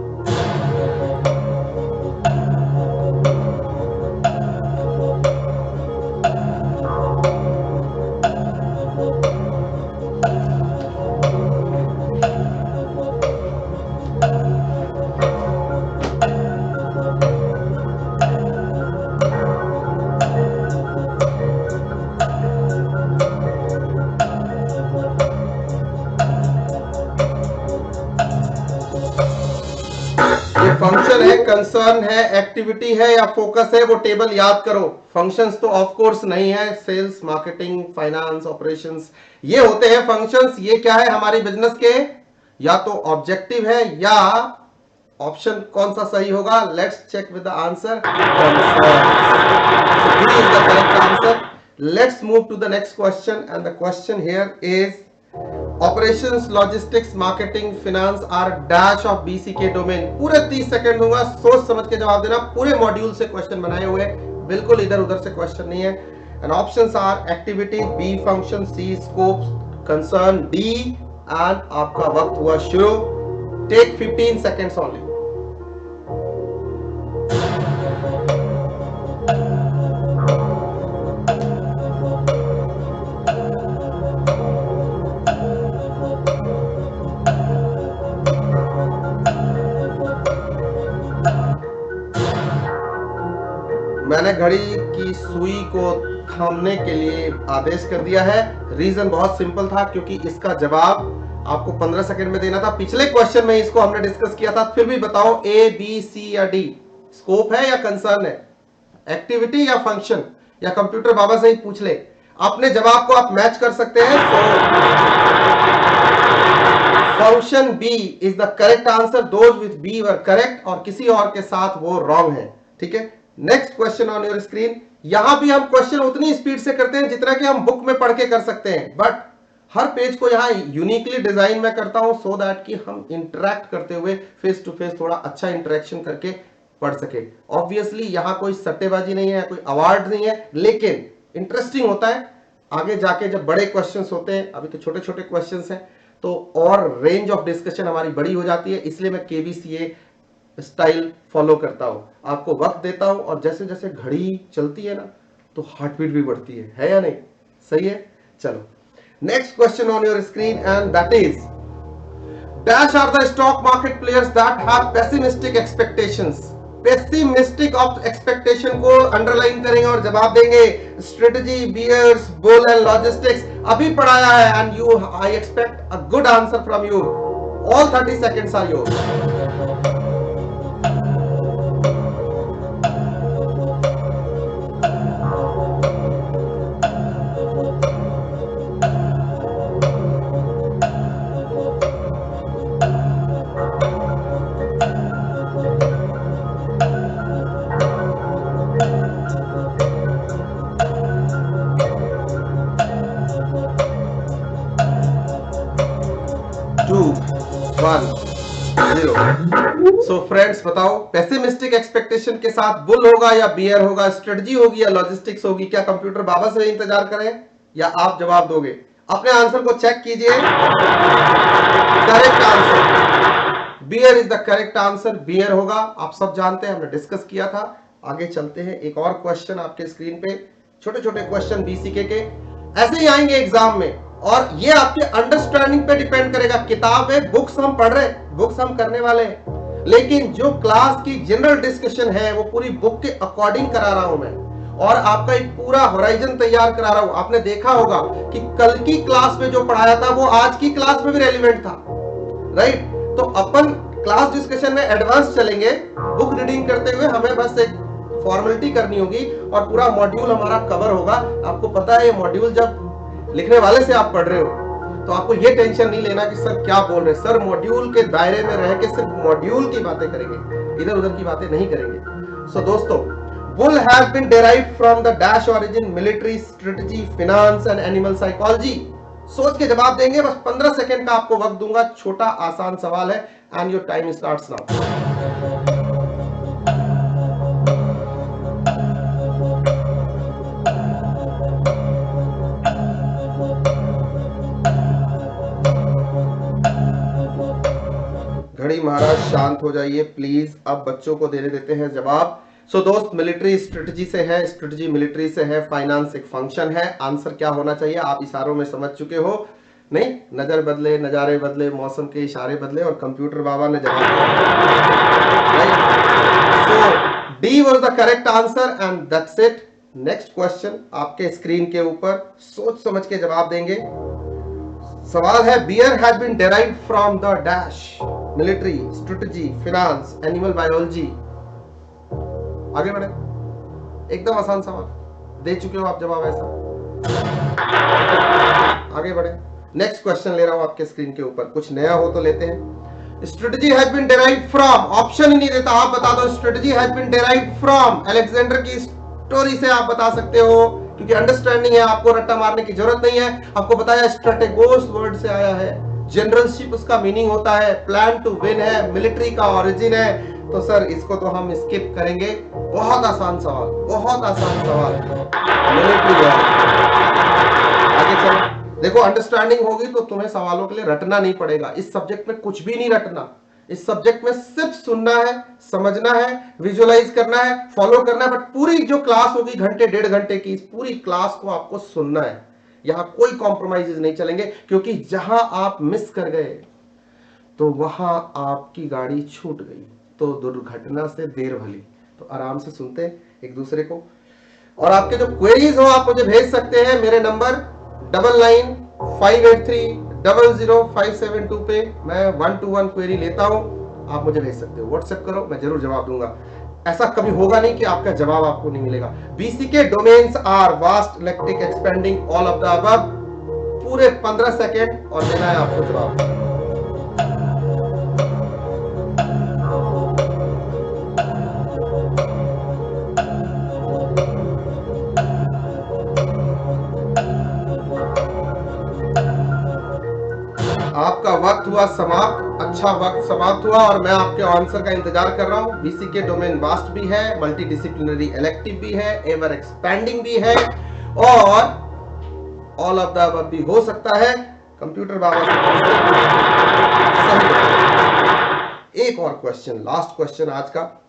फंक्शन है, कंसर्न है, एक्टिविटी है या फोकस है, वो टेबल याद करो। फंक्शंस तो ऑफ कोर्स नहीं है, सेल्स, मार्केटिंग, फाइनेंस, ऑपरेशंस, ये होते हैं फंक्शंस। ये क्या है हमारी बिजनेस के, या तो ऑब्जेक्टिव है या ऑप्शन कौन सा सही होगा, let's check with the answer, B is the correct answer. Let's move to the next question and the question here is operations, logistics, marketing, finance are dash of BCK domain. पूरे 30 सेकंड दूंगा, सोच समझ के जवाब देना। पूरे मॉड्यूल से क्वेश्चन बनाए हुए, बिल्कुल इधर उधर से क्वेश्चन नहीं है। And options are activity, B function, C scope, concern, D and आपका वक्त हुआ शुरू। Take 15 seconds only. मैंने घड़ी की सुई को थामने के लिए आदेश कर दिया है। रीजन बहुत सिंपल था, क्योंकि इसका जवाब आपको 15 सेकंड में देना था। पिछले क्वेश्चन में इसको हमने डिस्कस किया था। फिर भी बताओ, ए, बी, सी या डी, स्कोप है या कंसर्न है, एक्टिविटी या फंक्शन, या कंप्यूटर बाबा से ही पूछ ले। अपने जवाब को आप मैच कर सकते हैं। Function B is the correct answer. Those with B were correct और किसी और के साथ वो रॉन्ग है। ठीक है, next question on your screen. यहां भी हम क्वेश्चन उतनी स्पीड से करते हैं जितना कि हम बुक में पढ़ के कर सकते हैं, बट हर पेज को यहां यूनिकली डिजाइन में करता हूं सो दैट कि हम इंटरेक्ट करते हुए फेस टू फेस थोड़ा अच्छा इंटरेक्शन करके पढ़ सके। ऑब्वियसली यहां कोई सट्टेबाजी नहीं है, कोई अवार्ड नहीं है, लेकिन इंटरेस्टिंग होता है आगे जाके जब बड़े क्वेश्चंस होते हैं। अभी तो छोटे छोटे क्वेश्चंस हैं, तो और रेंज ऑफ डिस्कशन हमारी बड़ी हो जाती है। इसलिए मैं केबीसीए स्टाइल फॉलो करता हूं, आपको वक्त देता हूं और जैसे जैसे घड़ी चलती है ना तो हार्ट बीट भी बढ़ती है या नहीं? सही है। चलो, next question on your screen and that is dash are the stock market players that have pessimistic expectations. Pessimistic of expectation को अंडरलाइन करेंगे और जवाब देंगे strategy, bears, bull and logistics. अभी पढ़ाया है and you I expect a good answer from you. All 30 seconds are yours. So friends बताओ, पेसिमिस्टिक एक्सपेक्टेशन के साथ बुल होगा या बियर होगा, स्ट्रेटजी होगी या लॉजिस्टिक्स होगी? क्या कंप्यूटर बाबा से इंतजार करें या आप जवाब दोगे? अपने आंसर को चेक कीजिए। Correct answer bear is the correct answer. Bear होगा, आप सब जानते हैं, हमने डिस्कस किया था। आगे चलते हैं, एक और क्वेश्चन आपके स्क्रीन पे। छोटे छोटे क्वेश्चन बीसीके के ऐसे ही आएंगे एग्जाम में, और ये आपके अंडरस्टैंडिंग पे डिपेंड करेगा। किताब में बुक्स हम पढ़ रहे हैं, बुक्स हम करने वाले हैं, लेकिन जो क्लास की जनरल डिस्कशन है वो पूरी बुक के अकॉर्डिंग करा रहा हूं मैं, और आपका एक पूरा होराइजन तैयार करा रहा हूं। आपने देखा होगा कि कल की क्लास में जो पढ़ाया था वो आज की क्लास में भी रेलिवेंट था, राइट? तो अपन क्लास डिस्कशन में एडवांस चलेंगे। बुक रीडिंग करते हुए हमें बस एक फॉर्मेलिटी करनी होगी और पूरा मॉड्यूल हमारा कवर होगा। आपको पता है, ये मॉड्यूल जब लिखने वाले से आप पढ़ रहे हो तो आपको ये टेंशन नहीं लेना कि सर क्या बोल रहे हैं। सर मॉड्यूल के दायरे में रह के सिर्फ मॉड्यूल की बातें करेंगे, इधर उधर की बातें नहीं करेंगे। सो दोस्तों, bull has been derived from the dash origin, military, strategy, finance and animal psychology. सोच के जवाब देंगे, बस 15 सेकंड का आपको वक्त दूंगा, छोटा आसान सवाल है and your time starts now. घड़ी महाराज शांत हो जाइए प्लीज, अब बच्चों को देने देते हैं जवाब। सो दोस्त, मिलिट्री स्ट्रेटजी से है, स्ट्रेटजी मिलिट्री से है, फाइनेंस एक फंक्शन है, आंसर क्या होना चाहिए आप इशारों में समझ चुके हो, नहीं? नजर बदले, नजारे बदले, मौसम के इशारे बदले और कंप्यूटर बाबा ने जवाब दिया। So D was the correct answer and that's it. Next question आपके स्क्रीन के ऊपर, सोच समझ के जवाब देंगे। सवाल है, beer has been derived from the dash, military, strategy, finance, animal biology. आगे बढ़े, एकदम आसान सवाल, दे चुके हो आप जवाब ऐसा। आगे बढ़े, नेक्स्ट क्वेश्चन ले रहा हूं आपके स्क्रीन के ऊपर, कुछ नया हो तो लेते हैं। Strategy has been derived from, option ही नहीं देता, आप बता दो। Strategy has been derived from, Alexander की स्टोरी से आप बता सकते हो, क्योंकि अंडरस्टैंडिंग है, आपको रट्टा मारने की जरूरत नहीं है। आपको बताया स्ट्रेटेगोस वर्ड से आया है, जनरलशिप उसका मीनिंग होता है, प्लान टू विन है, मिलिट्री का ओरिजिन है। तो सर इसको तो हम स्किप करेंगे, बहुत आसान सवाल, बहुत आसान सवाल, मिलिट्री है। आगे चलो, देखो अंडरस्टैंडिंग होगी तो तुम्हें सवालों के लिए रटना नहीं पड़ेगा। इस सब्जेक्ट में कुछ भी नहीं रटना, इस सब्जेक्ट में सिर्फ सुनना है, समझना है, विजुअलाइज करना है, फॉलो करना है। बट पूरी जो क्लास होगी घंटे 1.5 घंटे की, इस पूरी क्लास को आपको सुनना है, यहां कोई कॉम्प्रोमाइजेस नहीं चलेंगे, क्योंकि जहां आप मिस कर गए तो वहां आपकी गाड़ी छूट गई, तो दुर्घटना से देर भली। तो आराम से सुनते एक दूसरे को, और आपके जो क्वेरीज हो आप मुझे भेज सकते हैं मेरे नंबर 9958300572 पे। मैं 1-to-1 क्वेरी लेता हूं, आप मुझे भेज सकते हो, व्हाट्सएप करो, मैं जरूर जवाब दूंगा। ऐसा कभी होगा नहीं कि आपका जवाब आपको नहीं मिलेगा। BCK domains are vast, electric, expanding, all of the above. पूरे 15 सेकेंड और देना है आपको जवाब। आपका वक्त हुआ समाप्त, अच्छा वक्त समाप्त हुआ, और मैं आपके आंसर का इंतजार कर रहा हूं। बीसीके डोमेन वास्ट भी है, मल्टी डिसिप्लिनरी इलेक्टिव भी है, एवर एक्सपेंडिंग भी है, और ऑल ऑफ द अबव भी हो सकता है। कंप्यूटर बाबा सही। एक और क्वेश्चन, लास्ट क्वेश्चन आज का।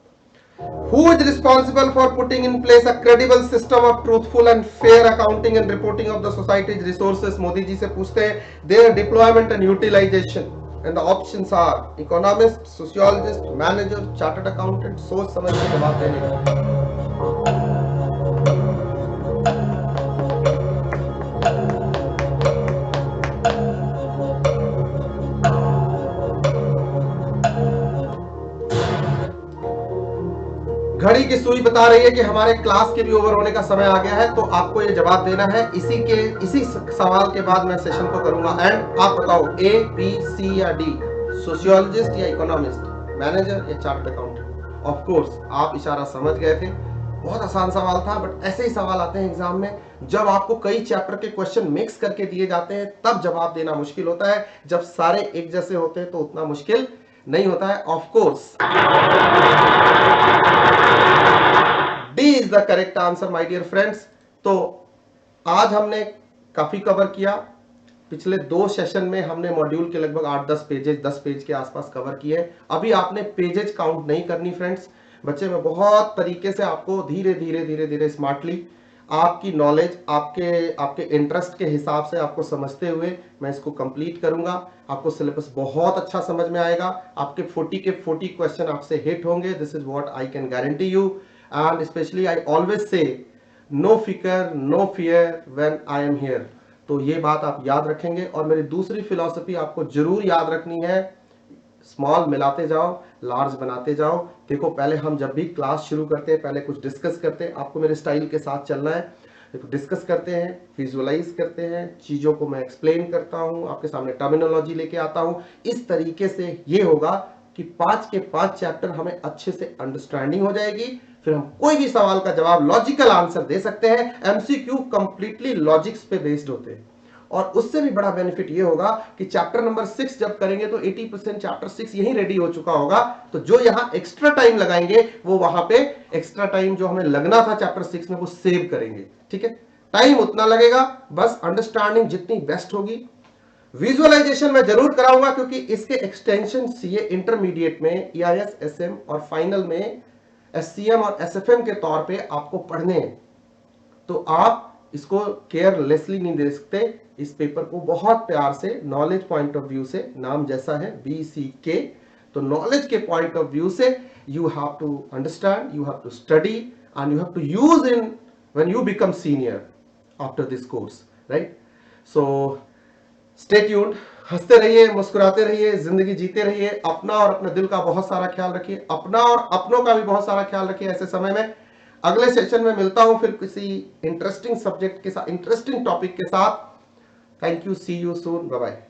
Who is responsible for putting in place a credible system of truthful and fair accounting and reporting of the society's resources? Modi ji से पूछते हैं, their deployment and utilization, and the options are economist, sociologist, manager, chartered accountant। सोच समझ के जवाब देने का। घड़ी की सुई बता रही है कि हमारे क्लास के भी ओवर होने का समय आ गया है, तो आपको ये जवाब देना है। इसी सवाल के बाद मैं सेशन को करूंगा। एंड आप बताओ, ए, बी, सी या डी, सोशियोलॉजिस्ट या इकोनॉमिस्ट, मैनेजर या चार्टर्ड अकाउंटेंट। ऑफ कोर्स आप इशारा समझ गए थे, बहुत आसान सवाल था। बट ऐसे ही सवाल आते हैं एग्जाम में, जब आपको कई चैप्टर के क्वेश्चन मिक्स करके दिए जाते हैं तब जवाब देना मुश्किल होता है। जब सारे एक जैसे होते हैं तो उतना मुश्किल नहीं होता है। Of course D is the correct answer my dear friends. तो आज हमने काफी कवर किया। पिछले 2 सेशन में हमने मॉड्यूल के लगभग 8-10 पेजेस, 10 पेज के आसपास कवर किए। अभी आपने पेजेस काउंट नहीं करनी फ्रेंड्स। बच्चे मैं बहुत तरीके से आपको धीरे धीरे स्मार्टली आपकी नॉलेज, आपके इंटरेस्ट के हिसाब से आपको समझते हुए मैं इसको कंप्लीट करूंगा। आपको सिलेबस बहुत अच्छा समझ में आएगा। आपके 40 के 40 क्वेश्चन आपसे हिट होंगे। This is what I can guarantee you. And specially I always say no फिकर no fear when I am here. तो ये बात आप याद रखेंगे। और मेरी दूसरी फिलॉसफी आपको जरूर याद रखनी है, स्मॉल मिलाते जाओ, लार्ज बनाते जाओ। देखो पहले हम जब भी क्लास शुरू करते हैं पहले कुछ डिस्कस करते हैं। आपको मेरे स्टाइल के साथ चलना है। देखो डिस्कस करते हैं, विजुअलाइज करते हैं, चीजों को मैं एक्सप्लेन करता हूं, आपके सामने टर्मिनोलॉजी लेके आता हूं। इस तरीके से ये होगा कि 5 के 5 चैप्टर हमें अच्छे से अंडरस्टैंडिंग हो जाएगी। फिर हम कोई भी सवाल का जवाब लॉजिकल आंसर दे सकते हैं। एमसीक्यू कंप्लीटली लॉजिक्स पे बेस्ड होते हैं और उससे भी बड़ा बेनिफिट ये होगा कि चैप्टर नंबर 6 जब करेंगे तो 80% चैप्टर 6 यहीं रेडी हो चुका होगा, तो जो यहां एक्स्ट्रा टाइम लगाएंगे वो वहां पे एक्स्ट्रा टाइम जो हमें लगना था चैप्टर 6 में वो सेव करेंगे। ठीक है, टाइम उतना लगेगा, बस अंडरस्टैंडिंग जितनी बेस्ट होगी। विजुअलाइजेशन मैं जरूर कराऊंगा क्योंकि इसके एक्सटेंशन सीए इंटरमीडिएट में EIS SM और फाइनल में SCM और SFM के तौर पे आपको पढ़ने हैं, तो आप इसको केयरलेसली नहीं दे सकते। इस पेपर को बहुत प्यार से नॉलेज पॉइंट ऑफ व्यू से, नाम जैसा है BCK, तो नॉलेज के पॉइंट ऑफ व्यू से you have to understand, you have to study and you have to use in when you become senior after this course, right? So stay tuned, हंसते रहिए, मुस्कुराते रहिए, जिंदगी जीते रहिए, अपना और अपने दिल का बहुत सारा ख्याल रखिए, अपना और अपनों का भी बहुत सारा ख्याल रखिए ऐसे समय में। अगले सेशन में मिलता हूं फिर किसी इंटरेस्टिंग सब्जेक्ट के साथ, इंटरेस्टिंग टॉपिक के साथ। Thank you, see you soon, bye bye.